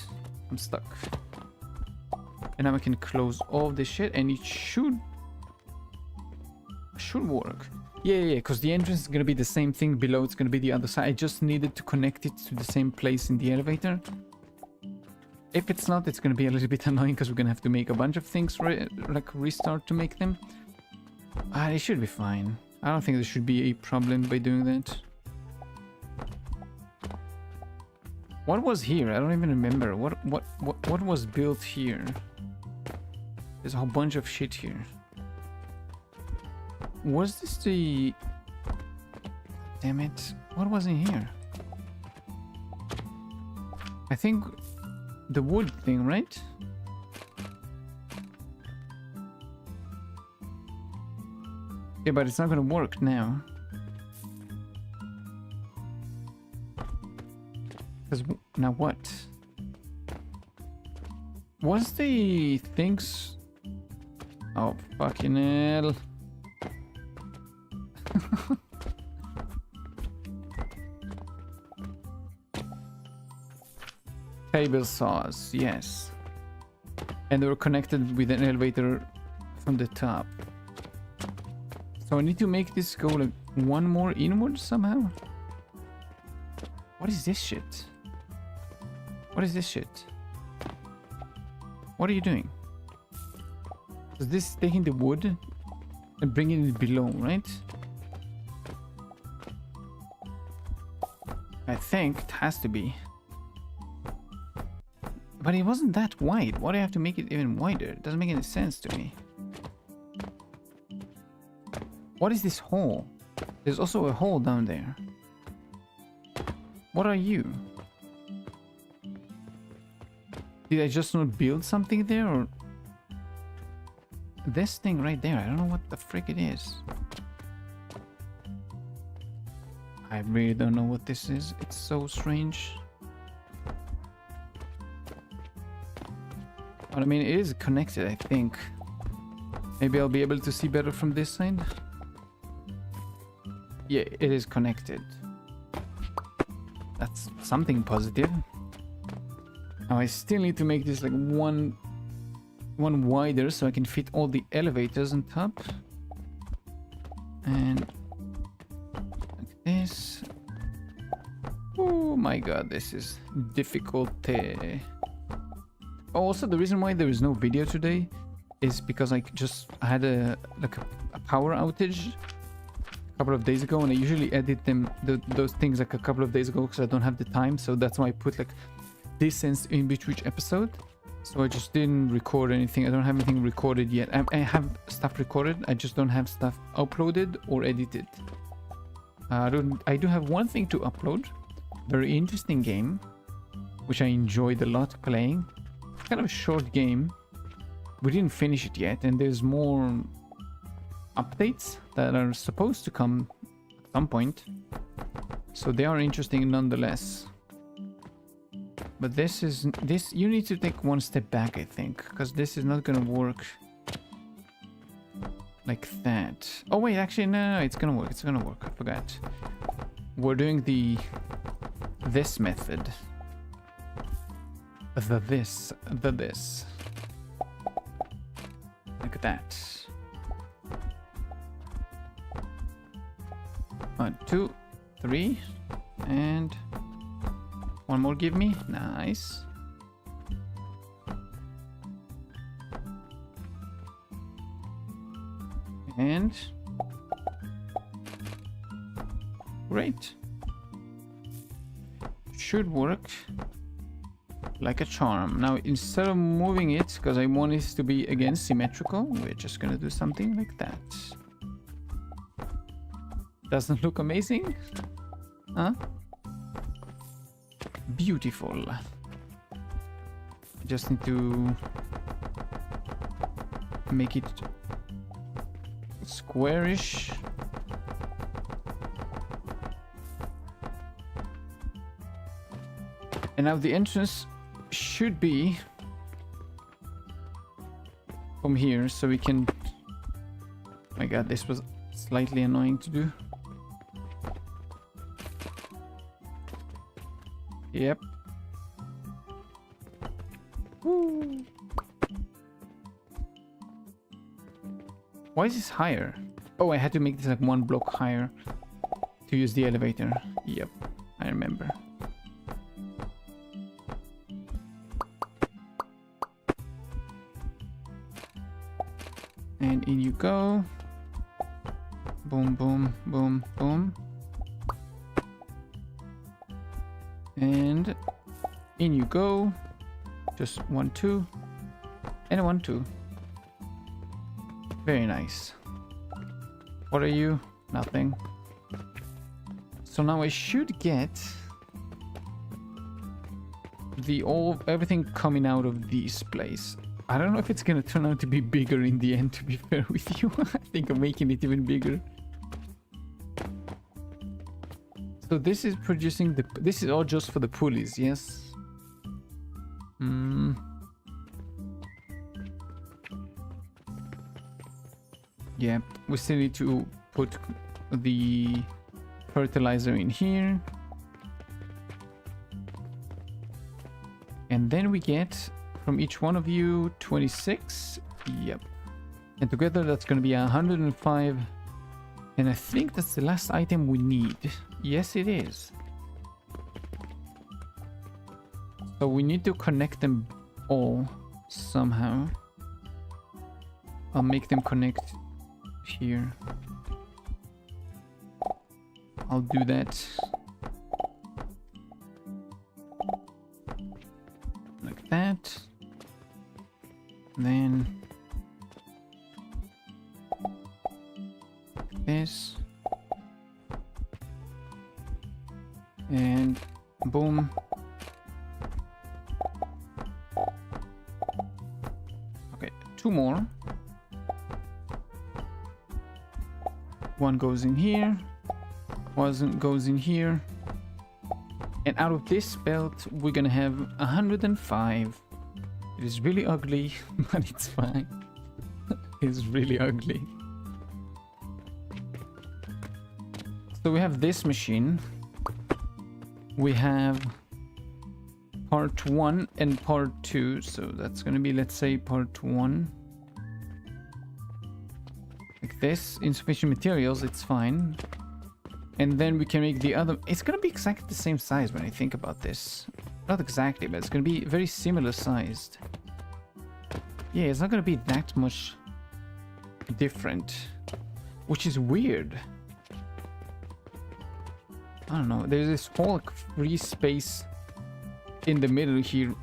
I'm stuck. And now I can close all this shit and it should work. Yeah, because the entrance is going to be the same thing below. It's going to be the other side. I just needed to connect it to the same place in the elevator. If it's not, it's going to be a little bit annoying because we're going to have to make a bunch of things, like restart to make them. It should be fine. I don't think there should be a problem by doing that. What was here? I don't even remember. What was built here? There's a whole bunch of shit here. Was this the... Damn it. What was in here? I think the wood thing, right? Yeah, but it's not gonna work now. Because now what? Was the things... Oh, fucking hell. Table saws, yes. And they were connected with an elevator from the top. So I need to make this go like one more inward somehow. What is this shit? What is this shit? What are you doing? Is this taking the wood and bringing it below, right? I think it has to be. But it wasn't that wide. Why do I have to make it even wider? It doesn't make any sense to me. What is this hole? There's also a hole down there. What are you? Did I just not build something there, or... This thing right there, I don't know what the frick it is. I really don't know what this is. It's so strange. But I mean, it is connected, I think. Maybe I'll be able to see better from this side. Yeah, it is connected. That's something positive. Now I still need to make this like one wider so I can fit all the elevators on top. And like this. Oh my god, this is difficult. Also, the reason why there is no video today is because I had a power outage a couple of days ago, and I usually edit those things like a couple of days ago because I don't have the time. So that's why I put like distance in between each episode. So I just didn't record anything. I don't have anything recorded yet. I have stuff recorded. I just don't have stuff uploaded or edited. I do have one thing to upload. Very interesting game, which I enjoyed a lot playing. Kind of a short game. We didn't finish it yet, and there's more updates that are supposed to come at some point. So they are interesting nonetheless. But this you need to take one step back, I think, because this is not gonna work like that. Oh wait, actually no, it's gonna work. It's gonna work. I forgot. We're doing this method. The this. Like that. 1, 2, 3, and one more. Give me. Nice. And great. Should work like a charm. Now, instead of moving it, because I want it to be again symmetrical, we're just gonna do something like that. Doesn't look amazing? Huh? Beautiful. I just need to make it squarish. And now the entrance should be from here, so we can... Oh my god, this was slightly annoying to do. Yep. Woo. Why is this higher? Oh, I had to make this like one block higher to use the elevator. Yep, I remember. And in you go. Boom, boom, boom, boom. And in you go. Just 1, 2. And a 1, 2. Very nice. What are you? Nothing. So now I should get everything coming out of this place. I don't know if it's gonna turn out to be bigger in the end, to be fair with you. I think I'm making it even bigger. So this is producing this is all just for the pulleys, yes? Yeah, we still need to put the fertilizer in here. And then we get from each one of you 26. Yep. And together that's going to be 105. And I think that's the last item we need. Yes, it is. So we need to connect them all somehow. I'll make them connect here. I'll do that. Like that. Then this. And boom. Okay, 2 more. One goes in here. One goes in here. And out of this belt, we're gonna have 105. It is really ugly, but it's fine. It's really ugly. So we have this machine. We have part 1 and part 2. So that's gonna be, let's say, part 1. Like this. Insufficient materials, it's fine. And then we can make the other... It's gonna be exactly the same size when I think about this. Not exactly, but it's gonna be very similar sized. Yeah, it's not gonna be that much different. Which is weird. I don't know. There's this whole free space in the middle here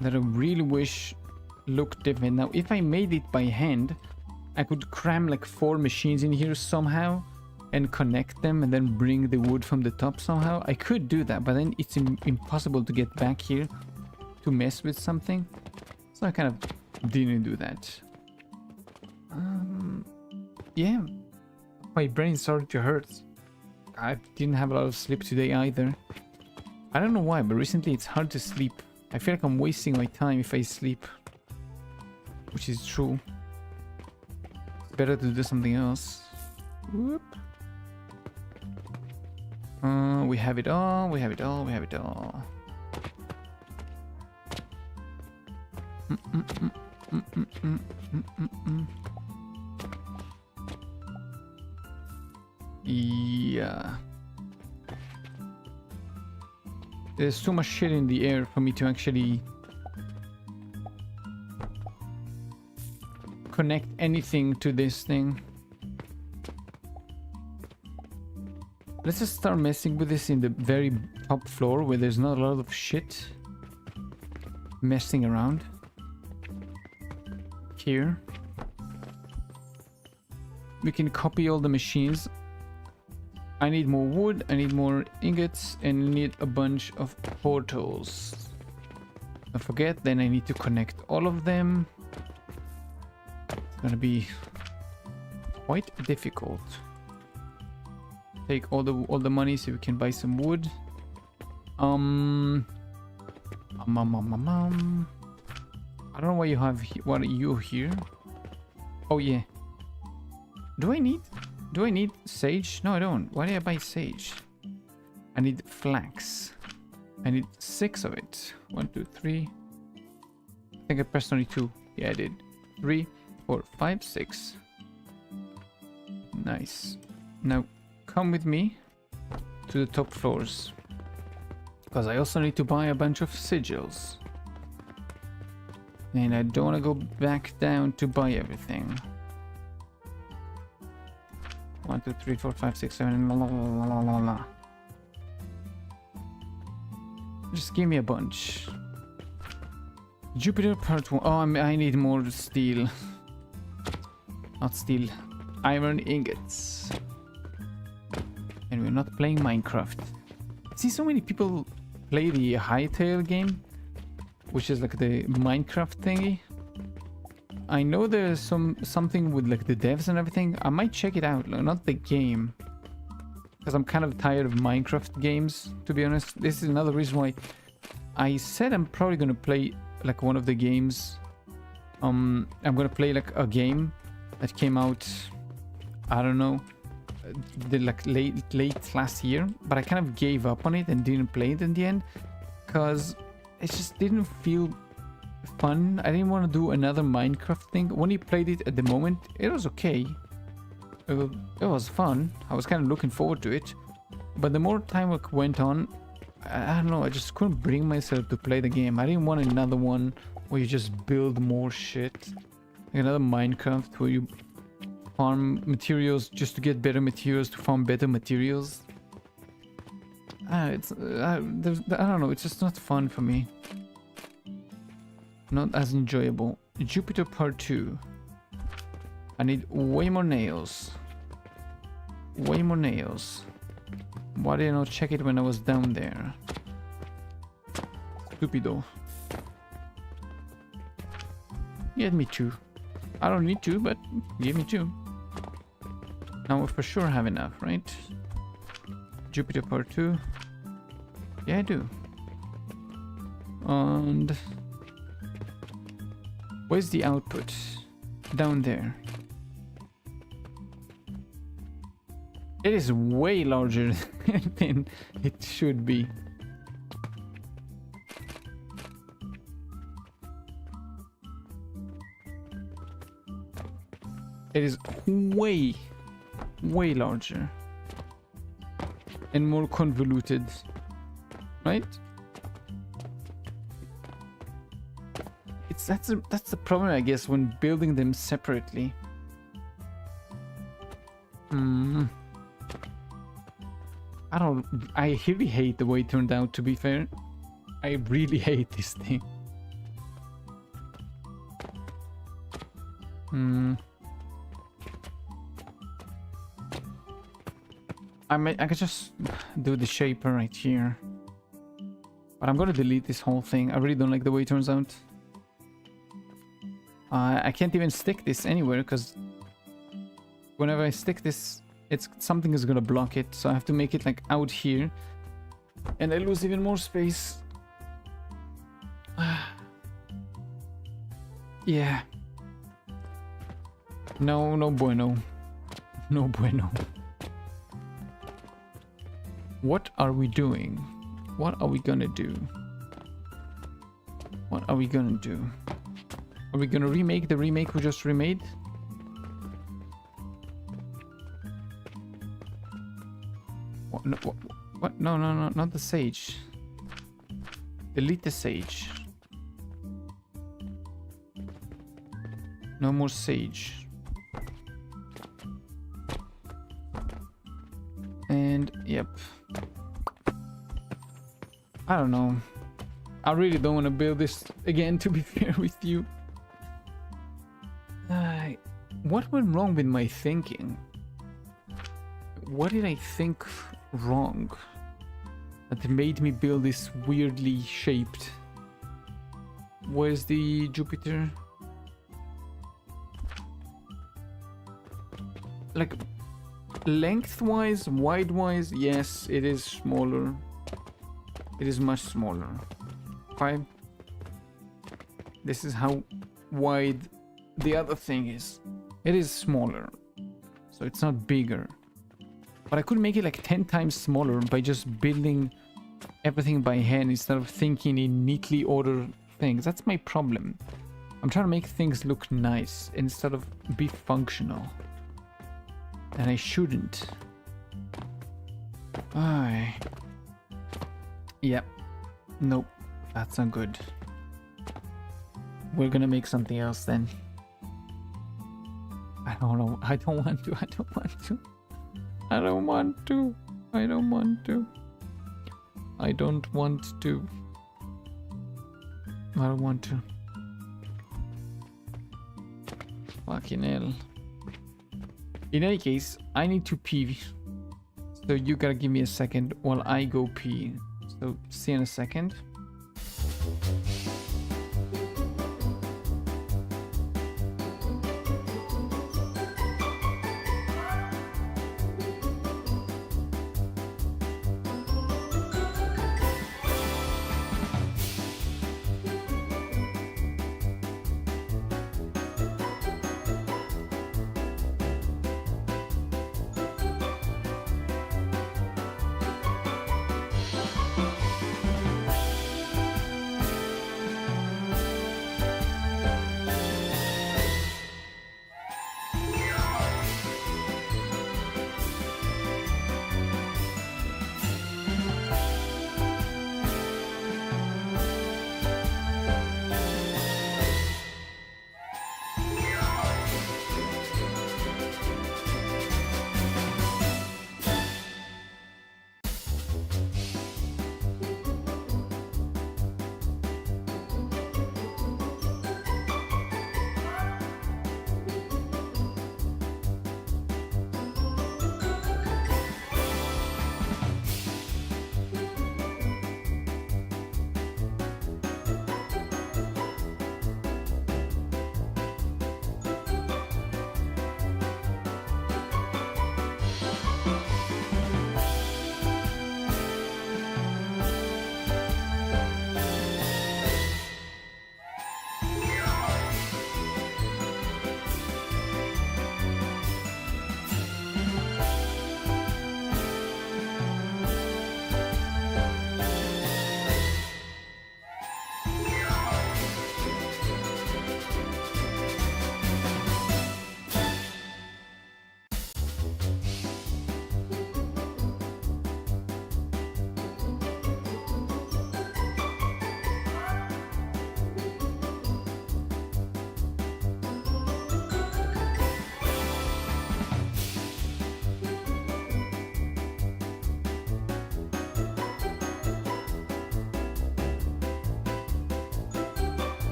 that I really wish looked different. Now, if I made it by hand, I could cram like 4 machines in here somehow and connect them and then bring the wood from the top somehow. I could do that, but then it's impossible to get back here to mess with something. So I kind of didn't do that. Yeah. My brain started to hurt. I didn't have a lot of sleep today either. I don't know why, but recently it's hard to sleep. I feel like I'm wasting my time if I sleep. Which is true. Better to do something else. Whoop. We have it all, we have it all, we have it all. Yeah. There's too much shit in the air for me to actually connect anything to this thing. Let's just start messing with this in the very top floor where there's not a lot of shit messing around. Here. We can copy all the machines. I need more wood, I need more ingots, and I need a bunch of portals. Don't forget, then I need to connect all of them. It's gonna be quite difficult. Take all the money so we can buy some wood. I don't know why you have what are you here? Oh yeah. Do I need sage? No, I don't. Why did I buy sage? I need flax. I need 6 of it. 1, 2, 3. I think I pressed only 2. Yeah, I did. 3, 4, 5, 6. Nice. Now come with me to the top floors, because I also need to buy a bunch of sigils, and I don't want to go back down to buy everything. 1, 2, 3, 4, 5, 6, 7. La, la, la, la, la. Just give me a bunch. Jupiter part 1. Oh, I need more steel. Not steel. Iron ingots. And we're not playing Minecraft. I see so many people play the Hytale game, which is like the Minecraft thingy. I know there's something with like the devs and everything. I might check it out, not the game, because I'm kind of tired of Minecraft games, to be honest. This is another reason why I said I'm probably gonna play like one of the games. I'm gonna play like a game that came out, I don't know, like late last year, but I kind of gave up on it and didn't play it in the end because it just didn't feel fun. I didn't want to do another Minecraft thing. When you played it at the moment, it was okay. It was fun. I was kind of looking forward to it, but the more time went on, I don't know, I just couldn't bring myself to play the game. I didn't want another one where you just build more shit. Like another Minecraft where you farm materials just to get better materials, to farm better materials. I don't know, it's just not fun for me. Not as enjoyable. Jupiter Part 2. I need way more nails. Way more nails. Why did I not check it when I was down there? Stupido. Get me 2. I don't need 2, but give me 2. Now we for sure have enough, right? Jupiter Part 2. Yeah, I do. And where's the output? Down there. It is way larger than it should be. It is way larger and more convoluted, right? That's the problem, I guess, when building them separately. I really hate the way it turned out, to be fair. I really hate this thing. I could just do the shaper right here. But I'm gonna delete this whole thing. I really don't like the way it turns out. I can't even stick this anywhere because whenever I stick this, something is gonna block it. So I have to make it like out here, and I lose even more space. Yeah. No bueno. No bueno. What are we doing? What are we gonna do? What are we gonna do? Are we gonna remake the remake we just remade? What? No, what? No, not the sage. Delete the sage. No more sage. And yep. I don't know. I really don't want to build this again, to be fair with you. What went wrong with my thinking? What did I think wrong that made me build this weirdly shaped? Where's the Jupiter? Like lengthwise, widewise, yes, it is smaller. It is much smaller. 5. This is how wide the other thing is. It is smaller, so it's not bigger. But I could make it like 10 times smaller by just building everything by hand instead of thinking in neatly ordered things. That's my problem. I'm trying to make things look nice instead of be functional. And I shouldn't. Yep. Nope. That's not good. We're gonna make something else then. I don't know. I don't want to. I don't want to. I don't want to. I don't want to. I don't want to. I don't want to. Fucking hell. In any case, I need to pee. So you gotta give me a second while I go pee. So see you in a second.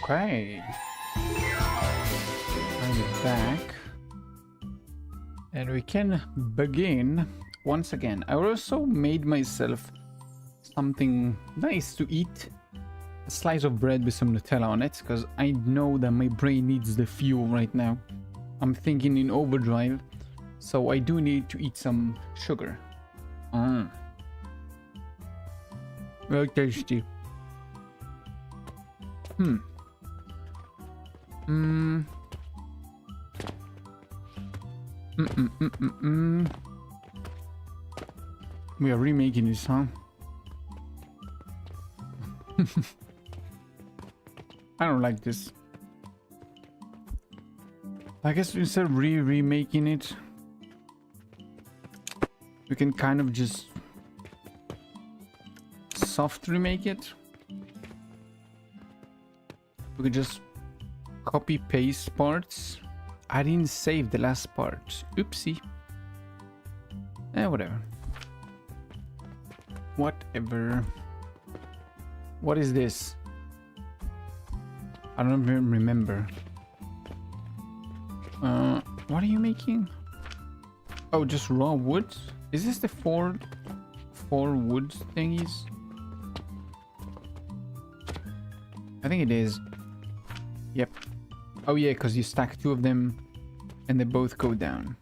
Okay. Bring it back. And we can begin once again. I also made myself something nice to eat. A slice of bread with some Nutella on it, because I know that my brain needs the fuel right now. I'm thinking in overdrive, so I do need to eat some sugar. Very tasty. We are remaking this, huh? I don't like this. I guess instead of remaking it, we can kind of just soft remake it. We could just copy paste parts. I didn't save the last part. Oopsie. Whatever. Whatever. What is this? I don't even remember. What are you making? Oh, just raw wood? Is this the four wood thingies? I think it is. Yep. Oh yeah, because you stack two of them and they both go down.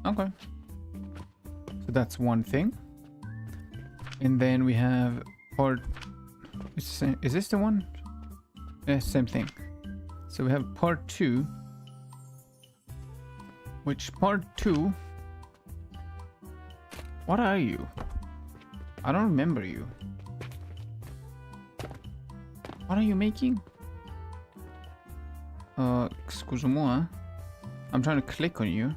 Okay. So that's one thing. And then we have part... Is this the one? Yeah, same thing. So we have part 2. Which part 2... What are you? I don't remember you. What are you making? Excuse-moi. I'm trying to click on you.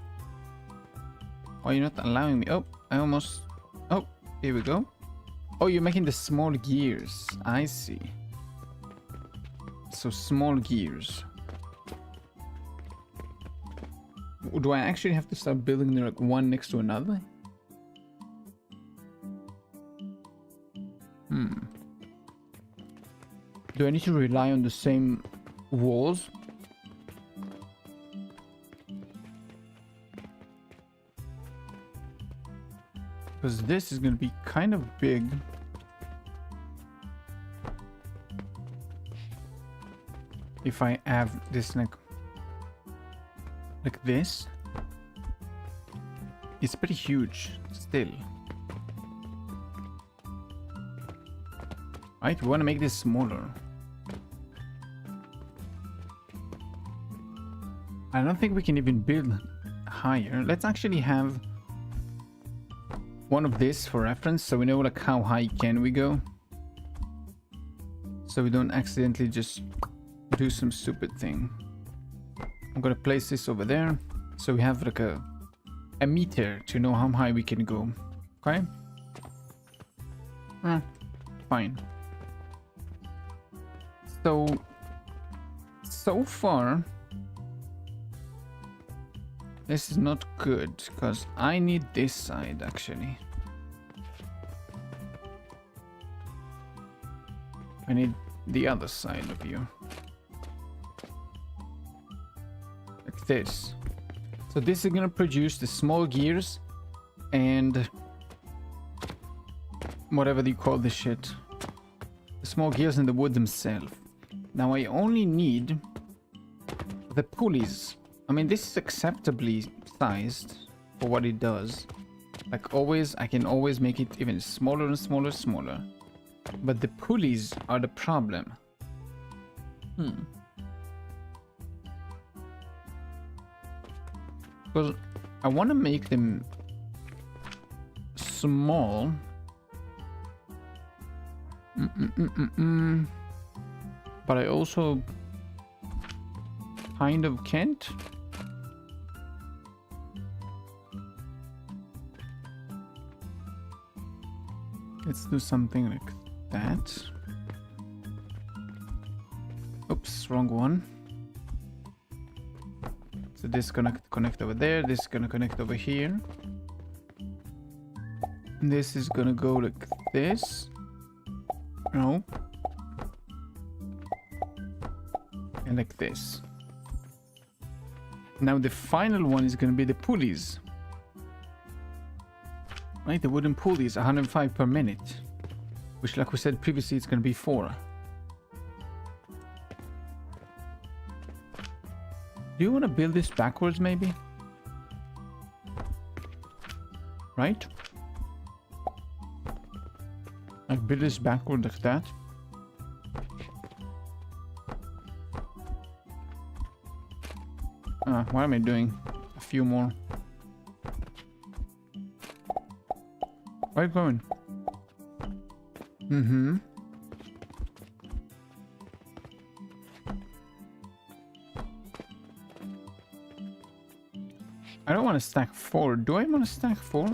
Why are you not allowing me? Oh, I almost... Oh, here we go. Oh, you're making the small gears. I see. So small gears. Do I actually have to start building them like one next to another? Do I need to rely on the same walls? Because this is going to be kind of big. If I have this like this. It's pretty huge still. Right, we want to make this smaller. I don't think we can even build higher. Let's actually have one of this for reference, so we know like how high can we go, so we don't accidentally just do some stupid thing. I'm gonna place this over there, so we have like a meter to know how high we can go. Okay. Fine. So far this is not good, because I need this side actually. I need the other side of you. Like this. So this is gonna produce the small gears and whatever you call this shit. The small gears and the wood themselves. Now I only need the pulleys. I mean, this is acceptably sized for what it does. Like always, I can always make it even smaller and smaller, smaller. But the pulleys are the problem. Because I want to make them small. But I also kind of can't. Let's do something like that. Oops, wrong one. So this gonna connect over there, this is gonna connect over here. And this is gonna go like this. No. like this. Now the final one is going to be the pulleys. Right, the wooden pulleys, 105 per minute. Which, like we said previously, it's going to be 4. Do you want to build this backwards, maybe? Right? Like, build this backward like that. What am I doing? A few more. Where are you going? Mm-hmm. I don't want to stack 4. Do I want to stack 4?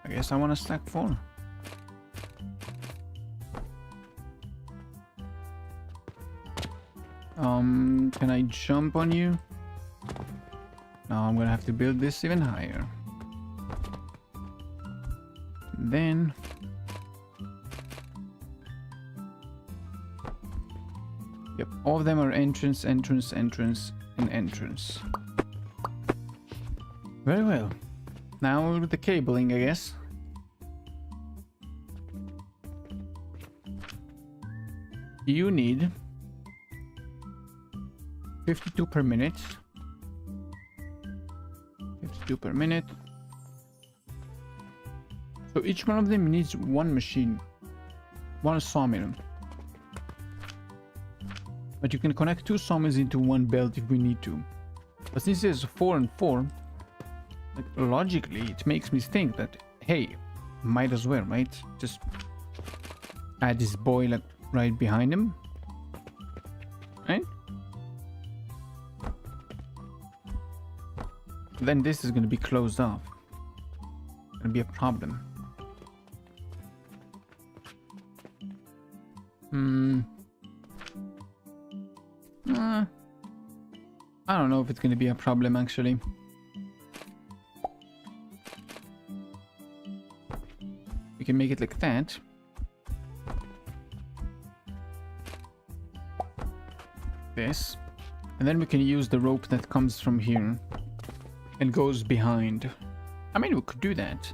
I guess I want to stack 4. Can I jump on you? No, I'm gonna have to build this even higher. Then yep, all of them are entrance, entrance, entrance, and entrance. Very well. Now with the cabling, I guess. You need 52 per minute. 52 per minute. So each one of them needs one machine, one sawmill. But you can connect 2 sawmills into one belt if we need to. But since there's 4 and 4, like, logically it makes me think that, hey, might as well, right? Just add this boy like right behind him, right? Then this is going to be closed off. It's going to be a problem. I don't know if it's going to be a problem, actually. We can make it like that. This. And then we can use the rope that comes from here and goes behind. I mean, we could do that.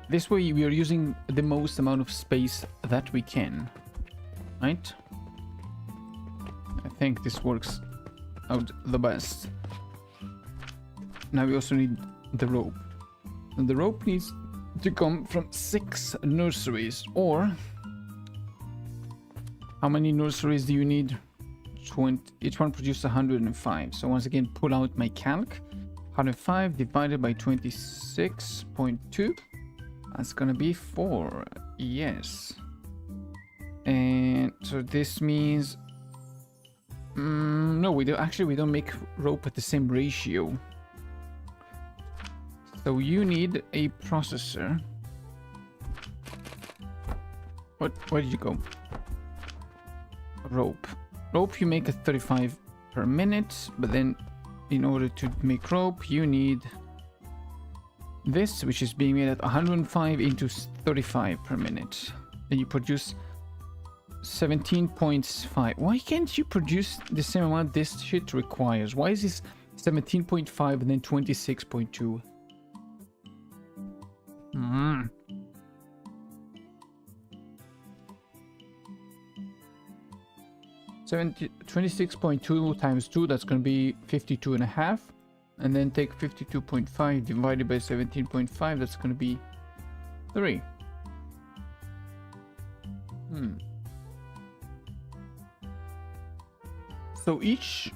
This way we are using the most amount of space that we can. Right? I think this works out the best. Now we also need the rope. And the rope needs to come from 6 nurseries, or how many nurseries do you need? 20. Each one produces 105. So once again, pull out my calc. 105 divided by 26.2. That's gonna be 4. Yes. And so this means no, we don't. Actually, we don't make rope at the same ratio. So you need a processor. Where did you go? Rope. Rope you make at 35 per minute, but then in order to make rope you need this, which is being made at 105 into 35 per minute. Then you produce 17.5. Why can't you produce the same amount this shit requires? Why is this 17.5 and then 26.2? 26.2 times 2, that's going to be 52.5. And then take 52.5 divided by 17.5, that's going to be 3. So each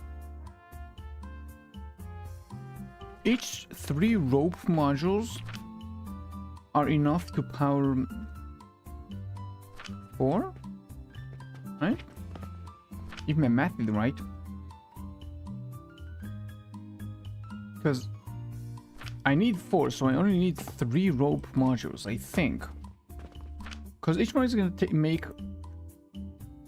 3 rope modules are enough to power 4, right? If my math is right. Because I need 4, so I only need 3 rope modules, I think. Because each one is going to make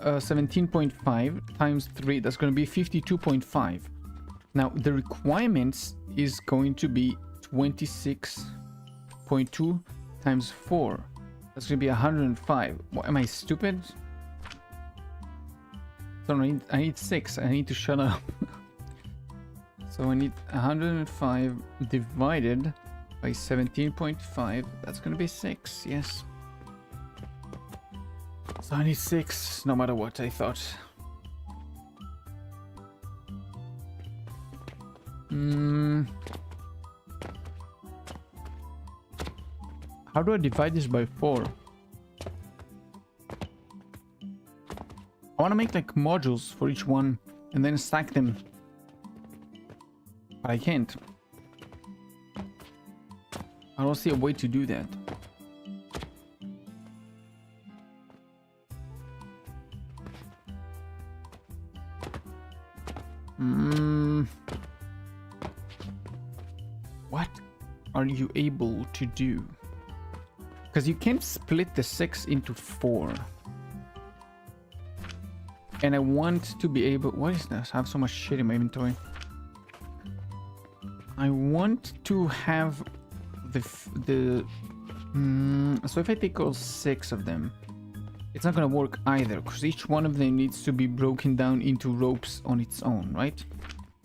17.5 times 3, that's going to be 52.5. Now the requirements is going to be 26.2 times 4. That's going to be 105. What, am I stupid? So I need 6. I need to shut up. So I need 105 divided by 17.5. That's gonna be 6, yes. So I need 6, no matter what I thought. How do I divide this by 4? I want to make like modules for each one and then stack them. But I can't. I don't see a way to do that. What are you able to do? Because you can't split the 6 into 4. And I want to be able... What is this? I have so much shit in my inventory. I want to have so if I take all 6 of them, it's not gonna work either, because each one of them needs to be broken down into ropes on its own, right?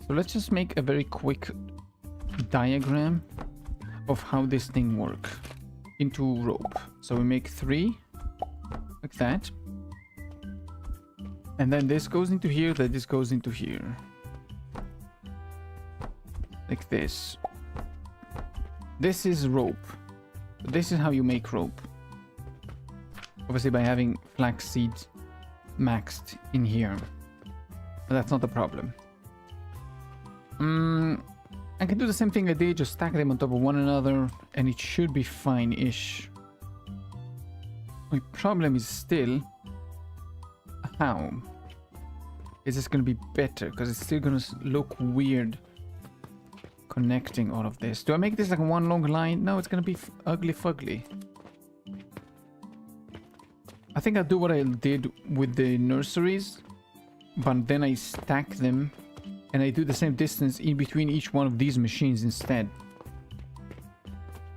So let's just make a very quick diagram of how this thing works into rope. So we make 3 like that, and then this goes into here, that this goes into here, like this. This is rope. This is how you make rope. Obviously by having flaxseed maxed in here. But that's not the problem. I can do the same thing I did, just stack them on top of one another, and it should be fine-ish. My problem is still... how? Is this gonna be better? Because it's still gonna look weird connecting all of this. Do I make this like one long line? No, it's gonna be ugly fugly. I think I'll do what I did with the nurseries, but then I stack them and I do the same distance in between each one of these machines instead.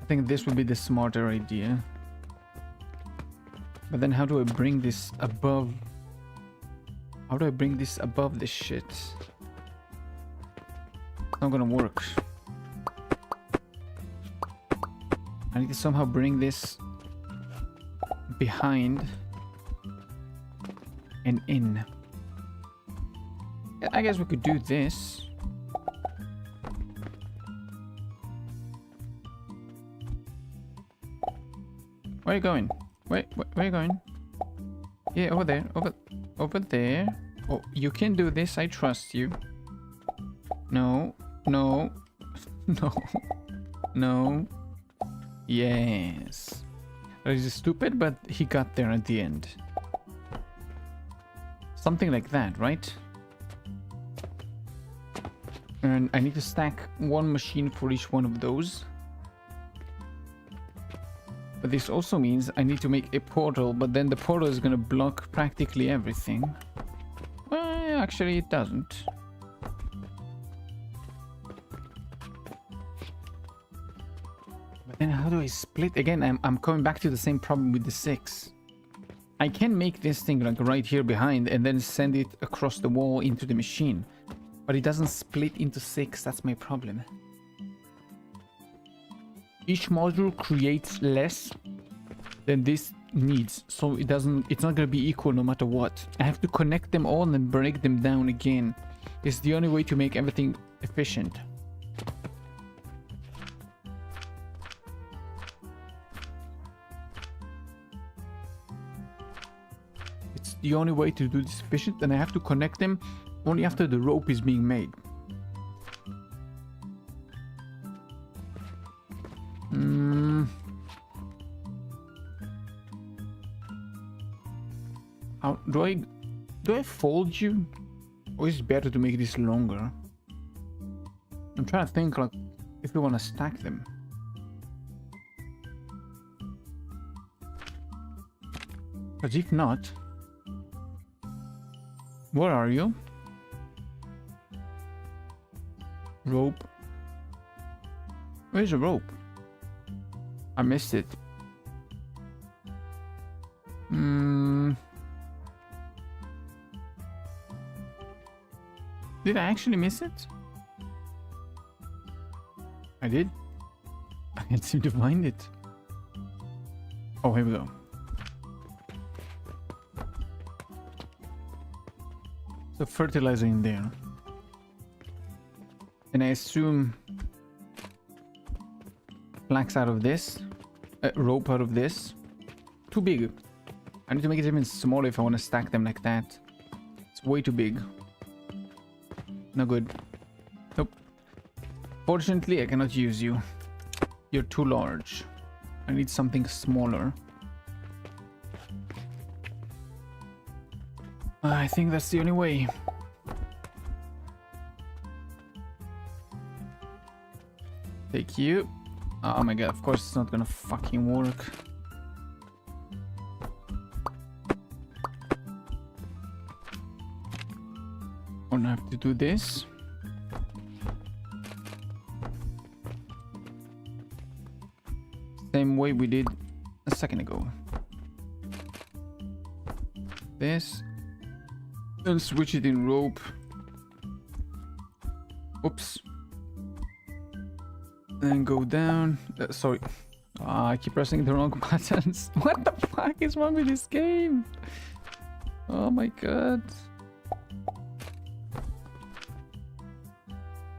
I think this would be the smarter idea. But then how do I bring this above? How do I bring this above this shit? Not gonna work. I need to somehow bring this behind and in. I guess we could do this. Where are you going? Where are you going? Yeah, over there. Over there. Oh, you can do this. I trust you. No. No. No. No. Yes. That is stupid, but he got there at the end. Something like that, right? And I need to stack one machine for each one of those. But this also means I need to make a portal, but then the portal is going to block practically everything. Well, actually it doesn't. But then how do I split? Again, I'm coming back to the same problem with the 6. I can make this thing like right here behind and then send it across the wall into the machine. But it doesn't split into 6, that's my problem. Each module creates less than this needs, so it's not gonna be equal no matter what. I have to connect them all and then break them down again. It's the only way to make everything efficient. It's the only way to do this efficient, and I have to connect them only after the rope is being made. How do I fold you? Or is it better to make this longer? I'm trying to think like if we want to stack them. Because if not, where are you? Rope. Where's the rope? I missed it. Did I actually miss it? I did. I can't seem to find it. Oh, here we go. So fertilizer in there. And I assume flax out of this. Rope out of this. Too big. I need to make it even smaller if I want to stack them like that. It's way too big. No good. Nope. Fortunately, I cannot use you. You're too large. I need something smaller. I think that's the only way. Take you. Oh my god, of course it's not gonna fucking work. I'm gonna have to do this. Same way we did a second ago. This. Then switch it in rope. Oops. Then go down. Sorry. I keep pressing the wrong buttons. What the fuck is wrong with this game? Oh my god.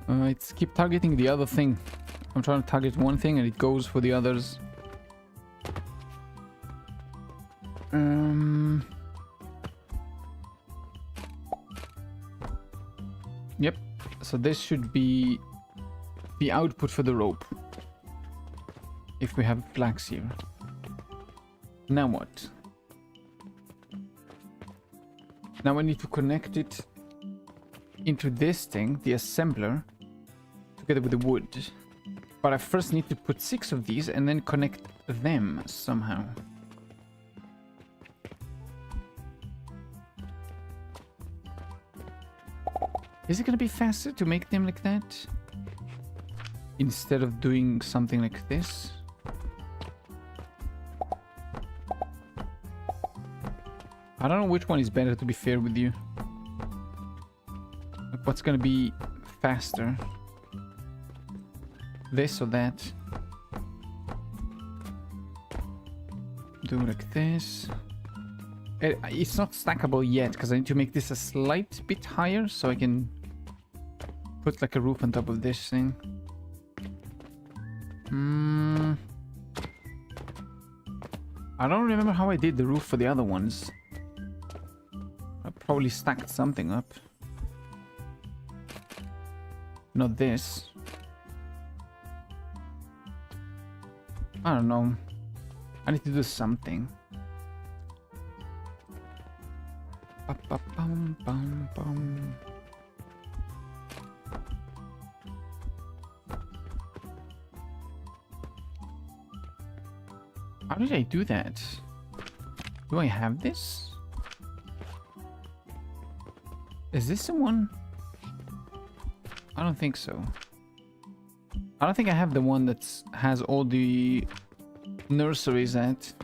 It's keep targeting the other thing. I'm trying to target one thing and it goes for the others. Yep. So this should be the output for the rope. If we have flax here. Now what? Now I need to connect it into this thing, the assembler, together with the wood. But I first need to put 6 of these and then connect them somehow. Is it gonna be faster to make them like that? Instead of doing something like this? I don't know which one is better, to be fair with you. Like, what's gonna be faster? This or that? Do it like this. It's not stackable yet, because I need to make this a slight bit higher, so I can put like a roof on top of this thing. I don't remember how I did the roof for the other ones. I probably stacked something up. Not this. I don't know. I need to do something. Ba-ba-bum-bum-bum. How did I do that? Do I have this? Is this the one? I don't think so. I don't think I have the one that has all the nurseries at.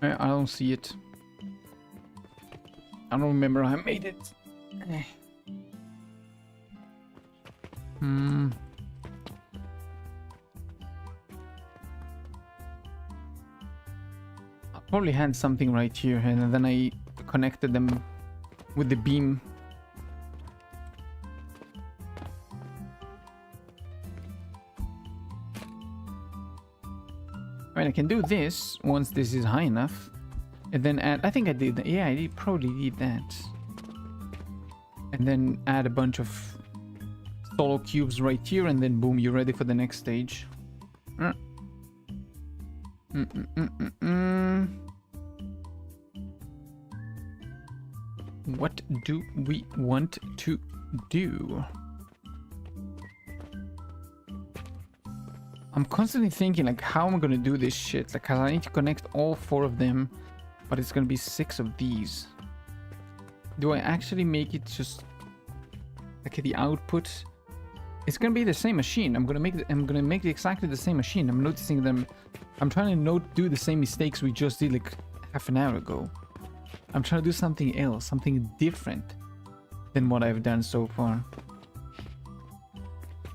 I don't see it. I don't remember how I made it. I probably had something right here and then I connected them with the beam. I mean, I can do this once this is high enough. And then add... I think I did that. Yeah, I probably did that. And then add a bunch of solo cubes right here. And then boom, you're ready for the next stage. What do we want to do? I'm constantly thinking, like, how am I gonna do this shit? Like, 'cause I need to connect all 4 of them, but it's gonna be 6 of these. Do I actually make it just like the output? It's gonna be the same machine. I'm gonna make exactly the same machine. I'm noticing them. I'm trying to do the same mistakes we just did like half an hour ago. I'm trying to do something else, something different than what I've done so far.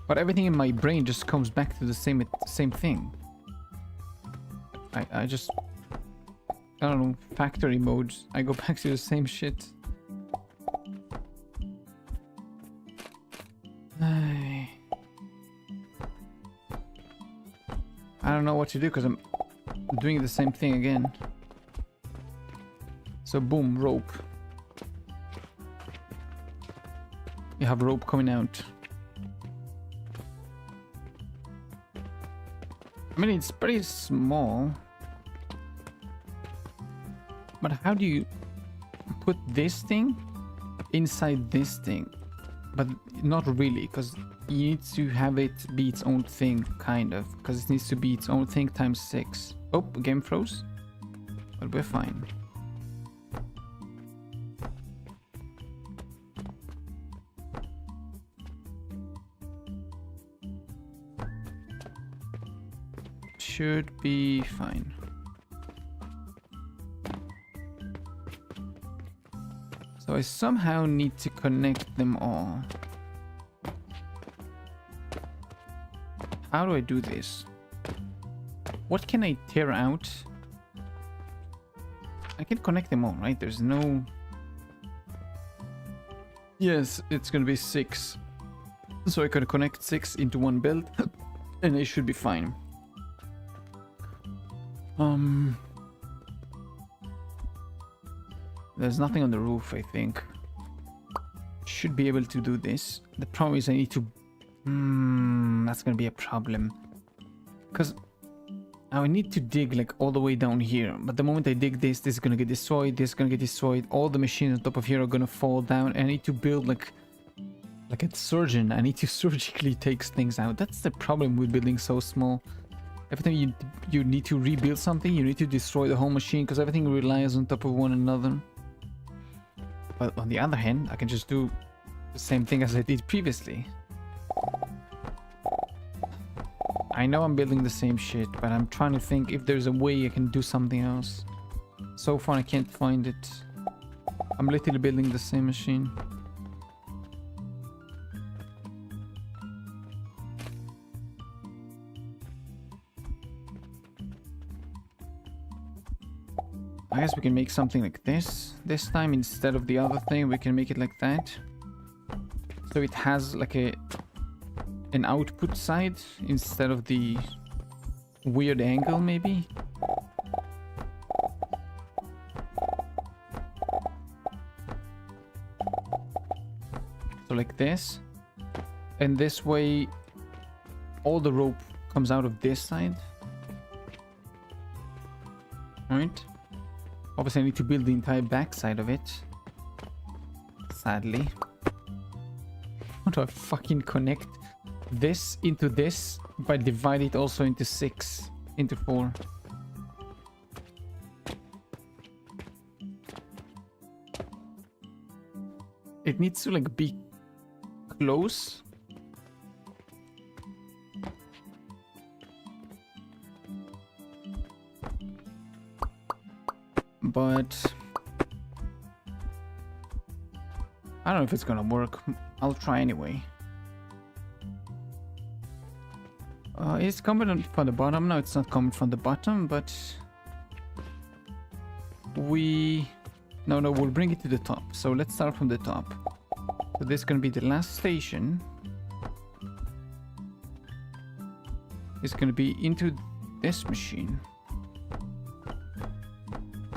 But everything in my brain just comes back to the same thing. I just, I don't know, factory modes. I go back to the same shit. I don't know what to do because I'm doing the same thing again. So boom, rope. You have rope coming out. I mean, it's pretty small. But how do you put this thing inside this thing? But not really, because you need to have it be its own thing, kind of. Because it needs to be its own thing times 6. Oh, game froze. But we're fine. Should be fine. So I somehow need to connect them all. How do I do this? What can I tear out? I can connect them all, right? There's no... Yes, it's gonna be 6. So I can connect 6 into one build and it should be fine. There's nothing on the roof, I think. Should be able to do this. The problem is I need to... that's gonna be a problem. Because I need to dig like all the way down here. But the moment I dig this, this is gonna get destroyed, this is gonna get destroyed. All the machines on top of here are gonna fall down. And I need to build like a surgeon. I need to surgically take things out. That's the problem with building so small. Every time you need to rebuild something, you need to destroy the whole machine because everything relies on top of one another. But on the other hand, I can just do the same thing as I did previously. I know I'm building the same shit, but I'm trying to think if there's a way I can do something else. So far I can't find it. I'm literally building the same machine. I guess we can make something like this. This time, instead of the other thing, we can make it like that. So it has like an output side instead of the weird angle, maybe. So like this. And this way, all the rope comes out of this side. Alright. Obviously, I need to build the entire back side of it. Sadly. How do I fucking connect this into this, but divide it also into 6, into 4? It needs to like be close. But I don't know if it's gonna work. I'll try anyway. It's coming from the bottom. No, it's not coming from the bottom, but no, we'll bring it to the top. So let's start from the top. So this is gonna be the last station. It's gonna be into this machine.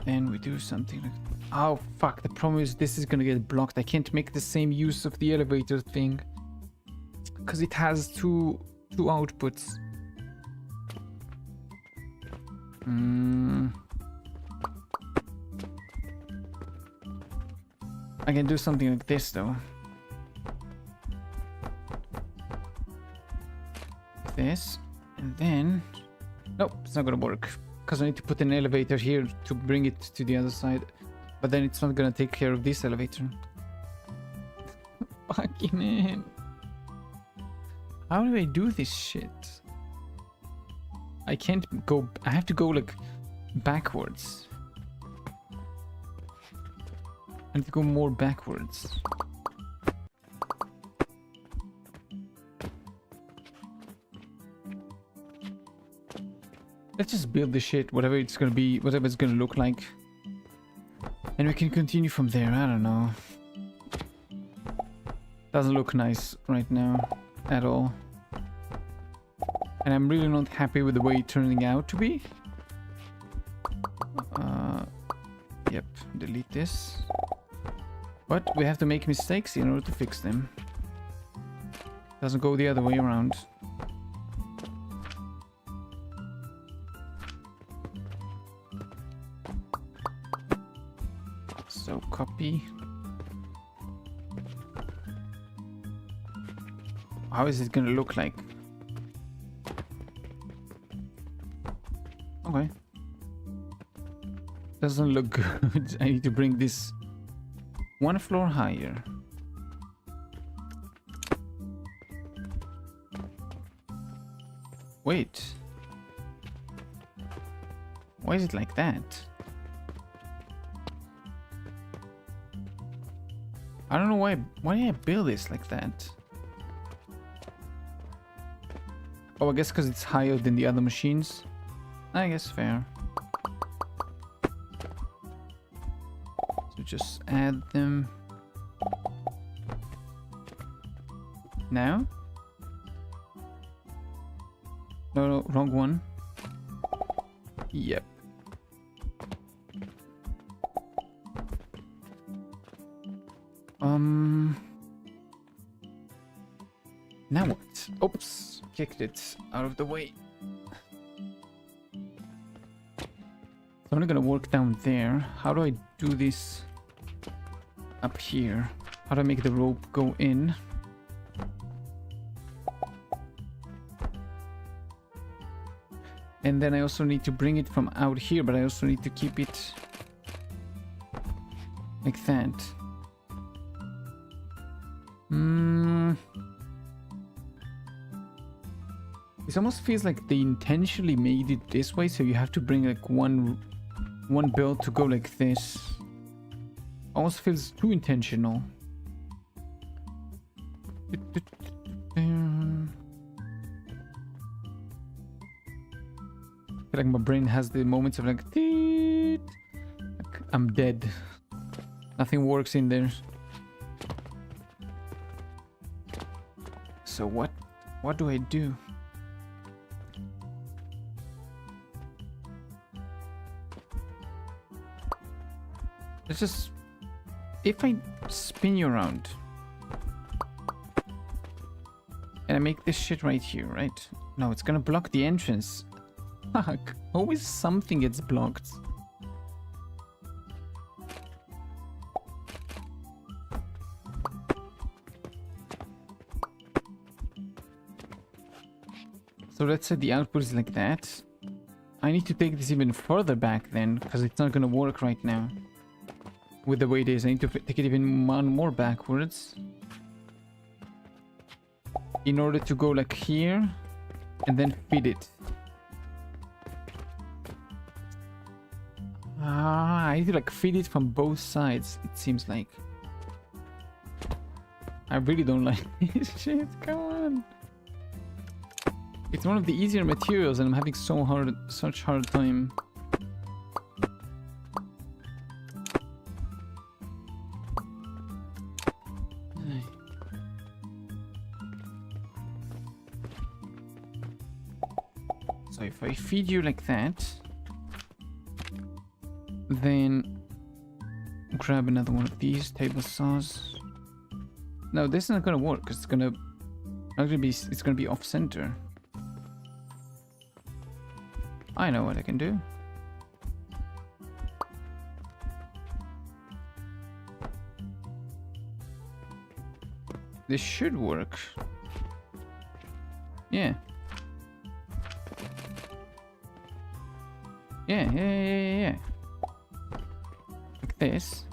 Then we do something like... Oh, fuck. The problem is this is gonna get blocked. I can't make the same use of the elevator thing. Because it has two outputs. I can do something like this, though. This. And then... Nope, it's not gonna work. Because I need to put an elevator here to bring it to the other side. But then it's not gonna take care of this elevator. Fucking man. How do I do this shit? I can't go... I have to go like backwards. I need to go more backwards. Let's just build the shit, whatever it's gonna be, whatever it's gonna look like. And we can continue from there, I don't know. Doesn't look nice right now, at all. And I'm really not happy with the way it's turning out to be. Yep, delete this. But we have to make mistakes in order to fix them. Doesn't go the other way around. So copy. How is it gonna look like? Okay. Doesn't look good. I need to bring this one floor higher. Wait. Why is it like that? I don't know why I build this like that. Oh, I guess because it's higher than the other machines. I guess fair. So just add them. Now? No, wrong one. Yep. Now what? Oops, kicked it out of the way. So I'm not gonna work down there. How do I do this up here? How do I make the rope go in? And then I also need to bring it from out here, but I also need to keep it like that. It almost feels like they intentionally made it this way, so you have to bring like one belt to go like this. Almost feels too intentional. I feel like my brain has the moments of like I'm dead. Nothing works in there. So what do I do? Let's just... If I spin you around and I make this shit right here, right? No, it's gonna block the entrance. Fuck. Always something gets blocked. So let's say the output is like that. I need to take this even further back then, because it's not gonna work right now. With the way it is, I need to take it even one more backwards. In order to go like here, and then feed it. Ah, I need to like feed it from both sides, it seems like. I really don't like this shit, come on. It's one of the easier materials and I'm having such hard time. So if I feed you like that, then grab another one of these table saws. No, this is not gonna work because it's gonna be off center. I know what I can do. This should work. Yeah. Yeah. Like this.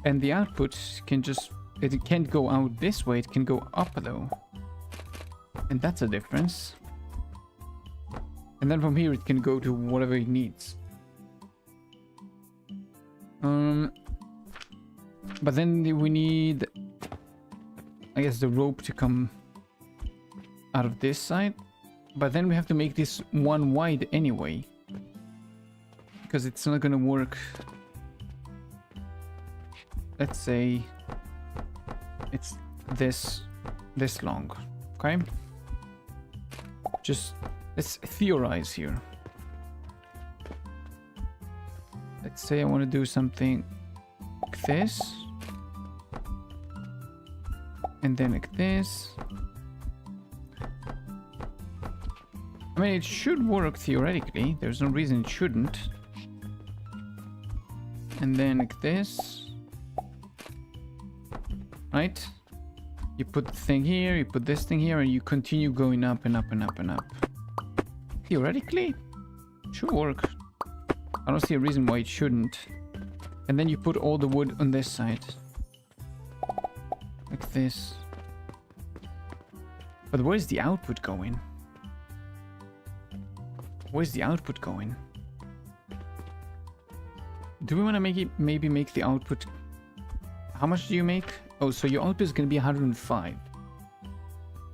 And the output can just... It can't go out this way, it can go up though. And that's a difference. And then from here it can go to whatever it needs. But then we need, I guess, the rope to come out of this side. But then we have to make this one wide anyway, because it's not gonna work. Let's say it's this long, okay? Just let's theorize here. Let's say I want to do something like this, and then like this. I mean, it should work theoretically. There's no reason it shouldn't. And then like this. Right? You put the thing here, you put this thing here, and you continue going up and up and up and up. Theoretically, should work. I don't see a reason why it shouldn't. And then you put all the wood on this side. Like this. But where's the output going? Where's the output going? Do we want to make it, maybe make the output... How much do you make? Oh, so your output is going to be 105.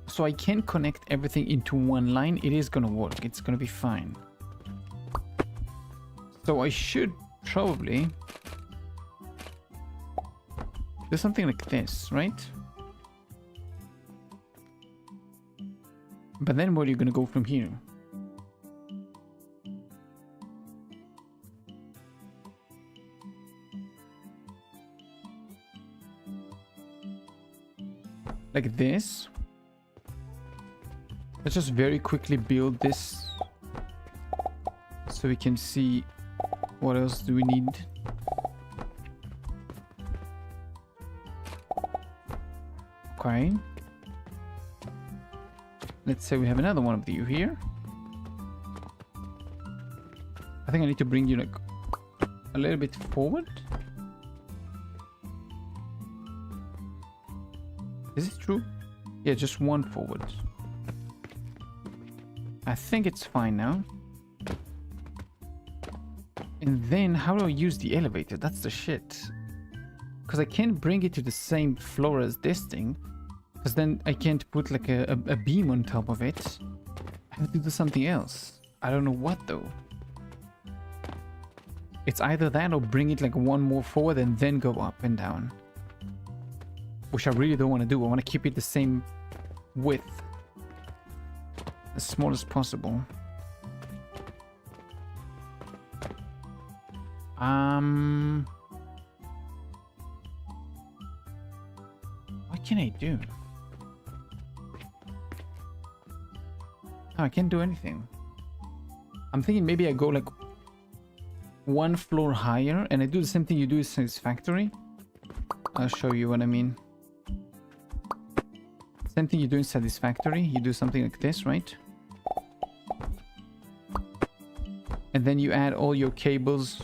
So I can connect everything into one line. It is going to work. It's going to be fine. So I should probably do something like this, right? But then where are you going to go from here? Like this. Let's just very quickly build this so we can see what else do we need. Okay. Let's say we have another one of you here. I think I need to bring you like a little bit forward. Is it true? Yeah, just one forward. I think it's fine now. And then how do I use the elevator? That's the shit. Because I can't bring it to the same floor as this thing. Because then I can't put like a beam on top of it. I have to do something else. I don't know what though. It's either that or bring it like one more forward and then go up and down. Which I really don't want to do. I want to keep it the same width. As small as possible. What can I do? Oh, I can't do anything. I'm thinking maybe I go like one floor higher and I do the same thing you do in Satisfactory. I'll show you what I mean. Same thing you do in Satisfactory. You do something like this, right? And then you add all your cables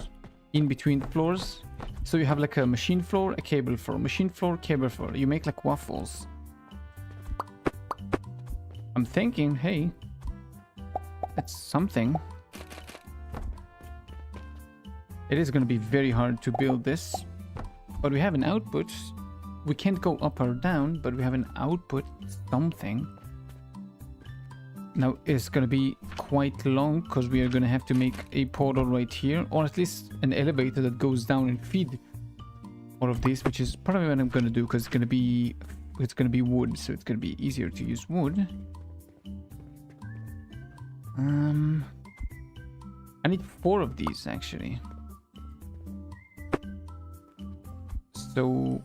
in between floors. So you have like a machine floor, a cable floor, machine floor, cable floor. You make like waffles. I'm thinking, hey, that's something. It is going to be very hard to build this, but we have an output. We can't go up or down, but we have an output something. Now it's going to be quite long because we are going to have to make a portal right here, or at least an elevator that goes down and feed all of this, which is probably what I'm going to do because it's going to be wood, so it's going to be easier to use wood. I need 4 of these actually. So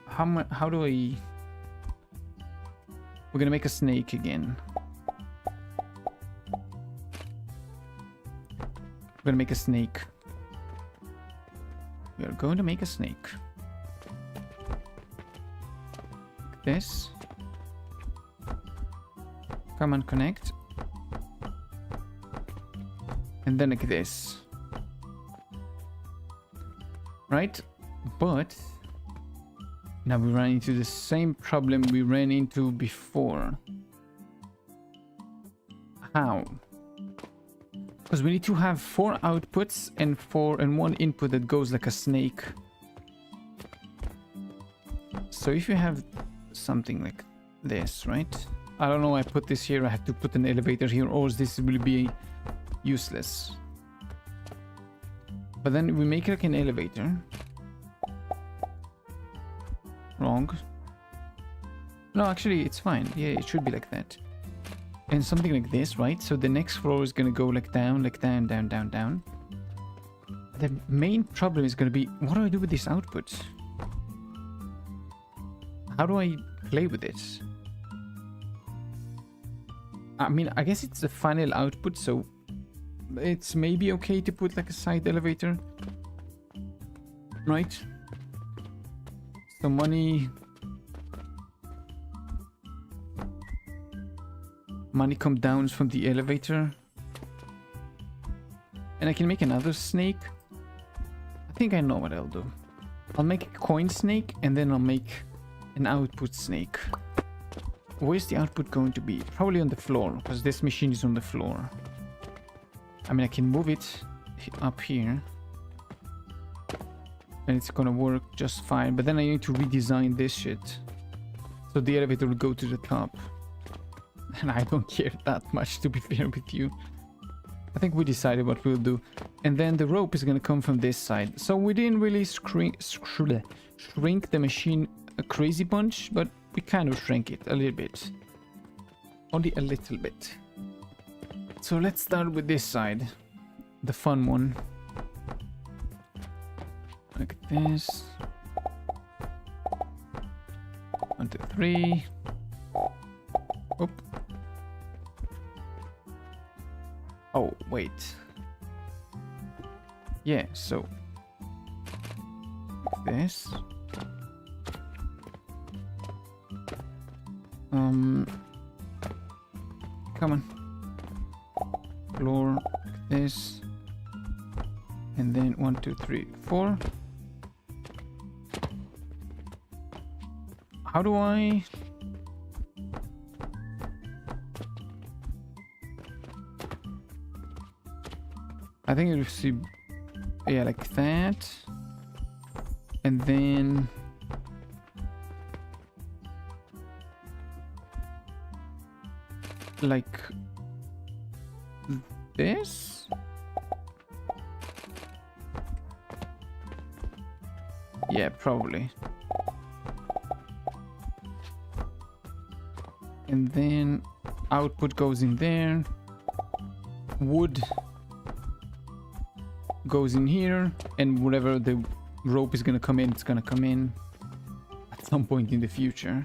how do I... We're gonna make a snake again. We're gonna make a snake. We are going to make a snake. Like this. Come on, connect. And then like this. Right? But now we run into the same problem we ran into before. How? Because we need to have 4 outputs and 1 input that goes like a snake. So if you have something like this, right? I don't know why I put this here. I have to put an elevator here, or this will be useless. But then we make like an elevator. Wrong. No, actually, it's fine. Yeah, it should be like that. And something like this, right? So the next floor is gonna go like down, down, down, down. The main problem is gonna be, what do I do with this output? How do I play with it? I mean, I guess it's the final output, so it's maybe okay to put like a side elevator, right? So money come down from the elevator, and I can make another snake. I think I know what I'll do. I'll make a coin snake, and then I'll make an output snake. Where's the output going to be? Probably on the floor, because this machine is on the floor. I mean, I can move it up here, and it's gonna work just fine. But then I need to redesign this shit, so the elevator will go to the top. And I don't care that much, to be fair with you. I think we decided what we'll do. And then the rope is gonna come from this side. So we didn't really shrink the machine a crazy bunch, but we kind of shrank it a little bit. Only a little bit. So let's start with this side. The fun one. Like this. 1, 2, 3. Oop. Oh, wait. Yeah, so like this. Come on. Floor like this. And then 1, 2, 3, 4. How do I... I think it should see, yeah, like that, and then like this. Yeah, probably. And then output goes in there. Wood goes in here, and whatever the rope is gonna come in, it's gonna come in at some point in the future.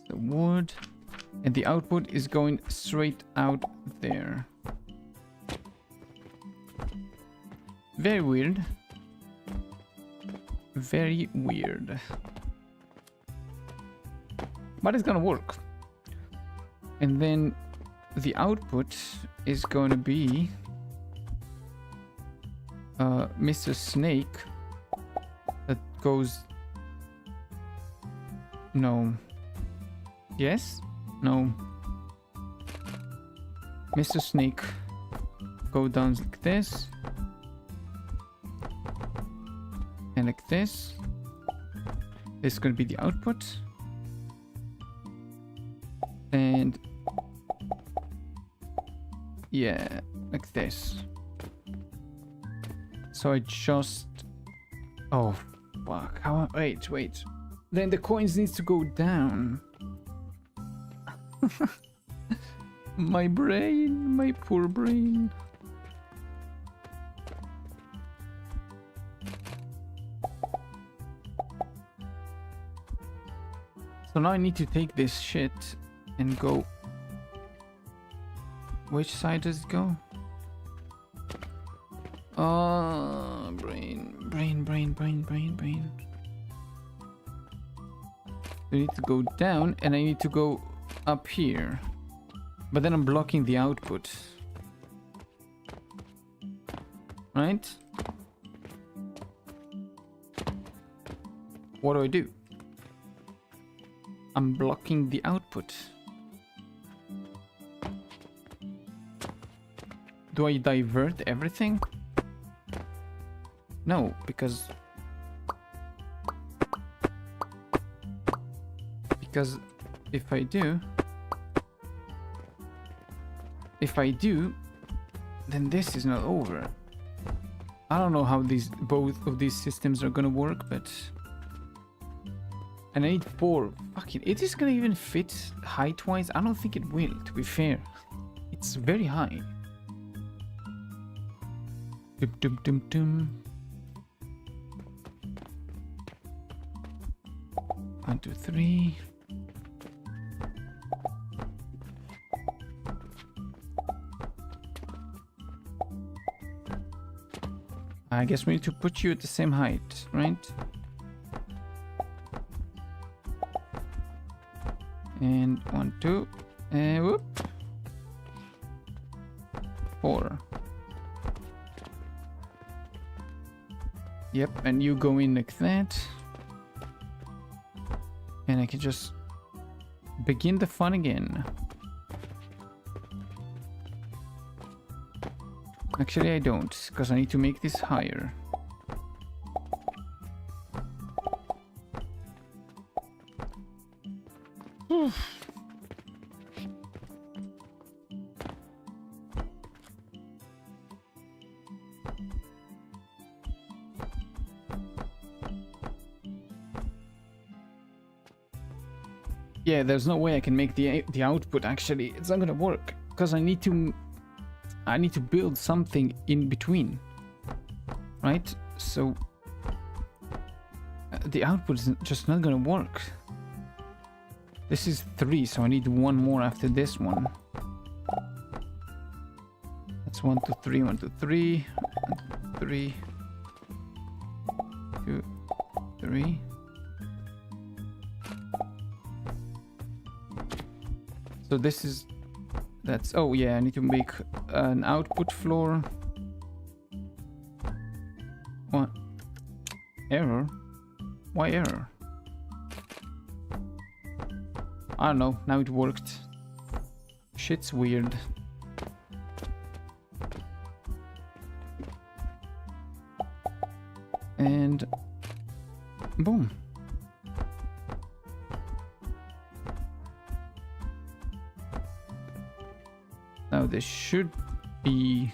The wood, and the output is going straight out there. Very weird. Very weird. But it's gonna work. And then the output is gonna be Mr. Snake that goes... No. Yes? No. Mr. Snake go down like this. And like this. This is going to be the output. And... yeah, like this. So I just... oh, fuck. How... wait. Then the coins needs to go down. My brain. My poor brain. So now I need to take this shit and go... which side does it go? Brain. I need to go down, and I need to go up here. But then I'm blocking the output. Right? What do? I'm blocking the output. Do I divert everything? No, because if I do, then this is not over. I don't know how both of these systems are gonna work, but... And I need 4. Fucking, it is gonna even fit height-wise? I don't think it will, to be fair. It's very high. Dum dum dum dum. 1, 2, 3. I guess we need to put you at the same height, right? And 1, 2, and whoop. 4. Yep, and you go in like that. And I can just begin the fun again. Actually, I don't, because I need to make this higher. Yeah, there's no way I can make the output. Actually, it's not gonna work because I need to build something in between, right? So the output is just not gonna work. This is 3, so I need 1 more after this one. That's 1, 2, 3, 1, 2, 3, 1, 2, 3, 2, 3. So this is, that's, oh yeah, I need to make an output floor. What? Error? Why error? I don't know, now it worked. Shit's weird. And boom. Now this should be,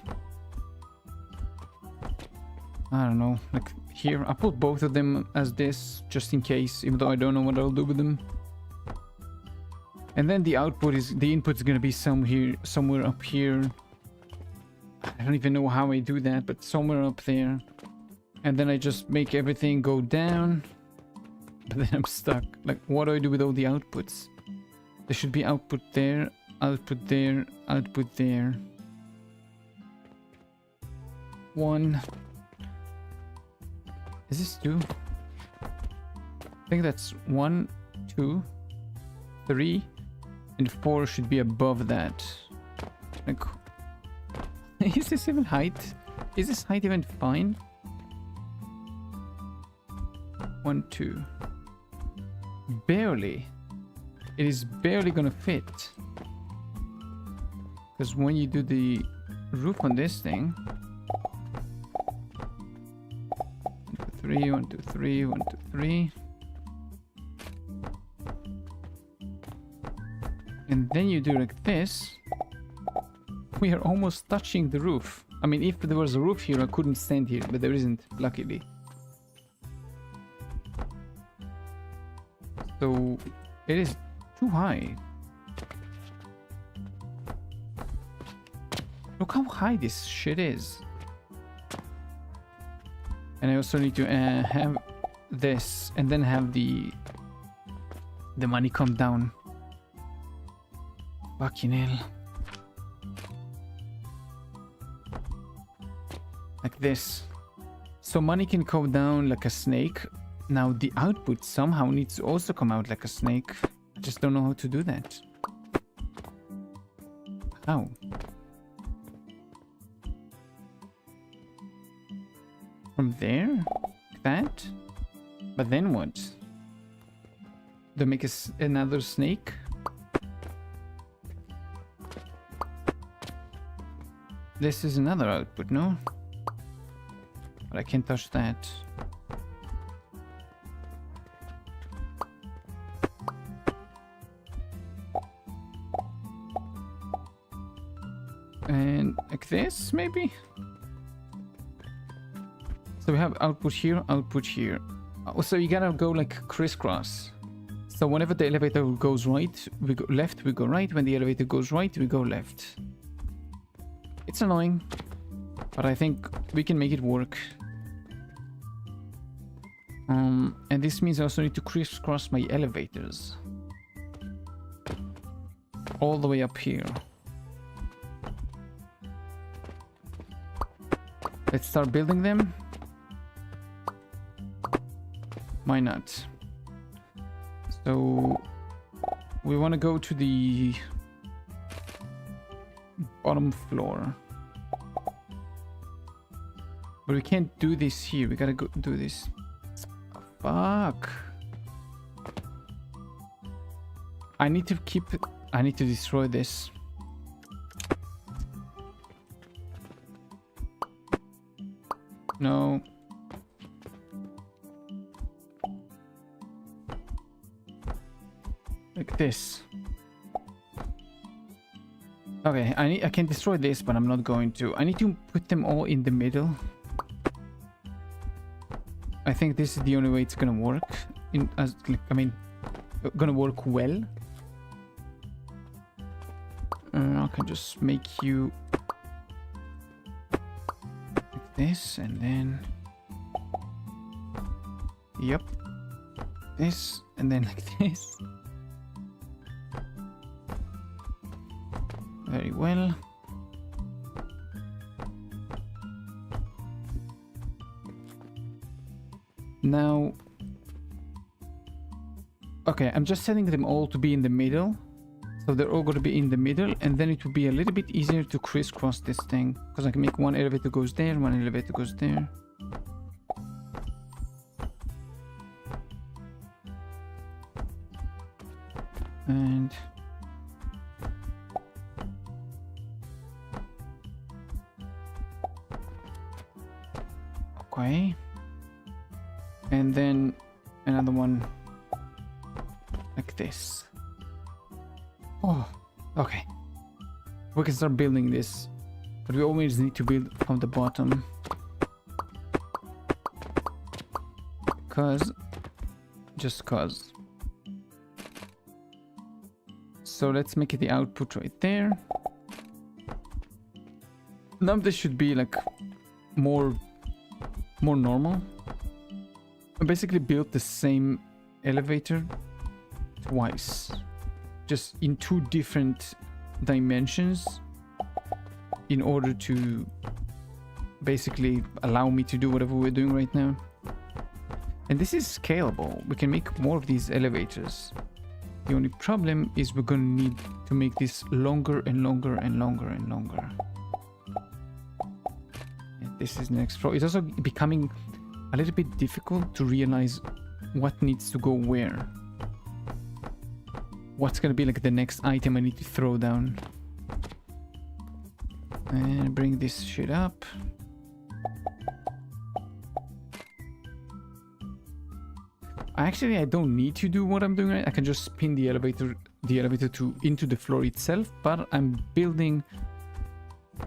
I don't know, like here. I put both of them as this just in case, even though I don't know what I'll do with them. And then the output is, the input is gonna be somewhere up here. I don't even know how I do that, but somewhere up there. And then I just make everything go down. But then I'm stuck. Like, what do I do with all the outputs? There should be output there, output there, output there. 1. Is this 2? I think that's 1, 2, 3, and 4 should be above that. Like, is this even height? Is this height even fine? 1, 2. Barely. It is barely gonna fit. Because when you do the roof on this thing, 1, 2, 3, 1, 2, 3, 1, 2, 3. And then you do like this. We are almost touching the roof. I mean, if there was a roof here, I couldn't stand here, but there isn't, luckily. So it is too high. Look how high this shit is. And I also need to have this and then have the money come down. Fucking hell. Like this. So money can go down like a snake. Now the output somehow needs to also come out like a snake. I just don't know how to do that. How? From there? Like that? But then what? Do I make another snake? This is another output, no? But I can't touch that. And like this, maybe? So we have output here, output here. Oh, so you gotta go like crisscross. So whenever the elevator goes right, we go left, we go right. When the elevator goes right, we go left. It's annoying, but I think we can make it work. And this means I also need to crisscross my elevators. All the way up here. Let's start building them. Why not? So we want to go to the bottom floor. But we can't do this here. We gotta go do this. Fuck. I need to destroy this. No. Like this. Okay, I can destroy this, but I'm not going to. I need to put them all in the middle. I think this is the only way it's gonna work. Gonna work well. I can just make you like this, and then yep, this, and then like this. Very well. Now, okay, I'm just setting them all to be in the middle. So they're all going to be in the middle, and then it will be a little bit easier to crisscross this thing. Because I can make one elevator goes there, one elevator goes there. And okay. And then another one like this. Oh, okay. We can start building this, but we always need to build from the bottom. Just cause. So let's make it the output right there. Now this should be like more normal. I basically built the same elevator twice, just in two different dimensions, in order to basically allow me to do whatever we're doing right now. And this is scalable. We can make more of these elevators. The only problem is we're gonna need to make this longer and longer and longer and longer. And this is the next floor. It's also becoming a little bit difficult to realize what needs to go where. What's gonna be like the next item I need to throw down. And bring this shit up. Actually, I don't need to do what I'm doing right. I can just spin the elevator into the floor itself, but I'm building,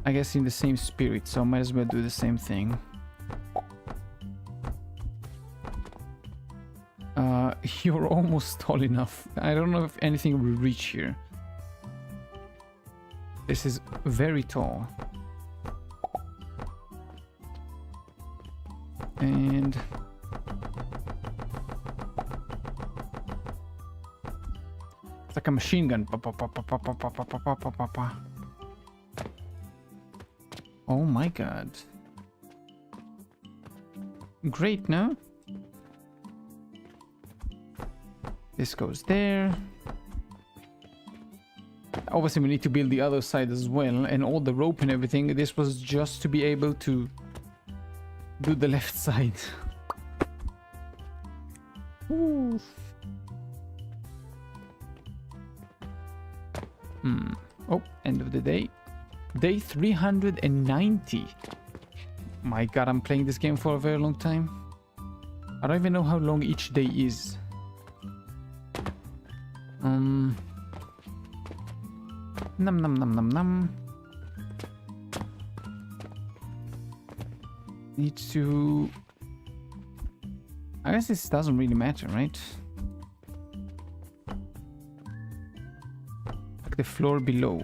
I guess, in the same spirit, so I might as well do the same thing. You're almost tall enough. I don't know if anything will reach here. This is very tall. And it's like a machine gun. Oh my god. Great, no? This goes there. Obviously we need to build the other side as well, and all the rope and everything. This was just to be able to do the left side. Ooh. Oh, end of the day. Day 390. My god, I'm playing this game for a very long time. I don't even know how long each day is. Num num num num num. need to... I guess this doesn't really matter, right? Like the floor below.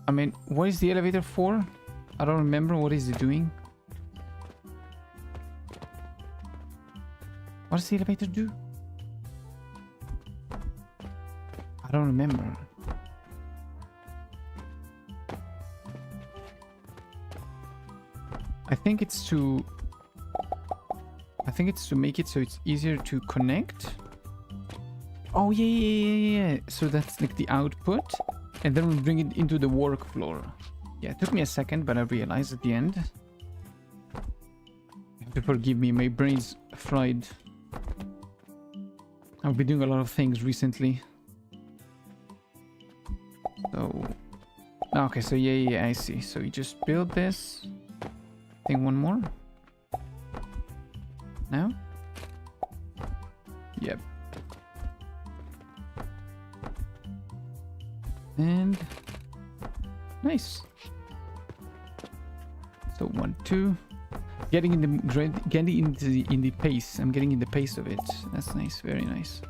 I mean, what is the elevator for? I don't remember. What is it doing? What does the elevator do? I don't remember. I think it's to make it so it's easier to connect. Oh yeah. So that's like the output, and then we bring it into the work floor. Yeah, it took me a second, but I realized at the end. You have to forgive me, my brain's fried. I've been doing a lot of things recently. So, okay, so yeah, I see. So you just build this. I think one more. Now? Yep. And nice. So 1, 2. Getting in the pace. I'm getting in the pace of it. That's nice. Very nice.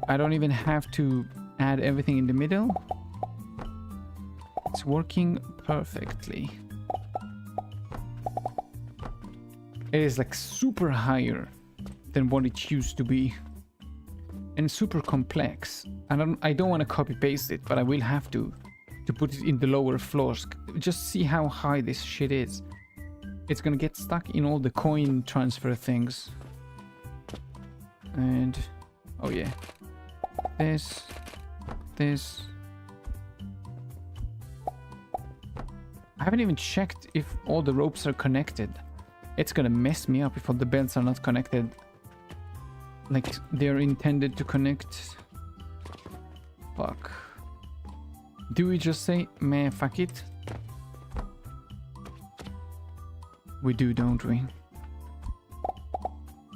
I don't even have to add everything in the middle. It's working perfectly. It is like super higher than what it used to be. And super complex. I don't want to copy paste it, but I will have to put it in the lower floors. Just see how high this shit is. It's gonna get stuck in all the coin transfer things. And oh yeah, this. I haven't even checked if all the ropes are connected. It's gonna mess me up if all the belts are not connected like they're intended to connect. Fuck. Do we just say, meh, fuck it? We do, don't we?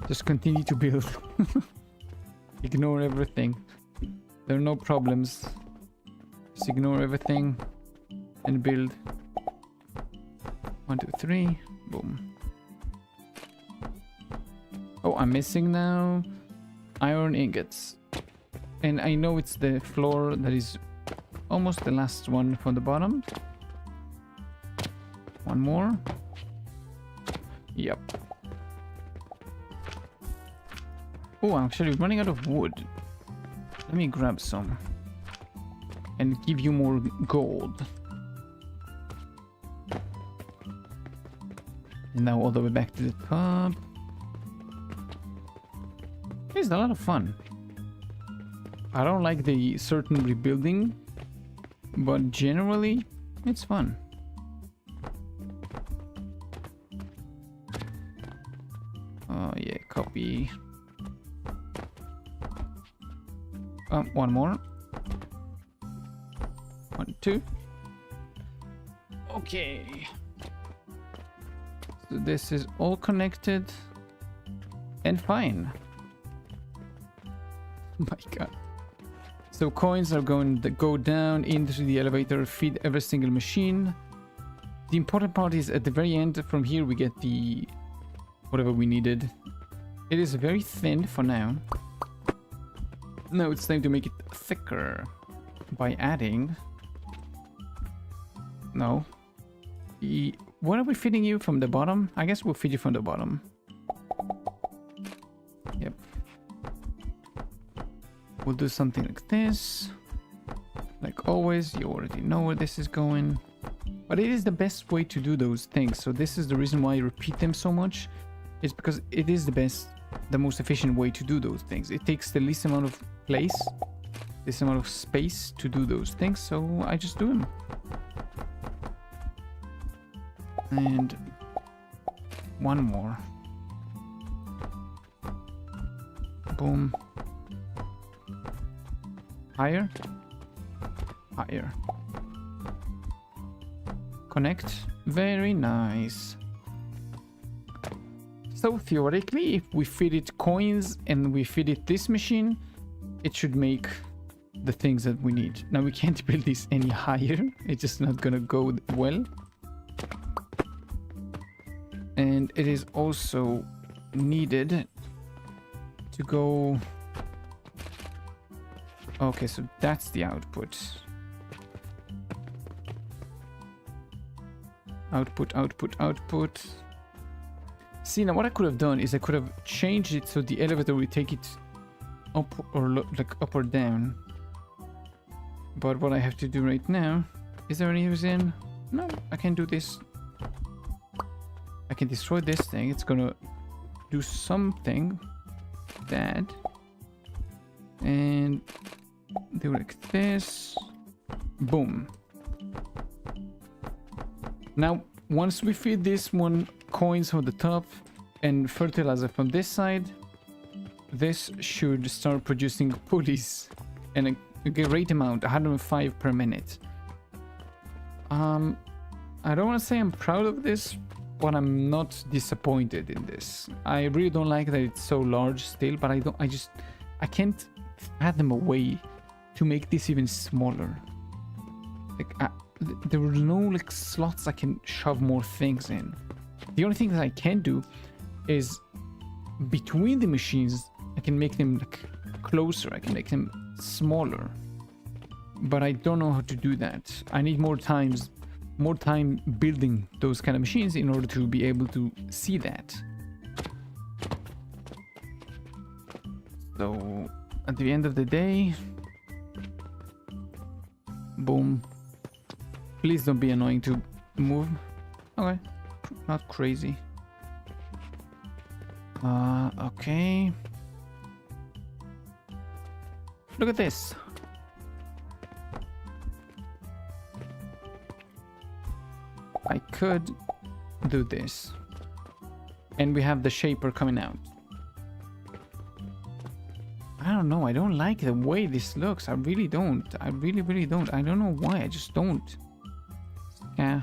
Just continue to build. Ignore everything. There are no problems. Just ignore everything and build. 1, 2, 3. Boom. Oh, I'm missing now iron ingots. And I know it's the floor that is almost the last one from the bottom. One more. Yep. Oh, I'm actually running out of wood. Let me grab some. And give you more gold. And now all the way back to the top. It's a lot of fun. I don't like the certain rebuilding, but generally it's fun. Oh yeah, copy. One more. 1, 2. Okay. So this is all connected and fine. My god. So coins are going to go down into the elevator, feed every single machine. The important part is at the very end. From here we get the whatever we needed. It is very thin for now. Now it's time to make it thicker by adding... No. What are we feeding you from the bottom? I guess we'll feed you from the bottom. Yep. We'll do something like this. Like always, you already know where this is going. But it is the best way to do those things. So this is the reason why I repeat them so much. It's because it is the most efficient way to do those things. It takes the least amount of place, this amount of space to do those things. So I just do them. And one more. Boom. Higher. Higher. Connect. Very nice. So theoretically, if we feed it coins and we feed it this machine, it should make the things that we need. Now we can't build this any higher. It's just not gonna go well. And it is also needed to go... Okay, so that's the output. Output. See, now what I could have done is I could have changed it so the elevator would take it up or like up or down. But what I have to do right now... Is there any reason? No, I can do this. I can destroy this thing. It's gonna do something bad. And do like this. Boom. Now, once we feed this one coins from the top and fertilizer from this side, this should start producing pulleys and a great amount, 105 per minute. I don't want to say I'm proud of this, but I'm not disappointed in this. I really don't like that it's so large still, but I can't fathom a way to make this even smaller. Like, there were no like slots I can shove more things in. The only thing that I can do is between the machines, I can make them like closer. I can make them smaller, but I don't know how to do that. I need more time building those kind of machines in order to be able to see that. So at the end of the day, boom. Please don't be annoying to move. Okay, not crazy. Okay. Look at this. I could do this. And we have the shaper coming out. I don't know. I don't like the way this looks. I really don't. I really don't. I don't know why. I just don't. Yeah.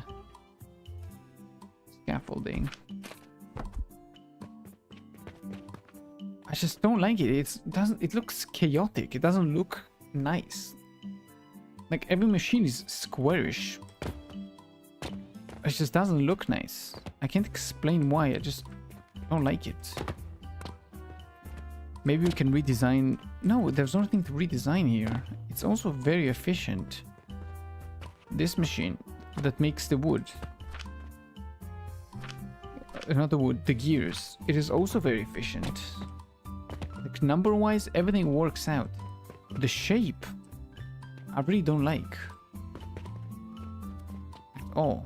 Scaffolding. I just don't like it. It looks chaotic. It doesn't look nice. Like every machine is squarish. It just doesn't look nice. I can't explain why. I just don't like it. Maybe we can redesign. No, there's nothing to redesign here. It's also very efficient. This machine that makes the wood. Not the wood, the gears. It is also very efficient. Like number-wise, everything works out. The shape, I really don't like. Oh,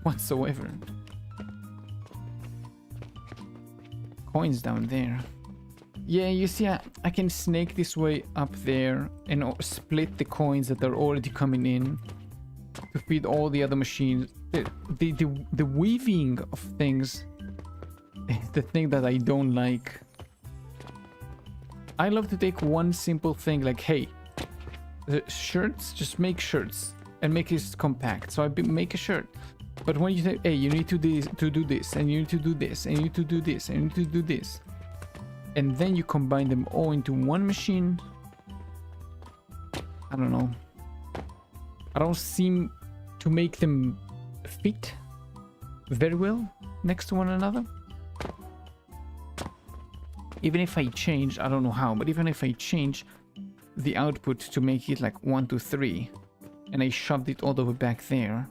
whatsoever. Coins down there. Yeah, you see, I can snake this way up there and split the coins that are already coming in to feed all the other machines. The weaving of things is the thing that I don't like. I love to take one simple thing like, hey, the shirts, just make shirts and make it compact. So I make a shirt. But when you say, hey, you need to do this, and you need to do this, and you need to do this, and you need to do this, and then you combine them all into one machine, I don't know. I don't seem to make them fit very well next to one another. Even if I change, I don't know how, but even if I change the output to make it like 1, 2, 3, and I shoved it all the way back there,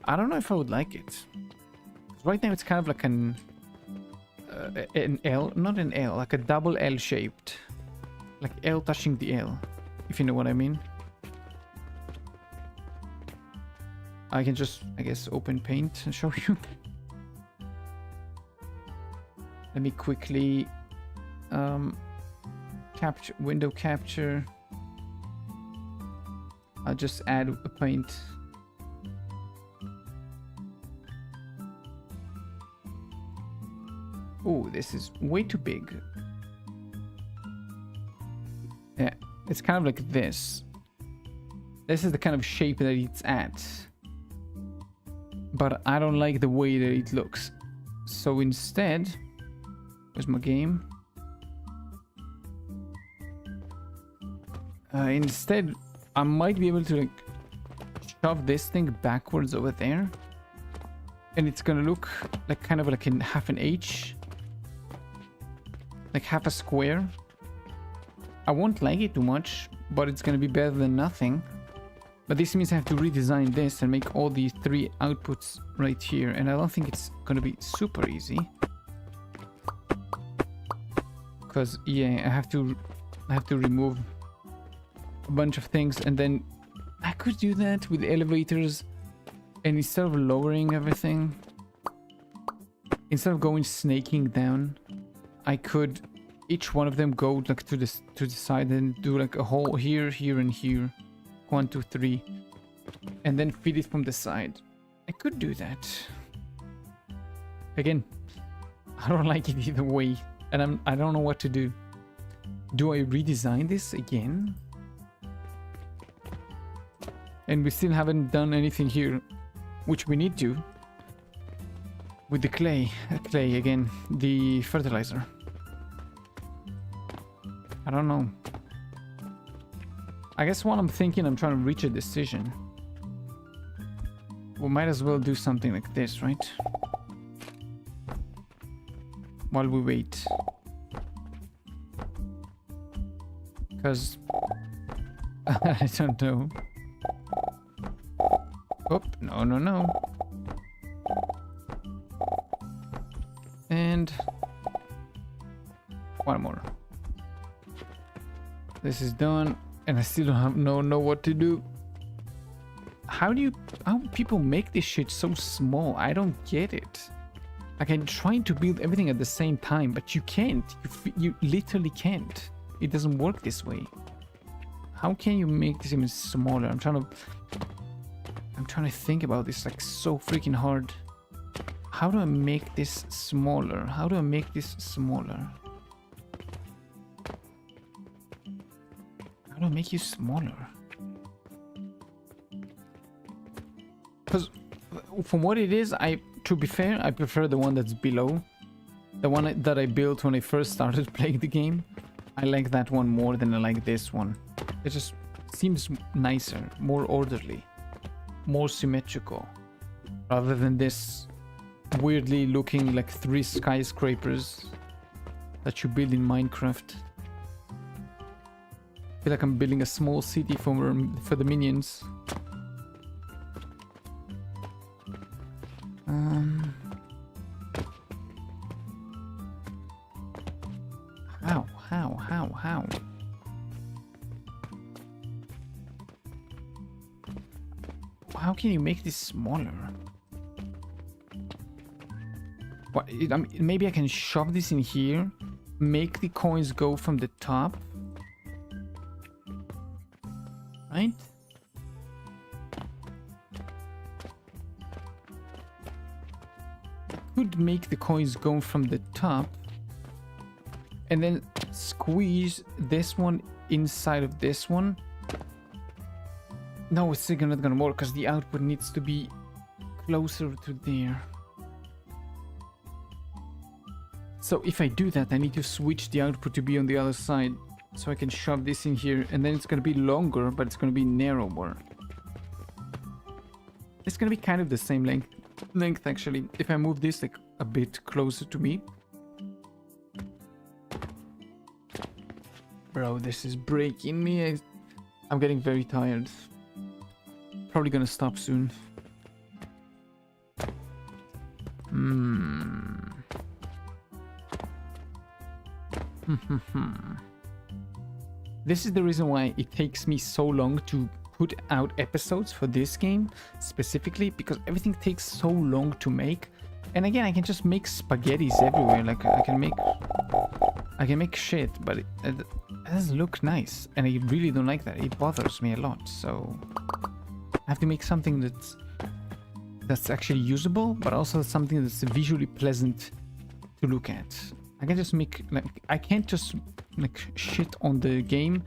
I don't know if I would like it. Right now it's kind of like an L, not an L, like a double L shaped. Like L touching the L, if you know what I mean. I can just, I guess, open paint and show you. Let me quickly window capture. I'll just add a paint. Oh, this is way too big. Yeah, it's kind of like this. This is the kind of shape that it's at. But I don't like the way that it looks. So instead, where's my game? Instead, I might be able to like shove this thing backwards over there. And it's gonna look like kind of like in half an H. Like half a square. I won't like it too much, but it's gonna be better than nothing. But this means I have to redesign this and make all these 3 outputs right here. And I don't think it's gonna be super easy. Because yeah, I have to remove a bunch of things, and then I could do that with elevators, and instead of lowering everything, instead of going snaking down, I could each one of them go like to the side and do like a hole here, here, and here. 1, 2, 3, and then feed it from the side. I could do that. Again, I don't like it either way, and I don't know what to do. Do I redesign this again? And we still haven't done anything here, which we need to. With the clay again, the fertilizer. I don't know. I guess while I'm thinking, I'm trying to reach a decision. We might as well do something like this, right? While we wait. Because I don't know. Oh, no. And one more. This is done, and I still don't know what to do. How people make this shit so small? I don't get it. Like, I'm trying to build everything at the same time, but you can't. You literally can't. It doesn't work this way. How can you make this even smaller? I'm trying to think about this like so freaking hard. How do I make this smaller? How do I make this smaller? How do I make you smaller? Because from what it is, to be fair, I prefer the one that's below. The one that I built when I first started playing the game. I like that one more than I like this one. It just seems nicer, more orderly, more symmetrical, rather than this weirdly looking like 3 skyscrapers that you build in Minecraft. I feel like I'm building a small city for the minions. How? How can you make this smaller? What? Maybe I can shove this in here, make the coins go from the top, right? I could make the coins go from the top, and then squeeze this one inside of this one. No, it's still not gonna work because the output needs to be closer to there. So if I do that, I need to switch the output to be on the other side, so I can shove this in here, and then it's gonna be longer, but it's gonna be narrower. It's gonna be kind of the same length actually, if I move this like a bit closer to me. Bro, this is breaking me. I'm getting very tired. Probably gonna stop soon. This is the reason why it takes me so long to put out episodes for this game specifically, because everything takes so long to make. And again, I can just make spaghettis everywhere. Like I can make shit, but it doesn't look nice, and I really don't like that. It bothers me a lot. So I have to make something that's actually usable, but also something that's visually pleasant to look at. I can just make I can't just like shit on the game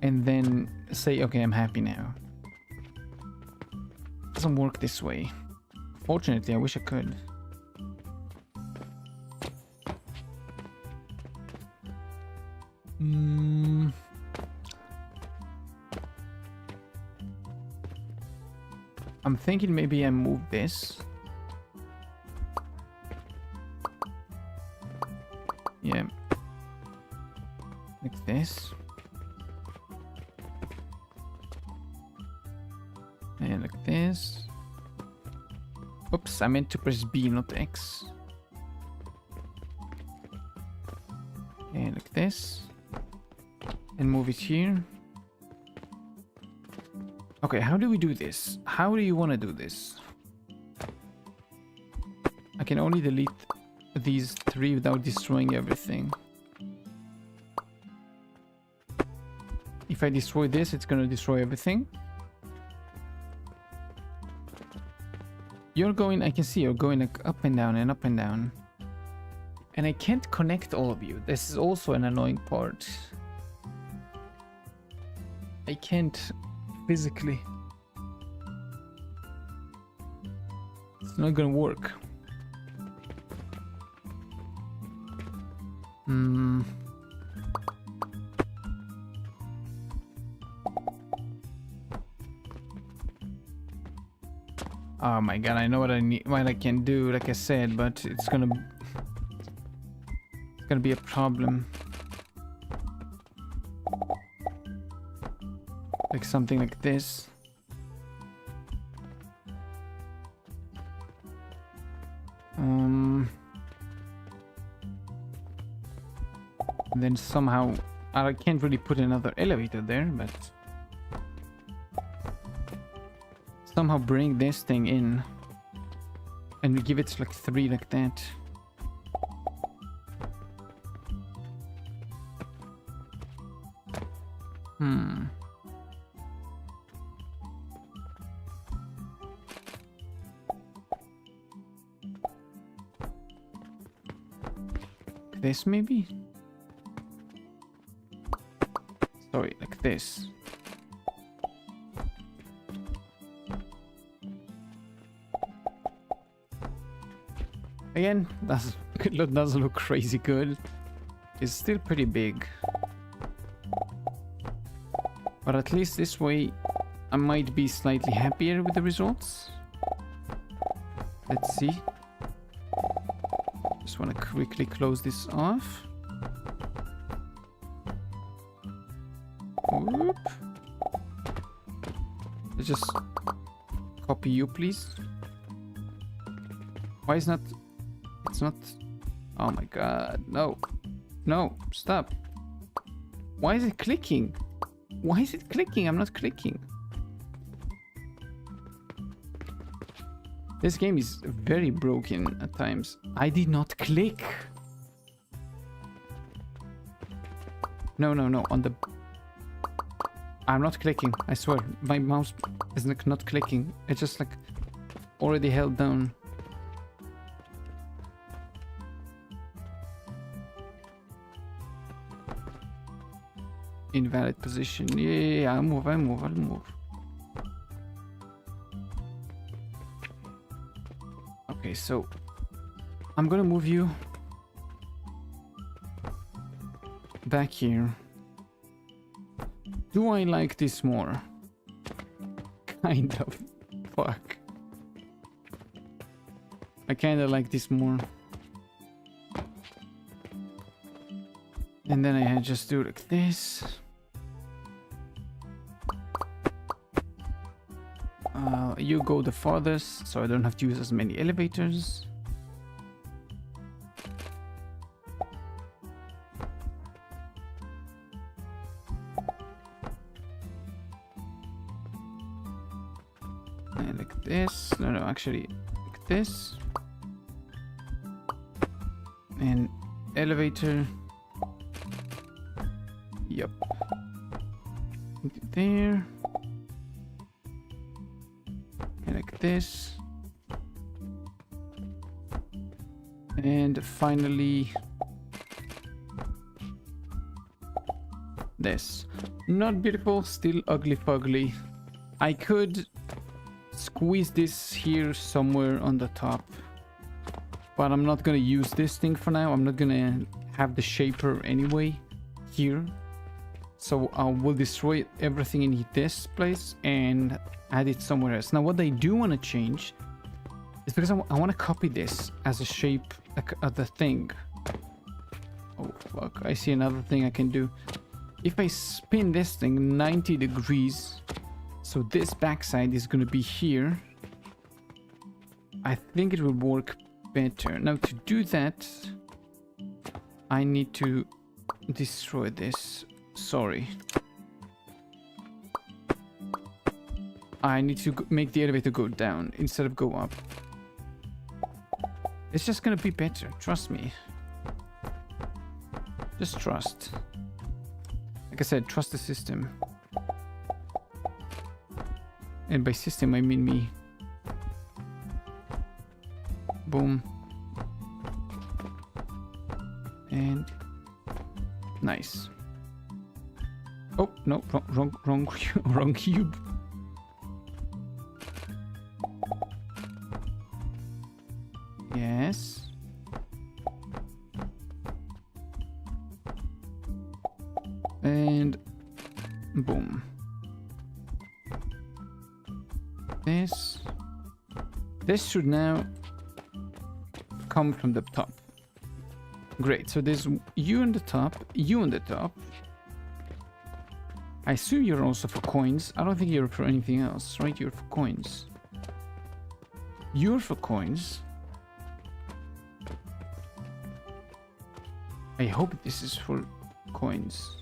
and then say, okay, I'm happy now. It doesn't work this way. Fortunately, I wish I could. I'm thinking maybe I move this. Yeah. Like this. And like this. Oops, I meant to press B, not X. And like this. And move it here. Okay, how do we do this? How do you want to do this? I can only delete these 3 without destroying everything. If I destroy this, it's gonna destroy everything. You're going, I can see you're going like up and down and up and down. And I can't connect all of you. This is also an annoying part. I can't physically. It's not gonna work. Oh my god, I know what I need, what I can do, like I said, but it's gonna be a problem. Like something like this. And then somehow I can't really put another elevator there, but somehow bring this thing in and we give it like 3 like that. This maybe? Sorry, like this. Again, that doesn't look crazy good. It's still pretty big. But at least this way I might be slightly happier with the results. Let's see. Just want to quickly close this off. Whoop. Let's just copy you, please. Why is not... It's not... Oh my god, no. No, stop. Why is it clicking? Why is it clicking? I'm not clicking. This game is very broken at times. I did not click. No, no, no. On the... I'm not clicking. I swear. My mouse is like not clicking. It's just like already held down. Invalid position. Yeah, I'll move, I'll move, I'll move. Okay, so I'm gonna move you back here. Do I like this more? Kind of. Fuck. I kinda like this more. And then I just do like this. You go the farthest, so I don't have to use as many elevators. And like this. No, no, actually, like this. And elevator. Yep. There. Like this. And finally this. Not beautiful, still ugly fugly. I could squeeze this here somewhere on the top, but I'm not gonna use this thing for now. I'm not gonna have the shaper anyway here, So I will destroy everything in this place and add it somewhere else. Now what I do want to change is because I want to copy this as a shape of the thing. Oh fuck, I see another thing I can do. If I spin this thing 90 degrees, so this backside is going to be here, I think it will work better. Now to do that, I need to destroy this. Sorry. I need to make the elevator go down instead of go up. It's just gonna be better, trust me. Just trust. Like I said, trust the system. And by system I mean me. Boom. And nice. Oh no, wrong cube. Yes. And boom. This should now come from the top. Great, so there's you on the top, you on the top. I assume you're also for coins. I don't think you're for anything else, right? You're for coins. You're for coins. I hope this is for coins.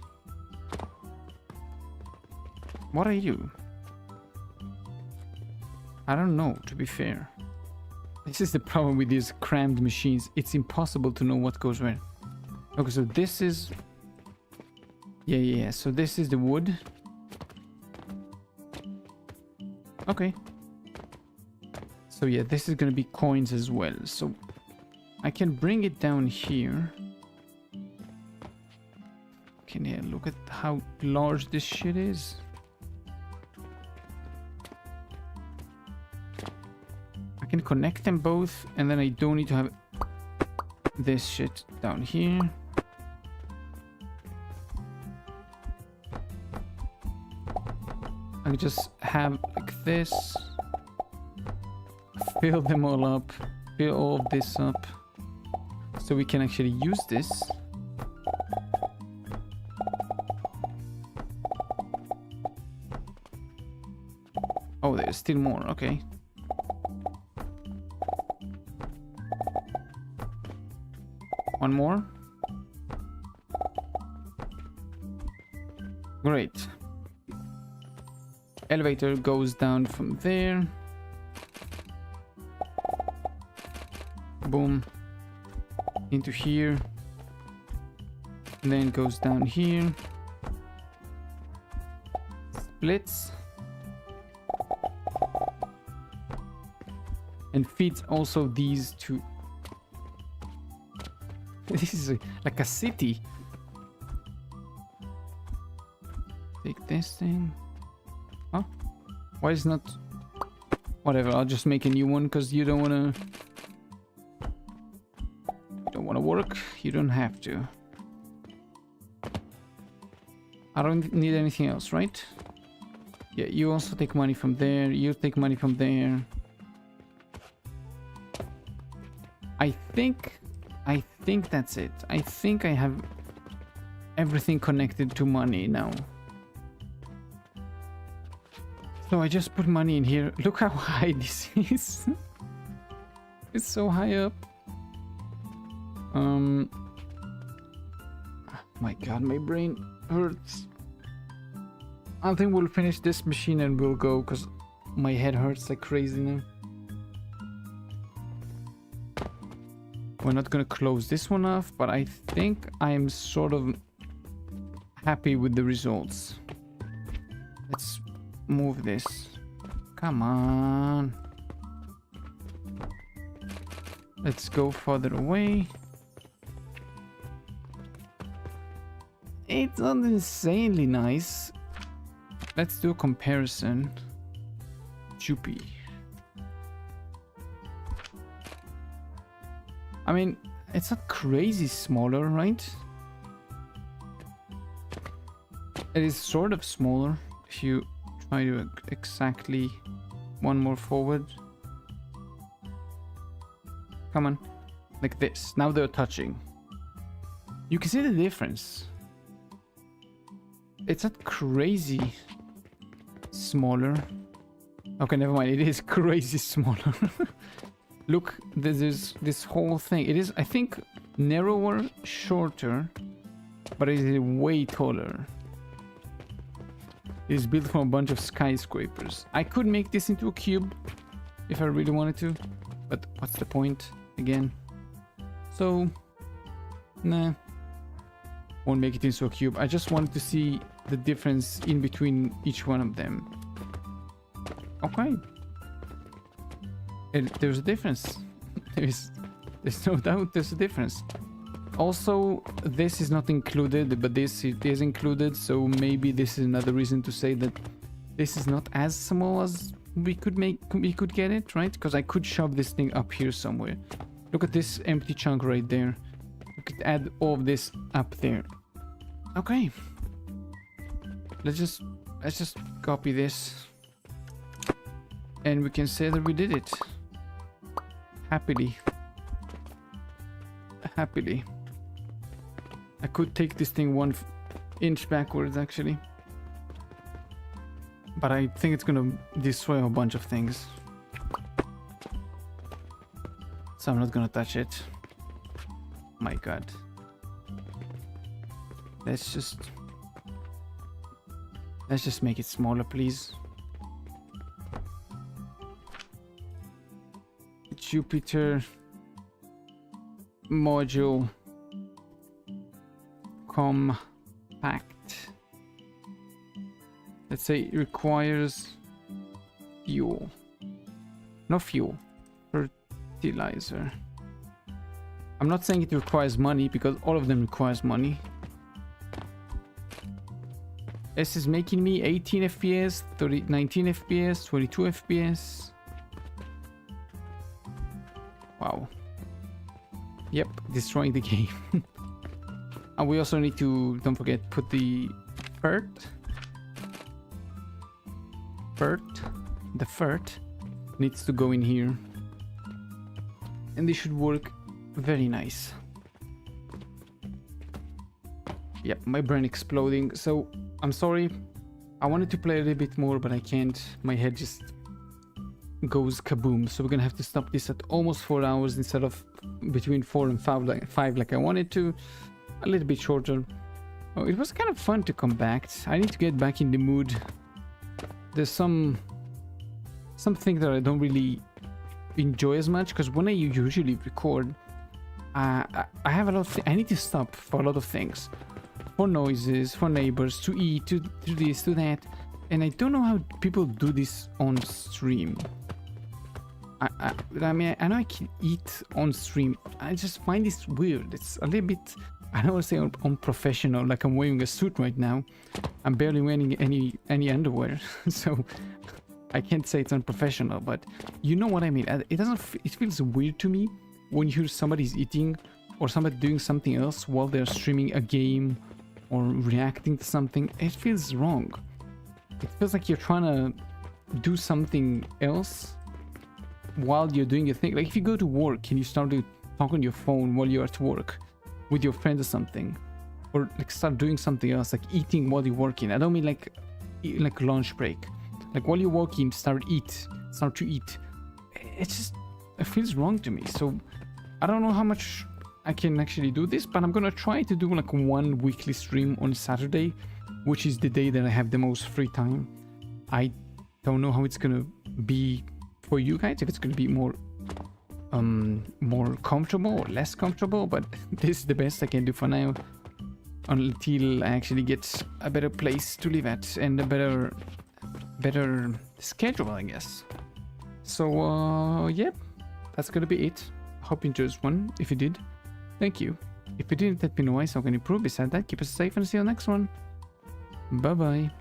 What are you? I don't know, to be fair. This is the problem with these crammed machines. It's impossible to know what goes where. Okay, so this is... Yeah. So this is the wood. Okay. So yeah, this is gonna be coins as well. So I can bring it down here. Can you look at how large this shit is? I can connect them both, and then I don't need to have this shit down here. I just have like this. Fill them all up. Fill all of this up. So we can actually use this. Oh, there's still more. Okay. One more. Great. Elevator goes down from there. Boom. Into here. And then goes down here. Splits. And feeds also these two. This is like a city. Take this thing. Huh? Why is not... Whatever, I'll just make a new one because you don't wanna... You don't wanna work? You don't have to. I don't need anything else, right? Yeah, you also take money from there. You take money from there. I think that's it. I think I have everything connected to money now. So I just put money in here. Look how high this is. It's so high up. My god, my brain hurts. I think we'll finish this machine and we'll go because my head hurts like crazy now. We're not gonna close this one off, but I think I'm sort of happy with the results. Let's move this. Come on. Let's go further away. It's not insanely nice. Let's do a comparison. Choopy. I mean, it's not crazy smaller, right? It is sort of smaller if you try to exactly one more forward. Come on. Like this. Now they're touching. You can see the difference. It's not crazy smaller. Okay, never mind. It is crazy smaller. Look, there's this whole thing. It is, I think, narrower, shorter, but it is way taller. It is built from a bunch of skyscrapers. I could make this into a cube if I really wanted to, but what's the point again? So, nah, won't make it into a cube. I just wanted to see the difference in between each one of them. Okay. There's a difference. There's no doubt there's a difference. Also, this is not included, but this is included, so maybe this is another reason to say that this is not as small as we could get it, right? Because I could shove this thing up here somewhere. Look at this empty chunk right there. We could add all of this up there. Okay. Let's just copy this. And we can say that we did it. Happily. Happily. I could take this thing 1 inch backwards, actually. But I think it's gonna destroy a bunch of things. So I'm not gonna touch it. My god. Let's just make it smaller, please. Jupiter module compact. Let's say it requires fuel. No fuel. Fertilizer. I'm not saying it requires money because all of them requires money. This is making me 18 FPS, 19 FPS, 22 FPS. Wow. Yep, destroying the game. And we also need to, don't forget, put the fert. The fert needs to go in here. And they should work very nice. Yep, my brain exploding. So, I'm sorry. I wanted to play a little bit more, but I can't. My head just goes kaboom. So we're gonna have to stop this at almost 4 hours instead of between 4 and 5 like I wanted to. A little bit shorter. Oh, it was kind of fun to come back. I need to get back in the mood. There's something that I don't really enjoy as much, because when I usually record, I have a lot of I need to stop for a lot of things. For noises, for neighbors, to eat, to do this, to that. And I don't know how people do this on stream. I mean, I know I can eat on stream. I just find this weird. It's a little bit, I don't want to say unprofessional, like I'm wearing a suit right now. I'm barely wearing any underwear, so I can't say it's unprofessional, but you know what I mean. It feels weird to me when you hear somebody's eating or somebody doing something else while they're streaming a game or reacting to something. It feels wrong. It feels like you're trying to do something else while you're doing a thing. Like if you go to work and you start to talk on your phone while you're at work with your friend or something, or like start doing something else, like eating while you're working. I don't mean like lunch break. Like while you're working, start to eat. It feels wrong to me. So I don't know how much I can actually do this, but I'm gonna try to do like one weekly stream on Saturday, which is the day that I have the most free time. I don't know how it's gonna be for you guys, if it's gonna be more comfortable or less comfortable, but this is the best I can do for now until I actually get a better place to live at and a better schedule, I guess. So yep, that's gonna be it. I hope you enjoyed this one. If you did, thank you. If you didn't, let me know how I can improve. Besides that, keep us safe and see you on the next one. Bye bye.